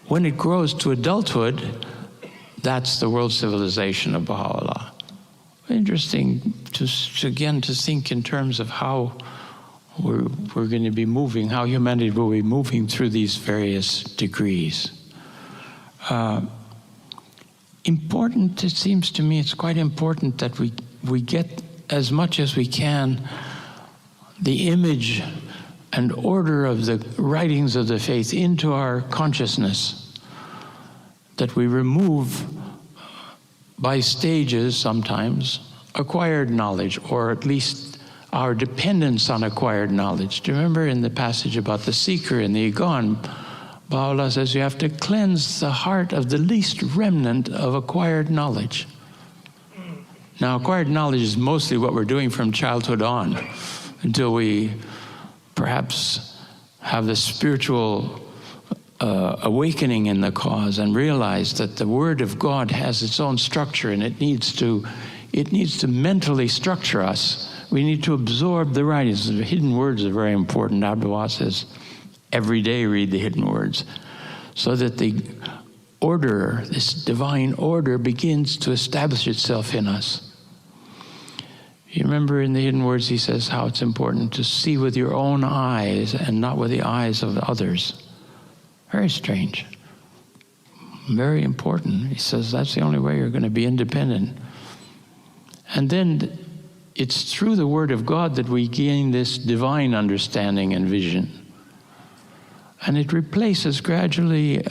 When it grows to adulthood, that's the world civilization of Baha'u'llah. Interesting to think in terms of how we're going to be moving, how humanity will be moving through these various degrees. Important, it seems to me, it's quite important that we get as much as we can the image and order of the writings of the faith into our consciousness, that we remove by stages sometimes acquired knowledge, or at least our dependence on acquired knowledge. Do you remember in the passage about the seeker in the Igon, Baha'u'llah says you have to cleanse the heart of the least remnant of acquired knowledge. Now, acquired knowledge is mostly what we're doing from childhood on until we perhaps have the spiritual awakening in the cause and realize that the Word of God has its own structure, and it needs to mentally structure us. We need to absorb the writings. The hidden words are very important. Abdullah says, every day read the hidden words, so that the order, this divine order, begins to establish itself in us. You remember in the hidden words he says how it's important to see with your own eyes and not with the eyes of others. Very strange. Very important. He says that's the only way you're going to be independent. And then it's through the Word of God that we gain this divine understanding and vision. And it replaces gradually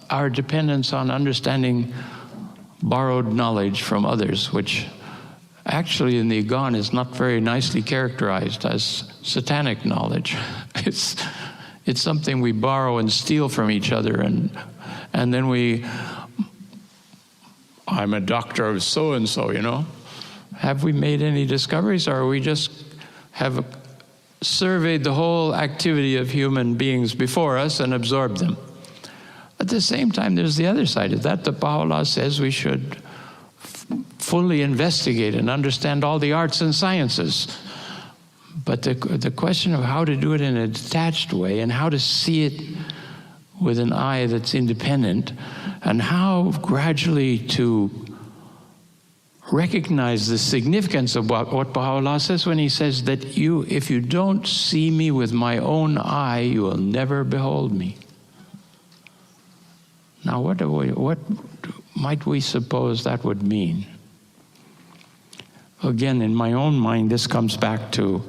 our dependence on understanding borrowed knowledge from others, which actually in the Igon is not very nicely characterized as satanic knowledge. It's something we borrow and steal from each other, and then I'm a doctor of so-and-so, you know. Have we made any discoveries, or we just have surveyed the whole activity of human beings before us and absorbed them? At the same time, there's the other side of that. The Baha'u'llah says we should fully investigate and understand all the arts and sciences. But the question of how to do it in a detached way and how to see it with an eye that's independent, and how gradually to recognize the significance of what Baha'u'llah says when he says that if you don't see me with my own eye, you will never behold me. Now, what might we suppose that would mean? Again, in my own mind, this comes back to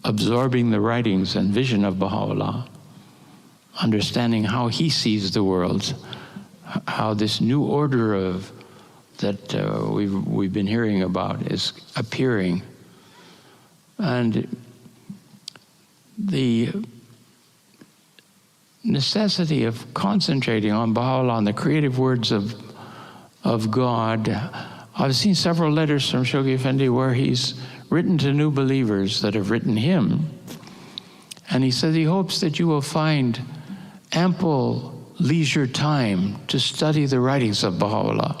absorbing the writings and vision of Baha'u'llah, understanding how he sees the world, how this new order that we've been hearing about is appearing, and the necessity of concentrating on Baha'u'llah, on the creative words of God. I've seen several letters from Shoghi Effendi where he's written to new believers that have written him, and he says he hopes that you will find ample leisure time to study the writings of Baha'u'llah.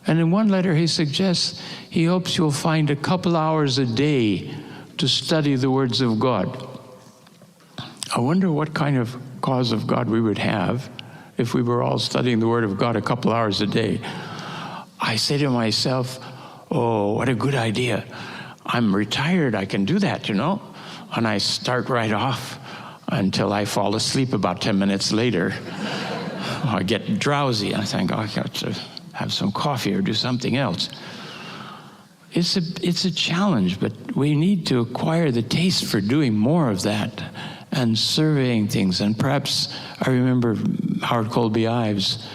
And in one letter he suggests he hopes you'll find a couple hours a day to study the words of God. I wonder what kind of cause of God we would have if we were all studying the Word of God a couple hours a day. I say to myself, oh, what a good idea. I'm retired, I can do that, you know. And I start right off until I fall asleep about 10 minutes later. I get drowsy. I think, oh, I got to have some coffee or do something else. It's a challenge, but we need to acquire the taste for doing more of that and surveying things. And perhaps I remember Howard Colby Ives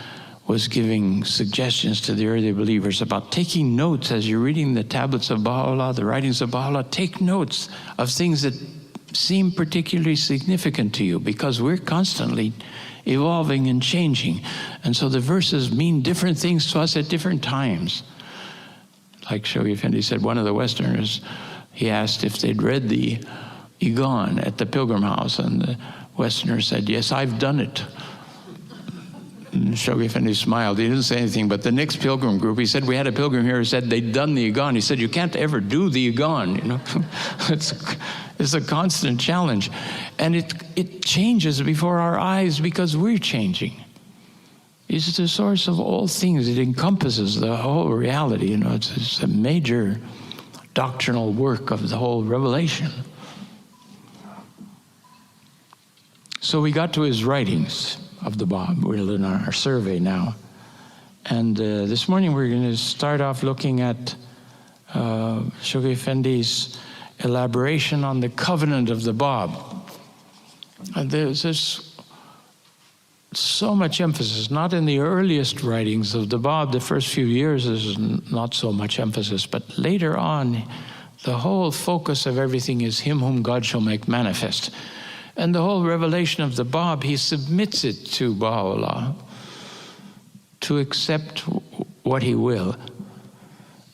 was giving suggestions to the early believers about taking notes as you're reading the tablets of Baha'u'llah, the writings of Baha'u'llah. Take notes of things that seem particularly significant to you, because we're constantly evolving and changing. And so the verses mean different things to us at different times. Like Shoghi Effendi said, one of the Westerners, he asked if they'd read the Igon at the Pilgrim House, and the Westerner said, yes, I've done it. And Shoghi Effendi smiled. He didn't say anything, but the next pilgrim group, he said, we had a pilgrim here who said they'd done the Igon. He said, you can't ever do the Igon, you know. It's a constant challenge. And it changes before our eyes because we're changing. It's the source of all things. It encompasses the whole reality, you know. It's a major doctrinal work of the whole revelation. So we got to his writings of the Bab. We're in our survey now. And this morning we're going to start off looking at Shoghi Effendi's elaboration on the covenant of the Bab. And there's so much emphasis, not in the earliest writings of the Bab. The first few years there's not so much emphasis, but later on The whole focus of everything is him whom God shall make manifest. And the whole revelation of the Bab, he submits it to Baha'u'llah to accept what he will.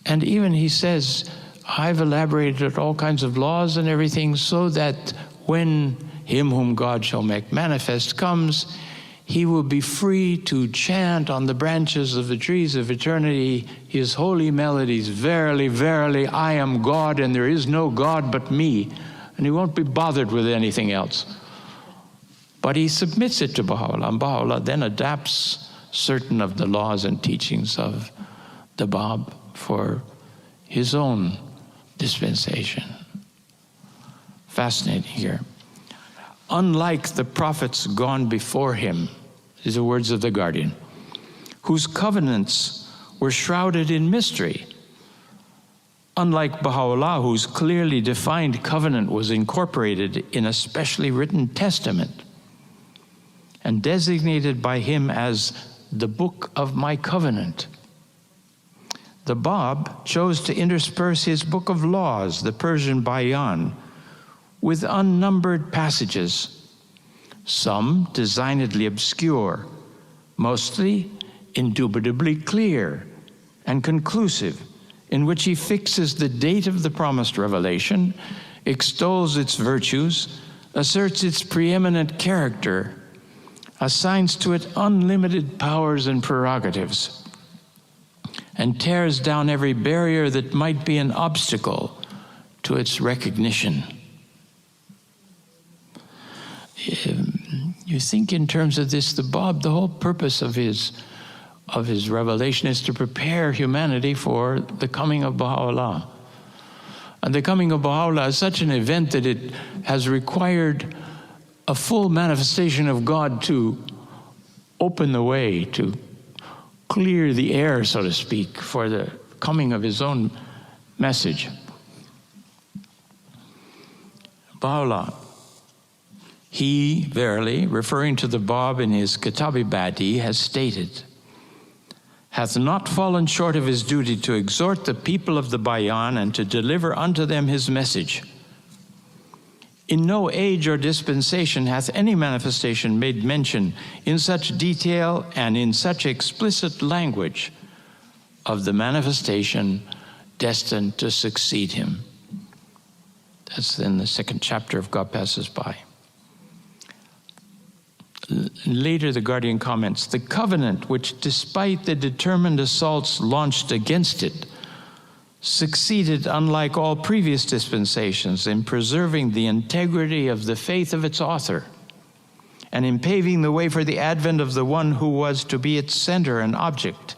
And even he says, I've elaborated all kinds of laws and everything so that when him whom God shall make manifest comes, he will be free to chant on the branches of the trees of eternity his holy melodies. Verily, verily, I am God and there is no God but me. And he won't be bothered with anything else. But he submits it to Baha'u'llah, and Baha'u'llah then adapts certain of the laws and teachings of the Bab for his own dispensation. Fascinating here. Unlike the prophets gone before him, these are the words of the Guardian, whose covenants were shrouded in mystery. Unlike Baha'u'llah, whose clearly defined covenant was incorporated in a specially written testament and designated by him as the Book of My Covenant, the Bab chose to intersperse his Book of Laws, the Persian Bayan, with unnumbered passages, some designedly obscure, mostly indubitably clear and conclusive, in which he fixes the date of the promised revelation, extols its virtues, asserts its preeminent character, assigns to it unlimited powers and prerogatives, and tears down every barrier that might be an obstacle to its recognition. You think in terms of this, the Bab, the whole purpose of his revelation is to prepare humanity for the coming of Baha'u'llah. And the coming of Baha'u'llah is such an event that it has required a full manifestation of God to open the way, to clear the air, so to speak, for the coming of his own message. Baha'u'llah, he, verily, referring to the Bab in his Kitab-i-Badi, has stated, hath not fallen short of his duty to exhort the people of the Bayan and to deliver unto them his message. In no age or dispensation hath any manifestation made mention in such detail and in such explicit language of the manifestation destined to succeed him. That's in the 2nd chapter of God Passes By. Later, the Guardian comments, the covenant which, despite the determined assaults launched against it, succeeded, unlike all previous dispensations, in preserving the integrity of the faith of its author and in paving the way for the advent of the one who was to be its center and object,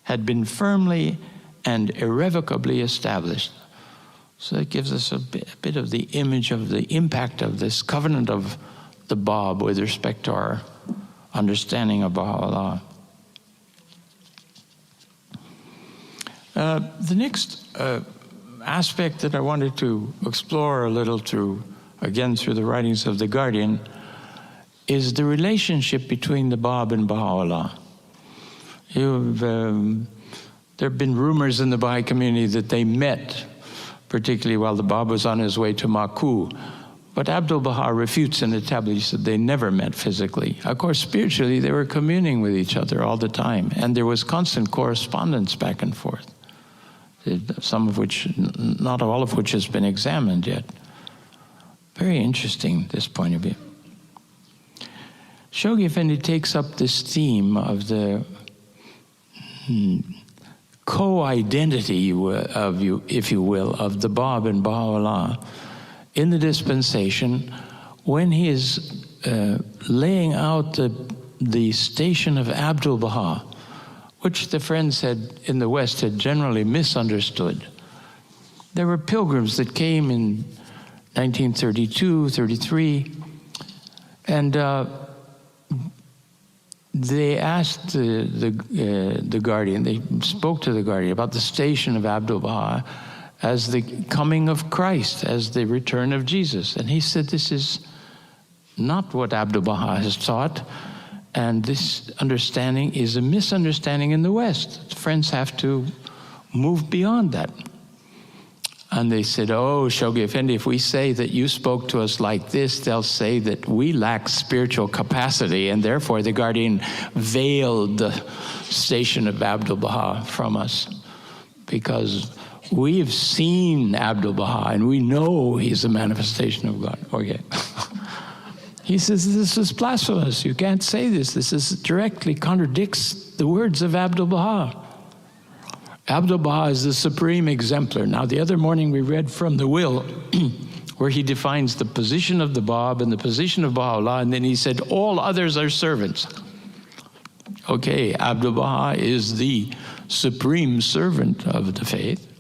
had been firmly and irrevocably established. So that gives us a bit of the image of the impact of this covenant of the Bab with respect to our understanding of Baha'u'llah. The next aspect that I wanted to explore a little through the writings of the Guardian is the relationship between the Bab and Baha'u'llah. There have been rumors in the Baha'i community that they met, particularly while the Bab was on his way to Maku. But Abdul-Baha refutes and establishes that they never met physically. Of course, spiritually, they were communing with each other all the time, and there was constant correspondence back and forth, some of which, not all of which has been examined yet. Very interesting, this point of view. Shoghi Effendi takes up this theme of the co-identity, if you will, of the Bab and Baha'u'llah in the dispensation when he is laying out the station of Abdul-Baha, which the friends in the West had generally misunderstood. There were pilgrims that came in 1932, 33, and they asked the Guardian, they spoke to the Guardian about the station of Abdul-Baha as the coming of Christ, as the return of Jesus. And he said, this is not what Abdul-Baha has taught, and this understanding is a misunderstanding in the West. Friends have to move beyond that. And they said, oh, Shoghi Effendi, if we say that you spoke to us like this, they'll say that we lack spiritual capacity, and therefore the Guardian veiled the station of Abdu'l-Baha from us, because we've seen Abdu'l-Baha and we know he's a manifestation of God. Okay. He says, this is blasphemous. You can't say this. This directly contradicts the words of Abdu'l-Baha. Abdu'l-Baha is the supreme exemplar. Now, the other morning we read from the will where he defines the position of the Bab and the position of Baha'u'llah, and then he said, all others are servants. Okay, Abdu'l-Baha is the supreme servant of the faith.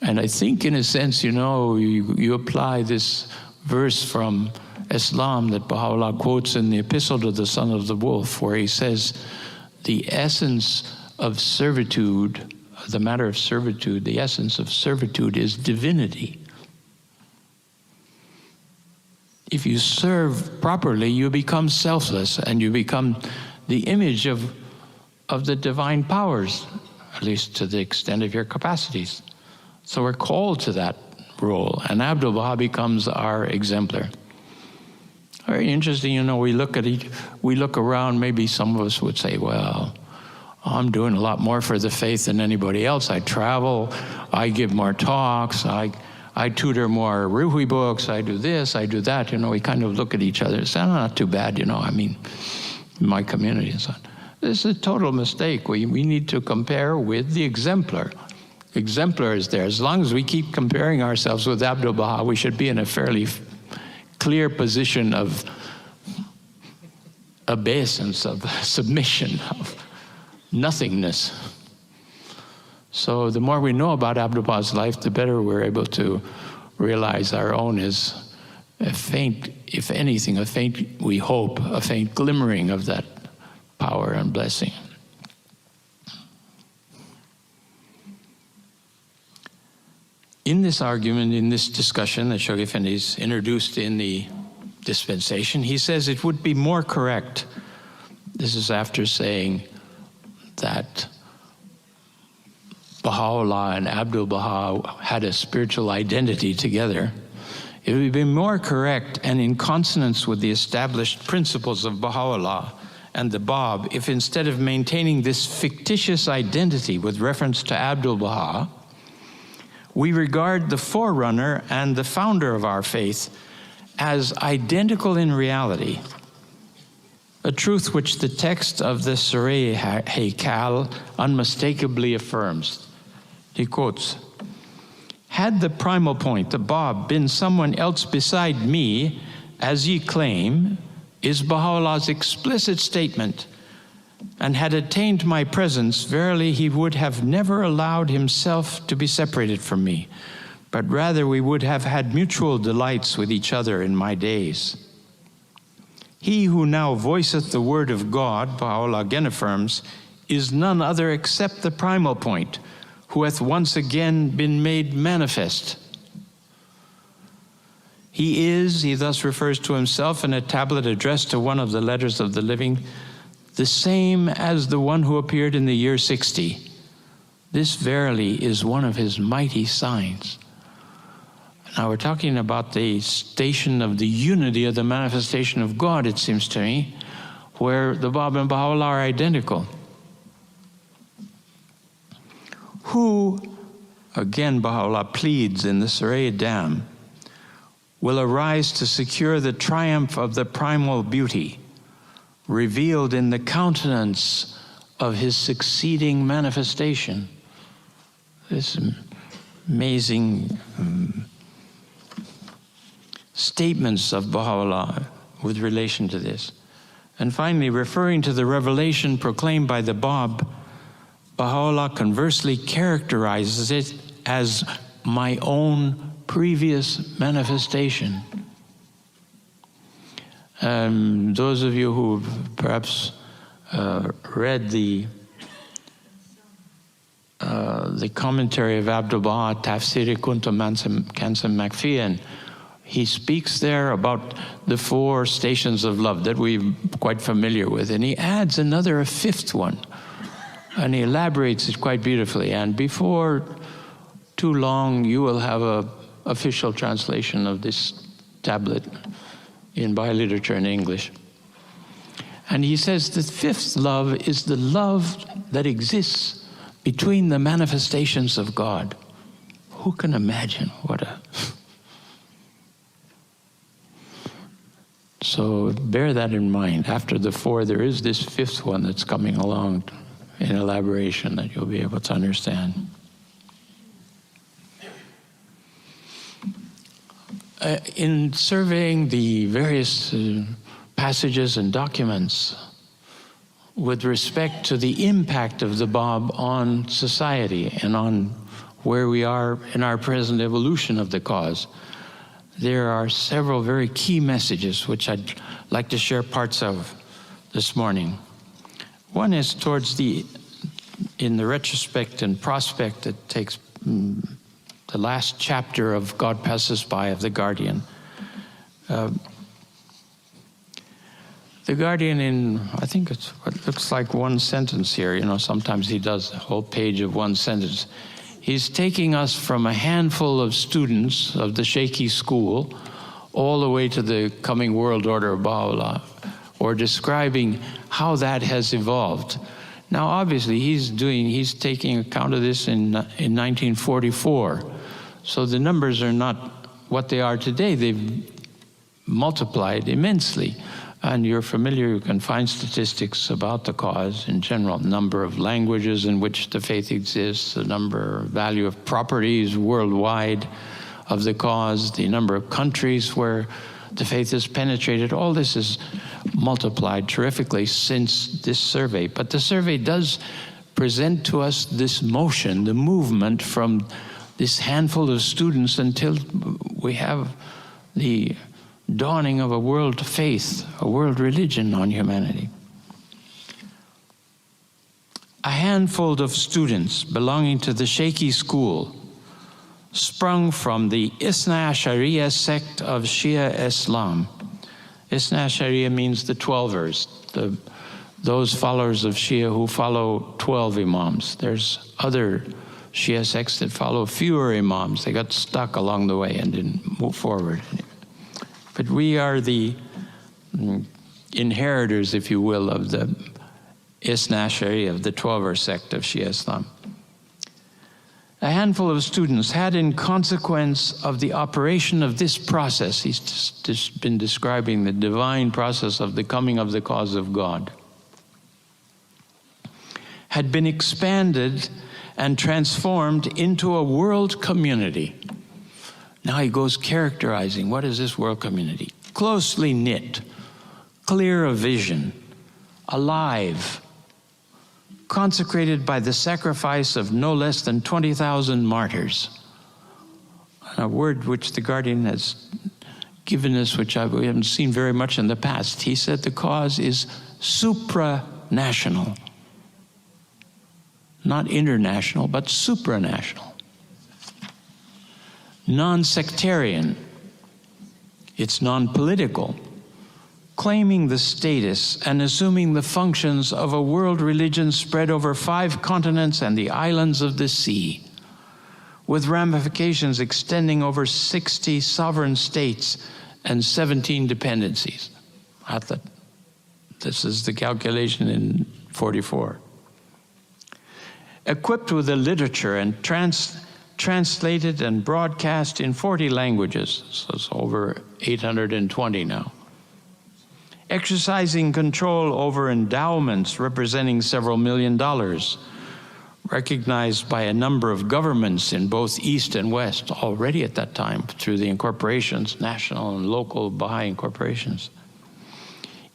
And I think, in a sense, you apply this verse from Islam that Baha'u'llah quotes in the Epistle to the Son of the Wolf, where he says, the essence of servitude, the matter of servitude, the essence of servitude is divinity. If you serve properly, you become selfless and you become the image of the divine powers, at least to the extent of your capacities. So we're called to that role, and Abdu'l-Baha becomes our exemplar. Very interesting, we look around, maybe some of us would say, well, I'm doing a lot more for the faith than anybody else. I travel, I give more talks, I tutor more Ruhi books, I do this, I do that. We kind of look at each other and say, oh, not too bad, my community and so on. This is a total mistake. We need to compare with the exemplar. Exemplar is there. As long as we keep comparing ourselves with Abdu'l-Baha, we should be in a fairly clear position of obeisance, of submission, of nothingness. So the more we know about Abdu'l-Baha's life, the better we're able to realize our own is a faint, if anything, we hope, a faint glimmering of that power and blessing. In this argument, in this discussion that Shoghi Effendi's introduced in the dispensation, he says it would be more correct, this is after saying that Baha'u'llah and Abdu'l-Baha had a spiritual identity together, it would be more correct and in consonance with the established principles of Baha'u'llah and the Bab if instead of maintaining this fictitious identity with reference to Abdu'l-Baha, we regard the forerunner and the founder of our faith as identical in reality, a truth which the text of the Surah Haykal unmistakably affirms. He quotes, "Had the primal point, the Bab, been someone else beside me, as ye claim, is Baha'u'llah's explicit statement, and had attained my presence, verily he would have never allowed himself to be separated from me, but rather we would have had mutual delights with each other in my days. He who now voiceth the word of God," Baha'u'llah again affirms, "is none other except the primal point, who hath once again been made manifest. He is," he thus refers to himself in a tablet addressed to one of the letters of the living, "the same as the one who appeared in the year 60. This verily is one of his mighty signs." Now we're talking about the station of the unity of the manifestation of God, it seems to me, where the Bab and Baha'u'llah are identical. Who, again Baha'u'llah pleads in the Surah Dam, will arise to secure the triumph of the primal beauty, revealed in the countenance of his succeeding manifestation. This amazing statements of Baha'u'llah with relation to this. And finally, referring to the revelation proclaimed by the Bab, Baha'u'llah conversely characterizes it as my own previous manifestation. Those of you who perhaps read the commentary of Abdu'l-Baha, Tafsir Kuntum Kansam Makfiyan, he speaks there about the 4 stations of love that we're quite familiar with, and he adds another, a 5th one, and he elaborates it quite beautifully. And before too long, you will have an official translation of this tablet in Bioliterature in English. And he says the fifth love is the love that exists between the manifestations of God. Who can imagine what a... So bear that in mind. After the four, there is this fifth one that's coming along in elaboration that you'll be able to understand. In surveying the various passages and documents with respect to the impact of the Bob on society and on where we are in our present evolution of the cause, there are several very key messages which I'd like to share parts of this morning. One is in the retrospect and prospect that takes the last chapter of God Passes By of The Guardian. The Guardian, in, I think it's what looks like one sentence here, sometimes he does a whole page of one sentence. He's taking us from a handful of students of the shaky school all the way to the coming world order of Baha'u'llah, or describing how that has evolved. Now, obviously, he's taking account of this in 1944. So the numbers are not what they are today. They've multiplied immensely. And you're familiar, you can find statistics about the cause in general, number of languages in which the faith exists, the value of properties worldwide of the cause, the number of countries where the faith is penetrated. All this is multiplied terrifically since this survey. But the survey does present to us this motion, the movement from this handful of students until we have the dawning of a world faith, a world religion on humanity. A handful of students belonging to the Shaykhi school sprung from the Isna Ashariya sect of Shia Islam. Isna Ashariya means the 12ers, those followers of Shia who follow 12 imams. There's other Shia sects that follow fewer imams. They got stuck along the way and didn't move forward. But we are the inheritors, if you will, of the Isna Ashari, of the 12er sect of Shia Islam. A handful of students had, in consequence of the operation of this process, he's just been describing the divine process of the coming of the cause of God, had been expanded and transformed into a world community. Now he goes characterizing, what is this world community? Closely knit, clear of vision, alive, consecrated by the sacrifice of no less than 20,000 martyrs. A word which the Guardian has given us, which we haven't seen very much in the past. He said the cause is supranational. Not international, but supranational. Non-sectarian, it's non-political, claiming the status and assuming the functions of a world religion spread over 5 continents and the islands of the sea, with ramifications extending over 60 sovereign states and 17 dependencies. This is the calculation in 44. Equipped with a literature and translated and broadcast in 40 languages, so it's over 820 now. Exercising control over endowments representing several $1 million, recognized by a number of governments in both East and West already at that time through the incorporations, national and local Baha'i incorporations.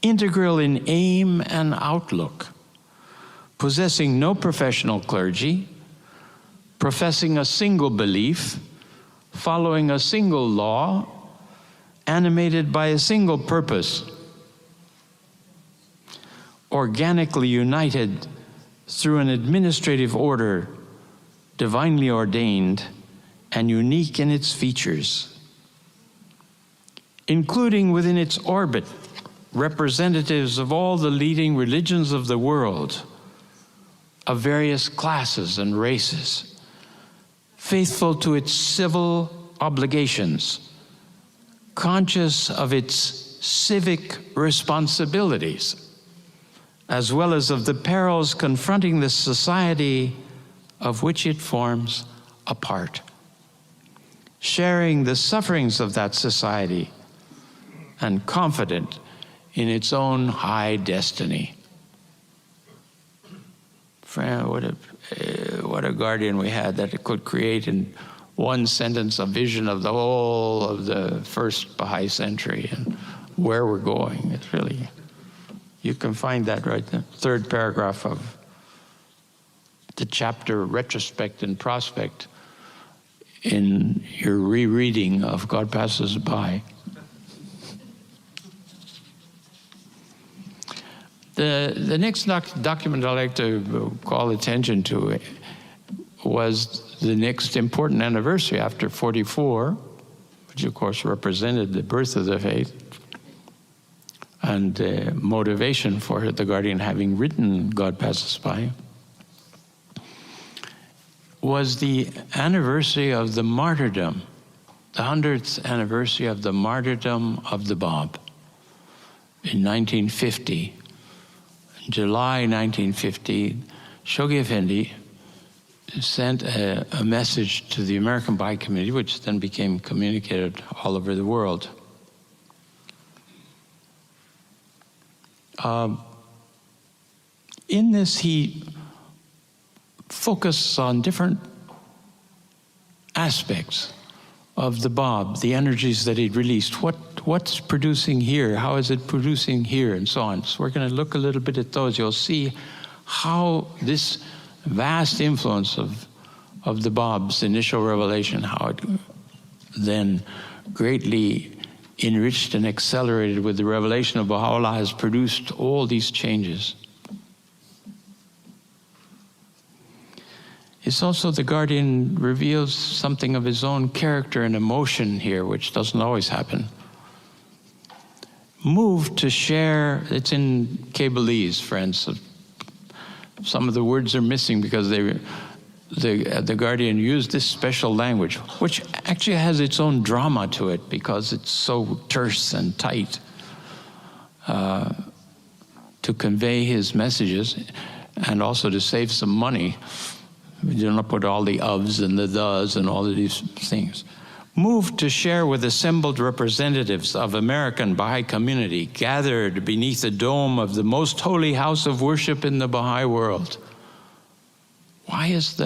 Integral in aim and outlook, possessing no professional clergy, professing a single belief, following a single law, animated by a single purpose, organically united through an administrative order, divinely ordained and unique in its features, including within its orbit representatives of all the leading religions of the world, of various classes and races, faithful to its civil obligations, conscious of its civic responsibilities, as well as of the perils confronting the society of which it forms a part, sharing the sufferings of that society and confident in its own high destiny. Friend, what a guardian we had that it could create in one sentence a vision of the whole of the first Baha'i century and where we're going. It's really, you can find that right there, third paragraph of the chapter Retrospect and Prospect in your rereading of God Passes By. The next document I'd like to call attention to was the next important anniversary after 44, which of course represented the birth of the faith and motivation for the Guardian having written God Passes By, was the anniversary of the martyrdom, the 100th anniversary of the martyrdom of the Bab in 1950. In July 1950, Shoghi Effendi sent a message to the American Baha'i community, which then became communicated all over the world. In this, he focused on different aspects of the Bab, the energies that he'd released. What's producing here? How is it producing here? And so on. So we're going to look a little bit at those. You'll see how this vast influence of the Bab's initial revelation, how it then greatly enriched and accelerated with the revelation of Baha'u'llah, has produced all these changes. It's also the Guardian reveals something of his own character and emotion here, which doesn't always happen. Moved to share, it's in Kabylese, friends. Some of the words are missing because the Guardian used this special language, which actually has its own drama to it because it's so terse and tight to convey his messages and also to save some money. We do not put all the ofs and the thes and all of these things. Moved to share with assembled representatives of American Baha'i community gathered beneath the dome of the most holy house of worship in the Baha'i world. Why is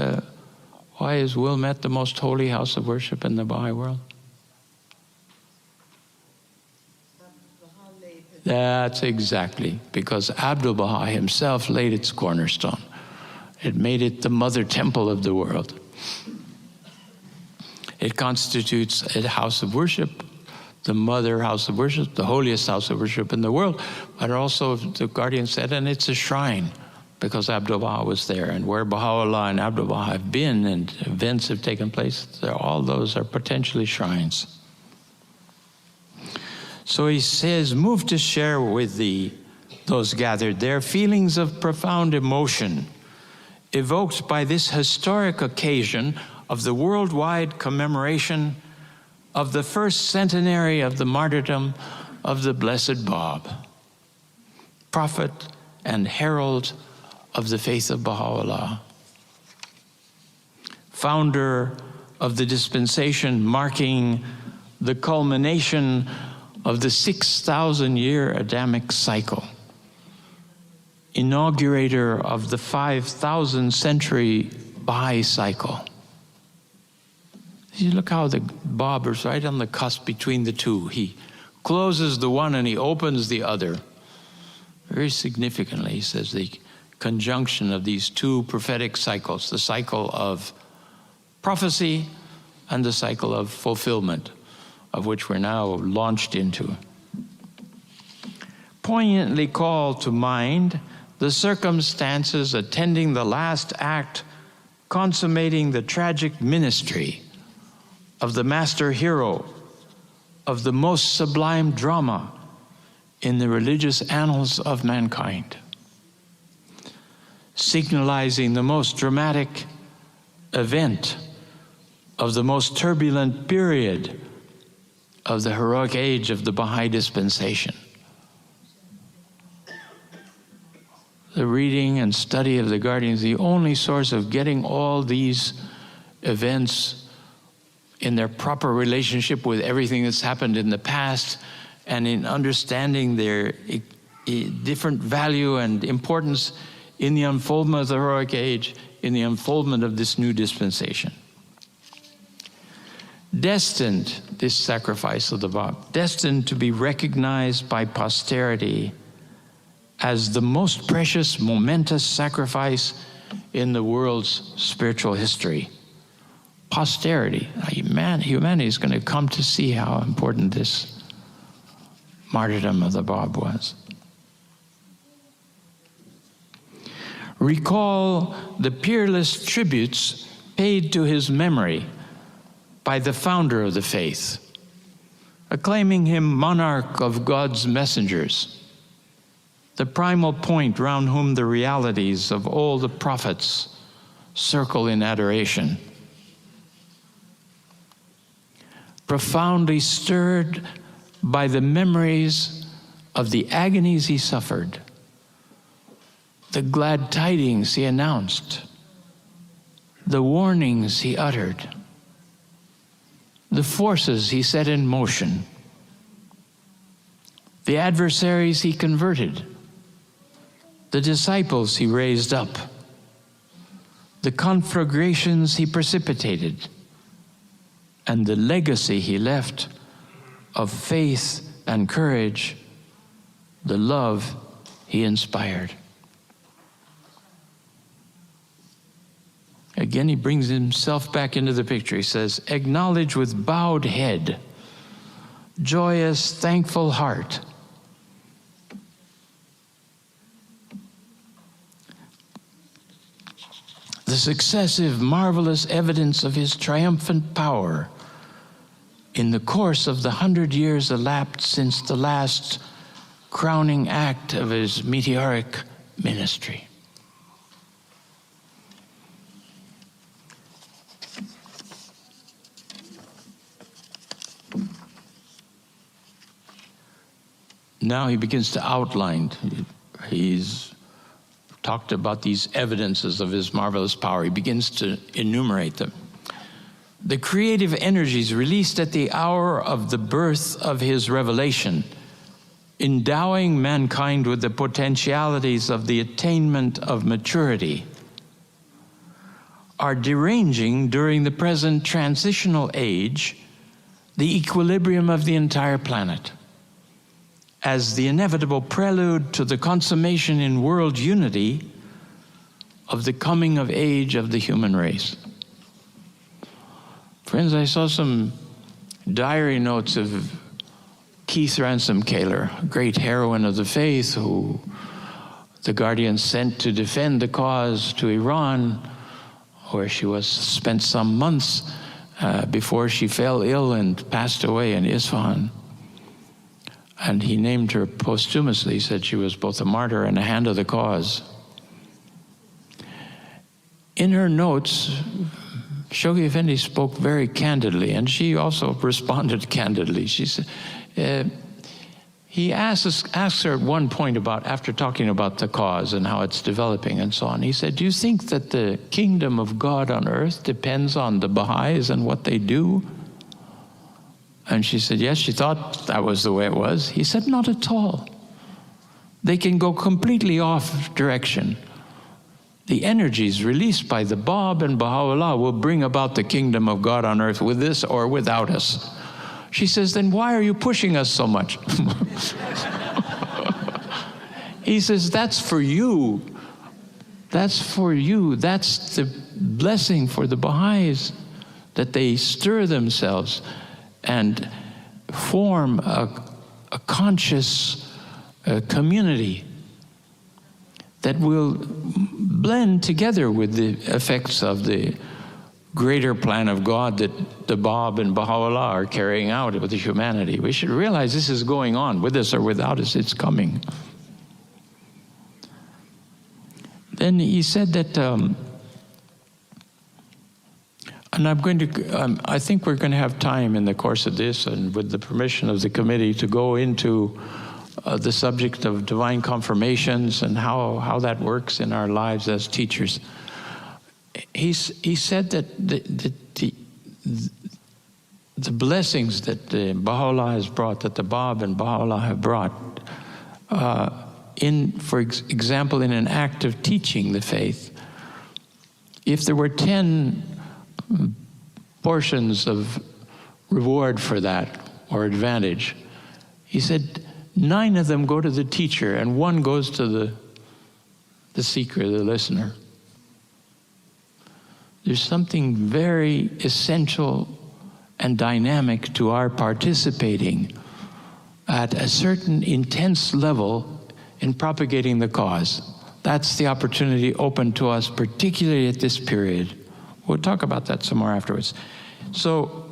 Wilmette the most holy house of worship in the Baha'i world? That's exactly because Abdul Baha himself laid its cornerstone. It made it the mother temple of the world. It constitutes a house of worship, the mother house of worship, the holiest house of worship in the world. But also, the Guardian said, and it's a shrine because Abdul Baha was there. And where Baha'u'llah and Abdul Baha have been and events have taken place, all those are potentially shrines. So he says, moved to share with those gathered there feelings of profound emotion evoked by this historic occasion of the worldwide commemoration of the first centenary of the martyrdom of the Blessed Bab, prophet and herald of the faith of Baha'u'llah, founder of the dispensation marking the culmination of the 6,000-year Adamic cycle, inaugurator of the 5,000-century Baha'i cycle. You look how the Bab is right on the cusp between the two. He closes the one and he opens the other. Very significantly, he says the conjunction of these two prophetic cycles, the cycle of prophecy and the cycle of fulfillment, of which we're now launched into. Poignantly call to mind the circumstances attending the last act, consummating the tragic ministry of the master hero of the most sublime drama in the religious annals of mankind, signalizing the most dramatic event of the most turbulent period of the heroic age of the Baha'i dispensation. The reading and study of the Guardian is the only source of getting all these events in their proper relationship with everything that's happened in the past, and in understanding their different value and importance in the unfoldment of the heroic age, in the unfoldment of this new dispensation. Destined, this sacrifice of the Bab, destined to be recognized by posterity as the most precious, momentous sacrifice in the world's spiritual history. Posterity, humanity is going to come to see how important this martyrdom of the Bab was. Recall the peerless tributes paid to his memory by the founder of the faith, acclaiming him monarch of God's messengers, the primal point round whom the realities of all the prophets circle in adoration. Profoundly stirred by the memories of the agonies he suffered, the glad tidings he announced, the warnings he uttered, the forces he set in motion, the adversaries he converted, the disciples he raised up, the conflagrations he precipitated, and the legacy he left of faith and courage, the love he inspired. Again, he brings himself back into the picture. He says, acknowledge with bowed head, joyous, thankful heart, the successive, marvelous evidence of his triumphant power in the course of the 100 years elapsed since the last crowning act of his meteoric ministry. Now he begins to outline. He's talked about these evidences of his marvelous power. He begins to enumerate them. The creative energies released at the hour of the birth of his revelation, endowing mankind with the potentialities of the attainment of maturity, are deranging during the present transitional age the equilibrium of the entire planet, as the inevitable prelude to the consummation in world unity of the coming of age of the human race. Friends, I saw some diary notes of Keith Ransom Kaler, a great heroine of the faith who the Guardian sent to defend the cause to Iran, where she was spent some months before she fell ill and passed away in Isfahan. And he named her posthumously. He said she was both a martyr and a hand of the cause. In her notes, Shoghi Effendi spoke very candidly, and she also responded candidly. She said, he asks her at one point about, after talking about the cause and how it's developing and so on, he said, do you think that the kingdom of God on earth depends on the Baha'is and what they do? And she said, yes, she thought that was the way it was. He said, not at all. They can go completely off direction. The energies released by the Bab and Baha'u'llah will bring about the kingdom of God on earth with this or without us. She says, then why are you pushing us so much? He says, that's for you. That's for you. That's the blessing for the Baha'is, that they stir themselves and form a conscious community that will blend together with the effects of the greater plan of God that the Bab and Baha'u'llah are carrying out with the humanity. We should realize this is going on, with us or without us, it's coming. Then he said that And I'm going to, I think we're going to have time in the course of this, and with the permission of the committee, to go into the subject of divine confirmations and how that works in our lives as teachers. He said that the blessings that Baha'u'llah has brought, that the Bab and Baha'u'llah have brought, for example, in an act of teaching the faith, if there were 10 portions of reward for that, or advantage, he said 9 of them go to the teacher and 1 goes to the seeker, the listener. There's something very essential and dynamic to our participating at a certain intense level in propagating the cause. That's the opportunity open to us, particularly at this period. We'll talk about that some more afterwards. So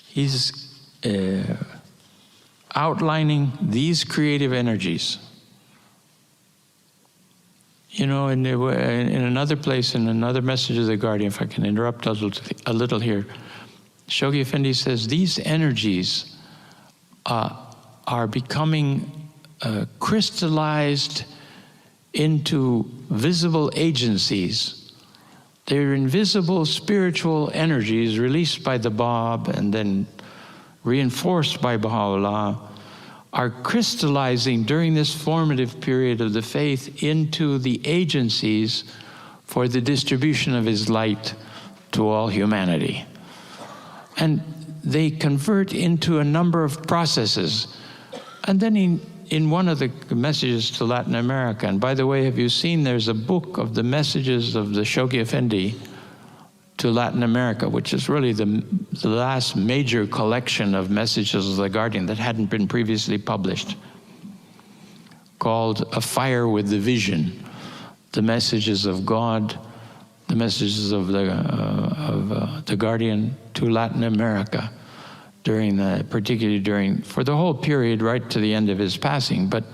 he's outlining these creative energies. You know, in another place, in another message of the Guardian, if I can interrupt a little here, Shoghi Effendi says these energies are becoming crystallized into visible agencies. They're invisible spiritual energies released by the Bab and then reinforced by Baha'u'llah, are crystallizing during this formative period of the faith into the agencies for the distribution of his light to all humanity. And they convert into a number of processes. And then in one of the messages to Latin America, and by the way, have you seen there's a book of the messages of the Shoghi Effendi to Latin America, which is really the last major collection of messages of the Guardian that hadn't been previously published, called A Fire with the Vision, the messages of God, the messages of the Guardian to Latin America, particularly for the whole period right to the end of his passing, but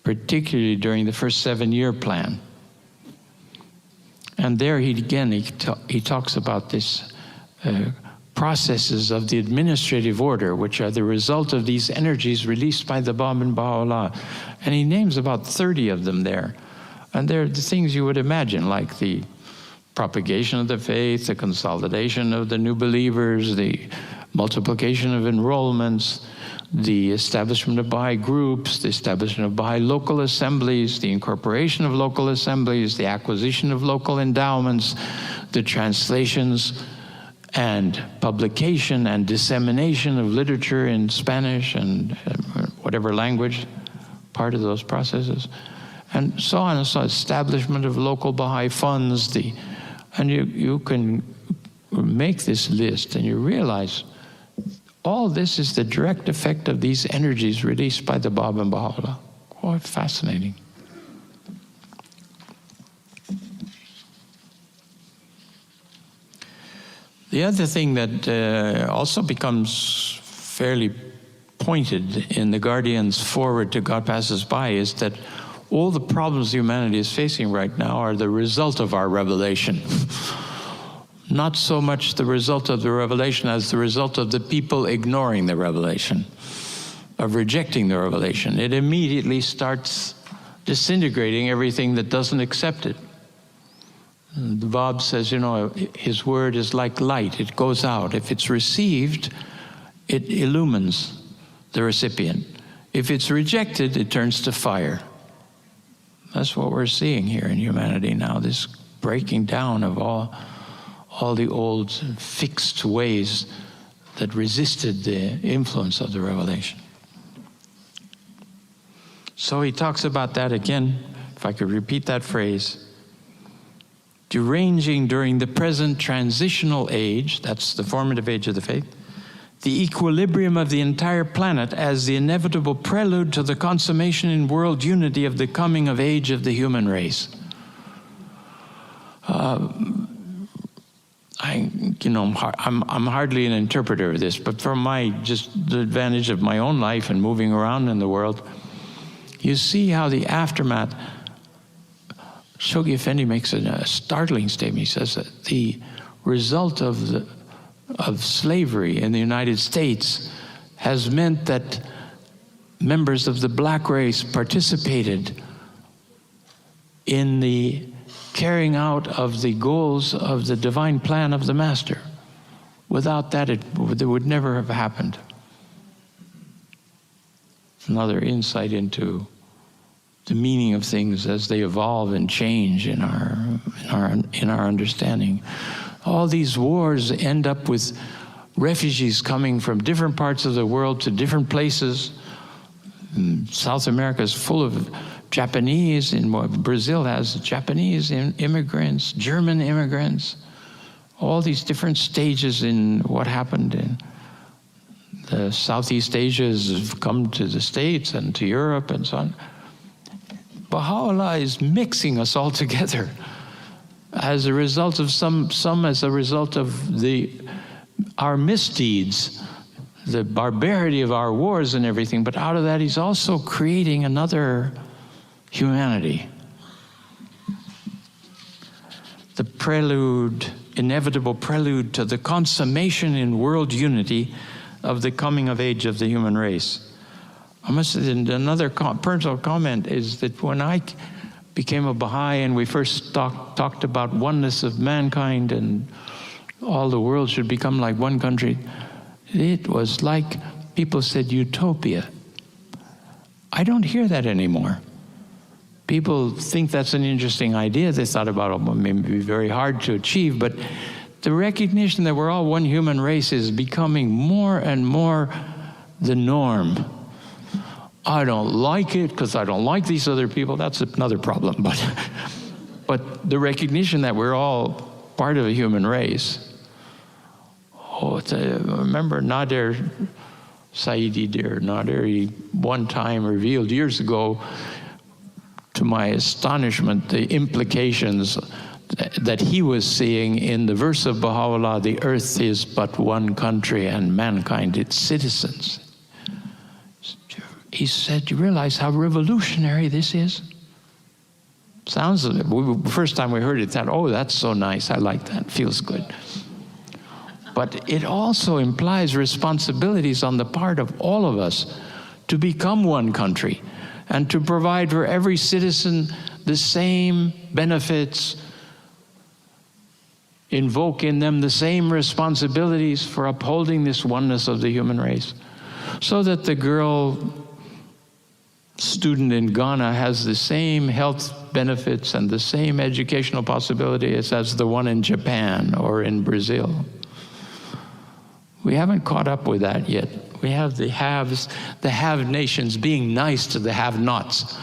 particularly during the first 7-year plan. And there he talks about this processes of the administrative order, which are the result of these energies released by the Bab and Baha'u'llah. And he names about 30 of them there. And they're the things you would imagine, like the propagation of the faith, the consolidation of the new believers, the multiplication of enrollments, the establishment of Baha'i groups, the establishment of Baha'i local assemblies, the incorporation of local assemblies, the acquisition of local endowments, the translations and publication and dissemination of literature in Spanish and whatever language, part of those processes, and so on and so on, establishment of local Baha'i funds, and you can make this list and you realize all this is the direct effect of these energies released by the Bab and Baha'u'llah. Quite fascinating. The other thing that also becomes fairly pointed in the Guardian's forward to God Passes By is that all the problems humanity is facing right now are the result of our revelation. Not so much the result of the revelation as the result of the people ignoring the revelation, of rejecting the revelation. It immediately starts disintegrating everything that doesn't accept it. The Bab says, you know, his word is like light. It goes out. If it's received, it illumines the recipient. If it's rejected, it turns to fire. That's what we're seeing here in humanity now, this breaking down of all the old fixed ways that resisted the influence of the revelation. So he talks about that again, if I could repeat that phrase, deranging during the present transitional age, that's the formative age of the faith, the equilibrium of the entire planet as the inevitable prelude to the consummation in world unity of the coming of age of the human race. I'm hardly an interpreter of this, but from the advantage of my own life and moving around in the world, you see how the aftermath, Shoghi Effendi makes a startling statement. He says that the result of slavery in the United States has meant that members of the black race participated in the carrying out of the goals of the divine plan of the Master. Without that, it would never have happened. Another insight into the meaning of things as they evolve and change in our understanding. All these wars end up with refugees coming from different parts of the world to different places. South America is full of Japanese, and Brazil has Japanese immigrants, German immigrants, all these different stages in what happened in the Southeast Asia has come to the States and to Europe and so on. Baha'u'llah is mixing us all together as a result of some as a result of our misdeeds, the barbarity of our wars and everything, but out of that he's also creating another humanity. The inevitable prelude to the consummation in world unity of the coming of age of the human race. I must say, another personal comment is that when I became a Baha'i and we first talked about oneness of mankind and all the world should become like one country, it was like people said utopia. I don't hear that anymore. People think that's an interesting idea. They thought about it, maybe be very hard to achieve, but the recognition that we're all one human race is becoming more and more the norm. I don't like it because I don't like these other people. That's another problem. But the recognition that we're all part of a human race. Remember Nader Nader, he one time revealed years ago, to my astonishment, the implications that he was seeing in the verse of Baha'u'llah, the earth is but one country and mankind its citizens. He said, you realize how revolutionary this is? First time we heard it, thought, oh, that's so nice, I like that, feels good. But it also implies responsibilities on the part of all of us to become one country and to provide for every citizen the same benefits, invoke in them the same responsibilities for upholding this oneness of the human race, so that the girl student in Ghana has the same health benefits and the same educational possibilities as the one in Japan or in Brazil. We haven't caught up with that yet. We have the haves, the have nations being nice to the have-nots,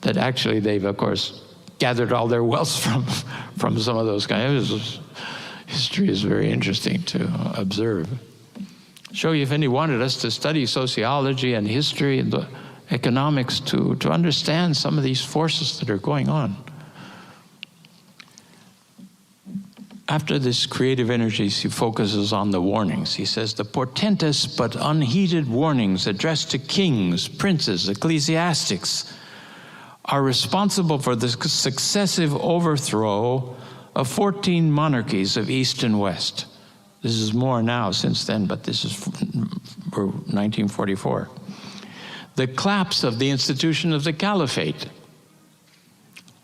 that actually they've, of course, gathered all their wealth from some of those guys. History is very interesting to observe. Shoghi Effendi wanted us to study sociology and history and the economics to understand some of these forces that are going on. After this creative energies, he focuses on the warnings. He says, the portentous but unheeded warnings addressed to kings, princes, ecclesiastics are responsible for the successive overthrow of 14 monarchies of East and West. This is more now since then, but this is for 1944. The collapse of the institution of the caliphate.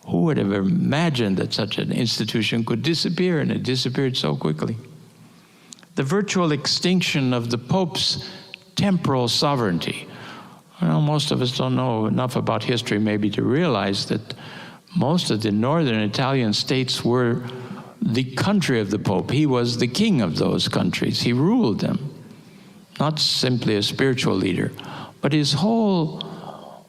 Who would have imagined that such an institution could disappear, and it disappeared so quickly? The virtual extinction of the Pope's temporal sovereignty. Well, most of us don't know enough about history maybe to realize that most of the northern Italian states were the country of the Pope. He was the king of those countries. He ruled them, not simply a spiritual leader, but his whole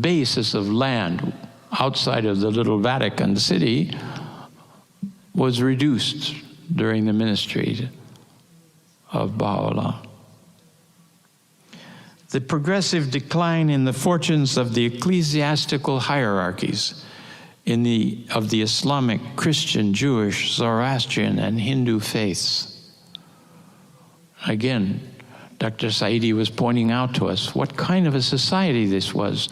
basis of land outside of the little Vatican City was reduced during the ministry of Baha'u'llah. The progressive decline in the fortunes of the ecclesiastical hierarchies of the Islamic, Christian, Jewish, Zoroastrian, and Hindu faiths. Again, Dr. Saidi was pointing out to us what kind of a society this was,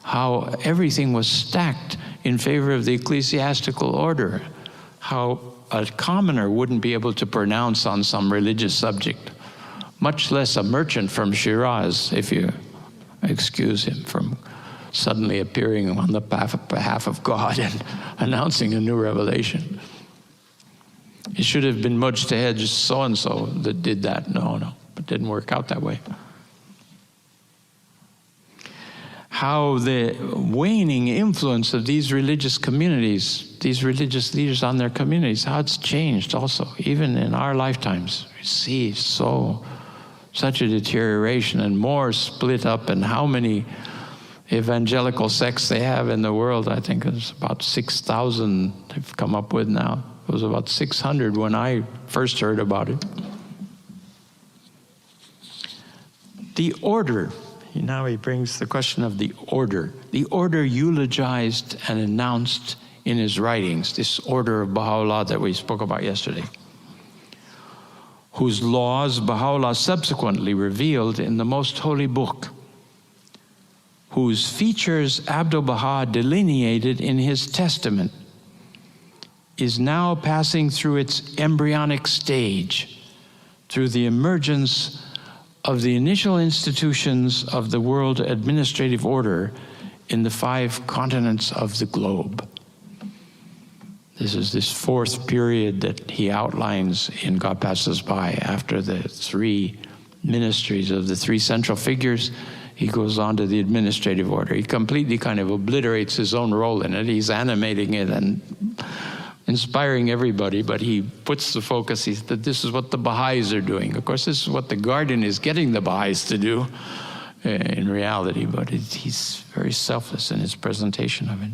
how everything was stacked in favor of the ecclesiastical order. How a commoner wouldn't be able to pronounce on some religious subject, much less a merchant from Shiraz, if you excuse him from suddenly appearing on the behalf of God and announcing a new revelation. It should have been Mujtahid so-and-so that did that. No, it didn't work out that way. How the waning influence of these religious communities, these religious leaders on their communities, how it's changed also, even in our lifetimes. We see such a deterioration and more split up, and how many evangelical sects they have in the world. I think it's about 6,000 they've come up with now. It was about 600 when I first heard about it. The order. Now he brings the question of the order. The order eulogized and announced in his writings, this order of Baha'u'llah that we spoke about yesterday, whose laws Baha'u'llah subsequently revealed in the Most Holy Book, whose features Abdu'l-Baha delineated in his testament, is now passing through its embryonic stage, through the emergence of the initial institutions of the world administrative order in the 5 continents of the globe. This is this 4th period that he outlines in God Passes By. After the 3 ministries of the 3 central figures, he goes on to the administrative order. He completely kind of obliterates his own role in it. He's animating it and inspiring everybody, but he puts the focus that this is what the Baha'is are doing. Of course, this is what the Guardian is getting the Baha'is to do in reality, but he's very selfless in his presentation of it.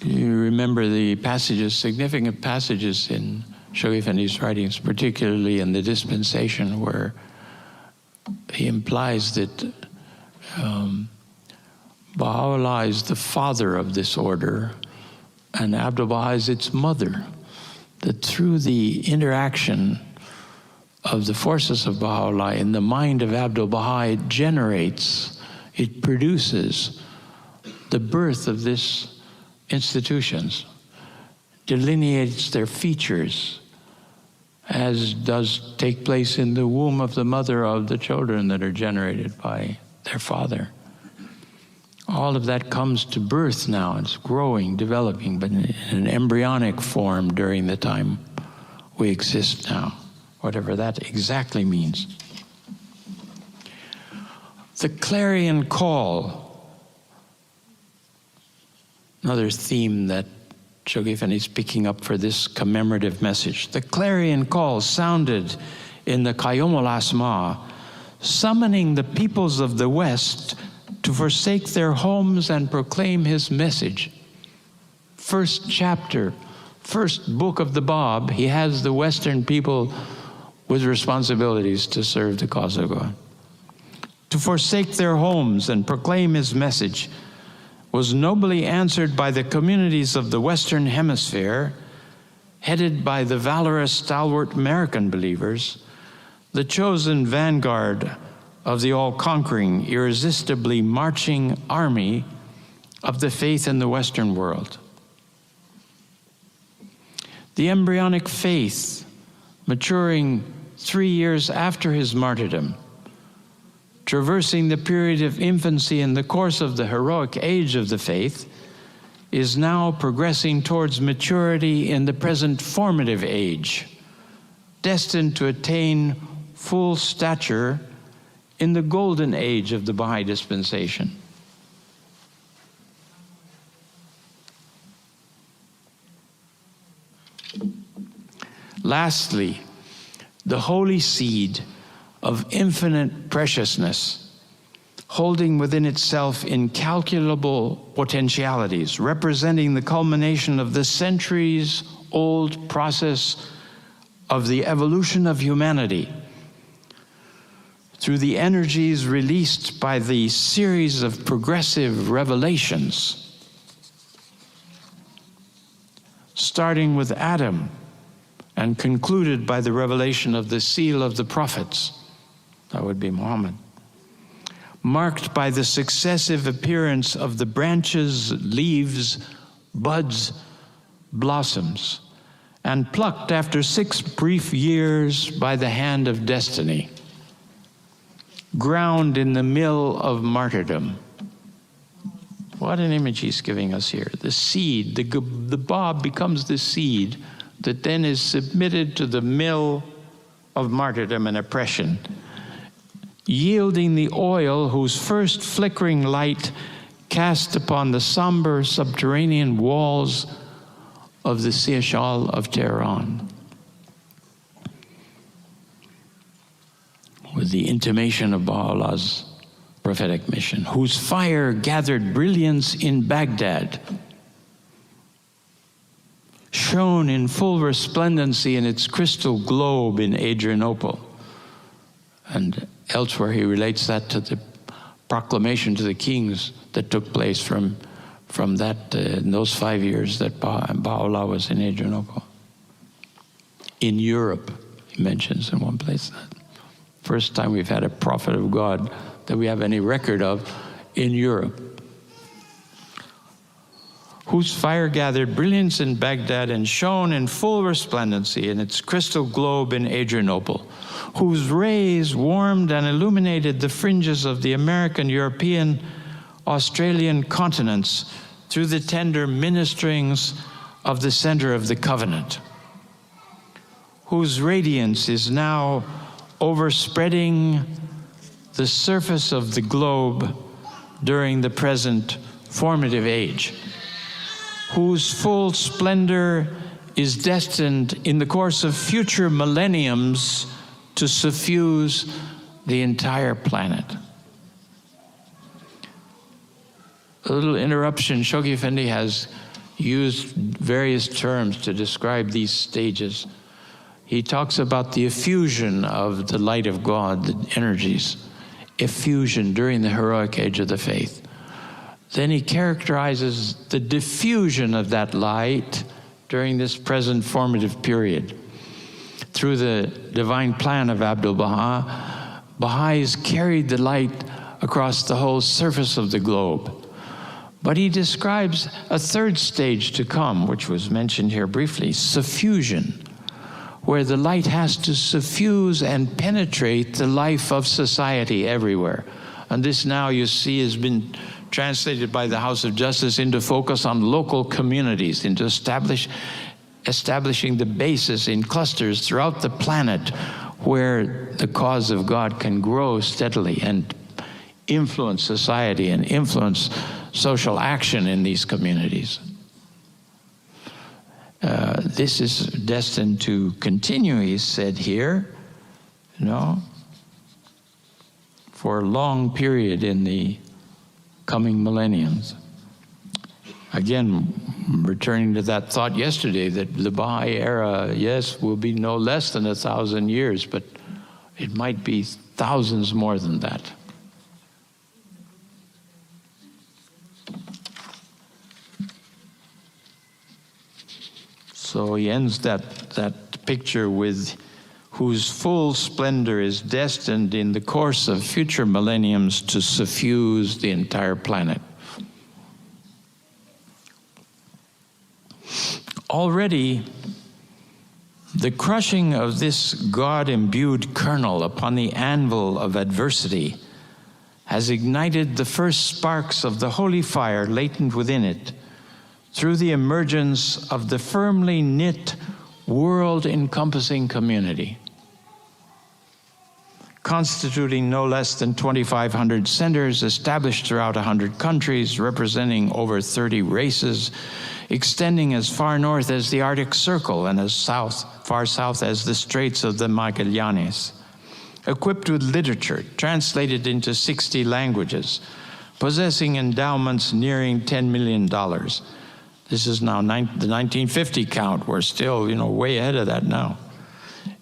You remember the passages, significant passages in Shoghi Effendi's writings, particularly in the dispensation, where he implies that Baha'u'llah is the father of this order and Abdu'l-Baha is its mother. That through the interaction of the forces of Baha'u'llah in the mind of Abdu'l-Baha, it produces the birth of this institutions, delineates their features, as does take place in the womb of the mother of the children that are generated by their father. All of that comes to birth now. It's growing, developing, but in an embryonic form during the time we exist now, whatever that exactly means. The clarion call, another theme that Shoghi Effendi is picking up for this commemorative message. The clarion call sounded in the Qayyum al-Asma, summoning the peoples of the West to forsake their homes and proclaim his message. First chapter, first book of the Bab, he has the Western people with responsibilities to serve the cause of God. To forsake their homes and proclaim his message was nobly answered by the communities of the Western Hemisphere, headed by the valorous, stalwart American believers, the chosen vanguard of the all-conquering, irresistibly marching army of the faith in the Western world. The embryonic faith, maturing 3 years after his martyrdom, traversing the period of infancy in the course of the heroic age of the faith, is now progressing towards maturity in the present formative age, destined to attain full stature in the golden age of the Baha'i dispensation. Lastly, the holy seed of infinite preciousness, holding within itself incalculable potentialities, representing the culmination of the centuries-old process of the evolution of humanity through the energies released by the series of progressive revelations, starting with Adam and concluded by the revelation of the seal of the prophets, that would be Muhammad, marked by the successive appearance of the branches, leaves, buds, blossoms, and plucked after 6 brief years by the hand of destiny, ground in the mill of martyrdom. What an image he's giving us here. The seed, the bob becomes the seed that then is submitted to the mill of martyrdom and oppression, yielding the oil whose first flickering light cast upon the somber subterranean walls of the Seychelles of Tehran, with the intimation of Baha'u'llah's prophetic mission, whose fire gathered brilliance in Baghdad, shone in full resplendency in its crystal globe in Adrianople. And elsewhere he relates that to the proclamation to the kings that took place from that in those 5 years that Baha'u'llah was in Adrianople. In Europe, he mentions in one place that. First time we've had a prophet of God that we have any record of in Europe. Whose fire gathered brilliance in Baghdad and shone in full resplendency in its crystal globe in Adrianople, whose rays warmed and illuminated the fringes of the American, European, Australian continents through the tender ministerings of the center of the covenant, whose radiance is now overspreading the surface of the globe during the present formative age, whose full splendor is destined in the course of future millenniums to suffuse the entire planet. A little interruption. Shoghi Effendi has used various terms to describe these stages. He talks about the effusion of the light of God, the energies, effusion during the heroic age of the faith. Then he characterizes the diffusion of that light during this present formative period. Through the divine plan of Abdu'l-Baha, Baha'is carried the light across the whole surface of the globe. But he describes a third stage to come, which was mentioned here briefly, suffusion, where the light has to suffuse and penetrate the life of society everywhere. And this now, you see, has been translated by the House of Justice into focus on local communities, into establishing the basis in clusters throughout the planet where the cause of God can grow steadily and influence society and influence social action in these communities. This is destined to continue, he said here, for a long period in the coming millenniums. Again, returning to that thought yesterday, that the Baha'i era, yes, will be no less than 1,000 years, but it might be thousands more than that. So he ends that picture with whose full splendor is destined in the course of future millenniums to suffuse the entire planet. Already, the crushing of this God-imbued kernel upon the anvil of adversity has ignited the first sparks of the holy fire latent within it, through the emergence of the firmly knit, world-encompassing community, constituting no less than 2,500 centers established throughout 100 countries, representing over 30 races, extending as far north as the Arctic Circle and as far south as the Straits of the Magallanes, equipped with literature translated into 60 languages, possessing endowments nearing $10 million. This is now the 1950 count. We're still, way ahead of that now.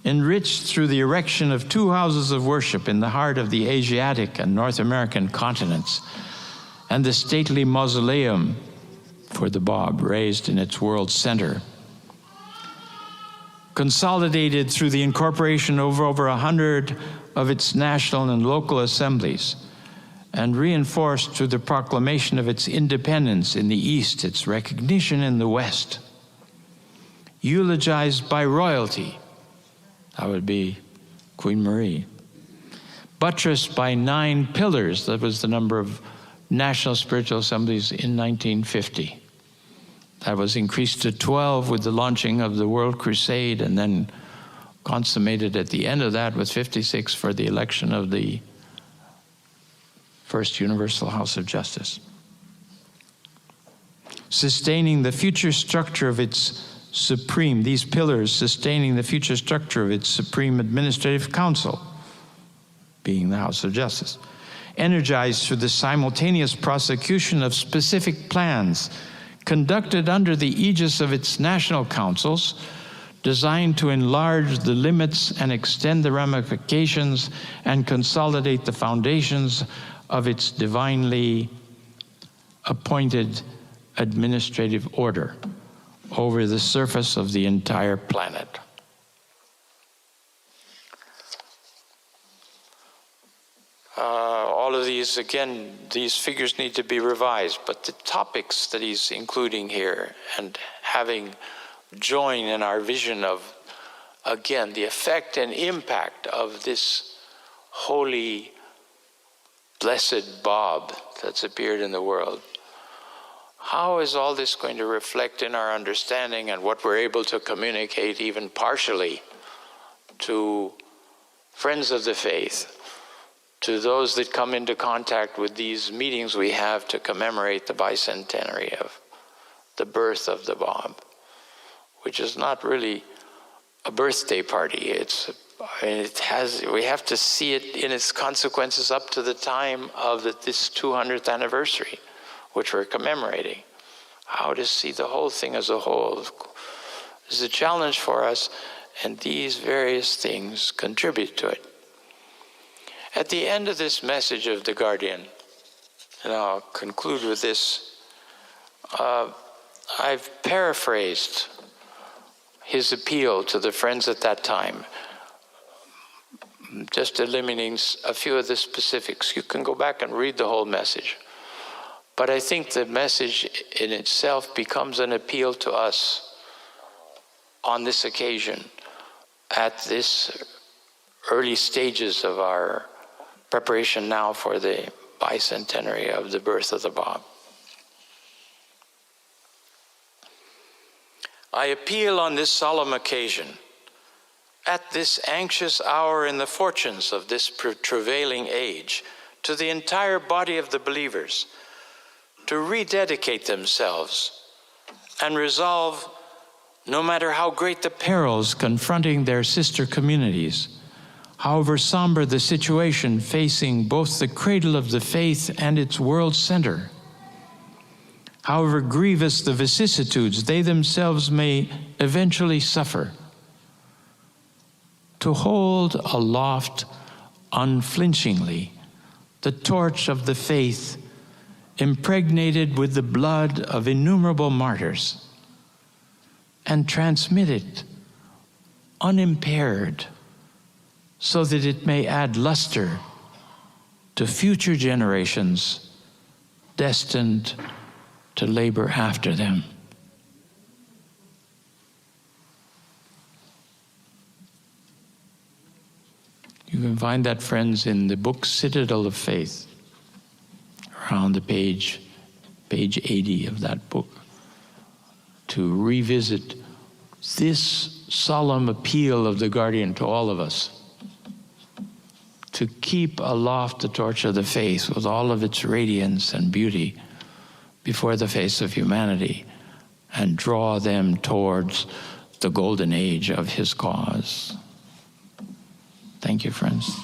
Enriched through the erection of 2 houses of worship in the heart of the Asiatic and North American continents, and the stately mausoleum for the Bab raised in its world center. consolidated through the incorporation of over 100 of its national and local assemblies, and reinforced through the proclamation of its independence in the East, its recognition in the West, eulogized by royalty, that would be Queen Marie, buttressed by 9 pillars, that was the number of national spiritual assemblies in 1950. That was increased to 12 with the launching of the World Crusade, and then consummated at the end of that with 56 for the election of the First Universal House of Justice. Sustaining the future structure of its supreme, these pillars sustaining the future structure of its Supreme Administrative Council, being the House of Justice, energized through the simultaneous prosecution of specific plans conducted under the aegis of its national councils, designed to enlarge the limits and extend the ramifications and consolidate the foundations of its divinely appointed administrative order over the surface of the entire planet. All of these, again, these figures need to be revised, but the topics that he's including here and having join in our vision of, again, the effect and impact of this holy, blessed Bob that's appeared in the world. How is all this going to reflect in our understanding and what we're able to communicate even partially to friends of the faith, to those that come into contact with these meetings we have to commemorate the bicentenary of the birth of the Bob, which is not really a birthday party. We have to see it in its consequences up to the time of this 200th anniversary, which we're commemorating. How to see the whole thing as a whole is a challenge for us, and these various things contribute to it. At the end of this message of the Guardian, and I'll conclude with this, I've paraphrased his appeal to the friends at that time, just eliminating a few of the specifics. You can go back and read the whole message. But I think the message in itself becomes an appeal to us on this occasion, at this early stages of our preparation now for the bicentenary of the birth of the Bob. I appeal on this solemn occasion, at this anxious hour in the fortunes of this travailing age, to the entire body of the believers to rededicate themselves and resolve, no matter how great the perils confronting their sister communities, however somber the situation facing both the cradle of the faith and its world center, however grievous the vicissitudes they themselves may eventually suffer, to hold aloft unflinchingly the torch of the faith impregnated with the blood of innumerable martyrs, and transmit it unimpaired so that it may add luster to future generations destined to labor after them. You can find that, friends, in the book Citadel of Faith, around the page 80 of that book, to revisit this solemn appeal of the Guardian to all of us, to keep aloft the torch of the faith with all of its radiance and beauty before the face of humanity, and draw them towards the golden age of his cause. Thank you, friends.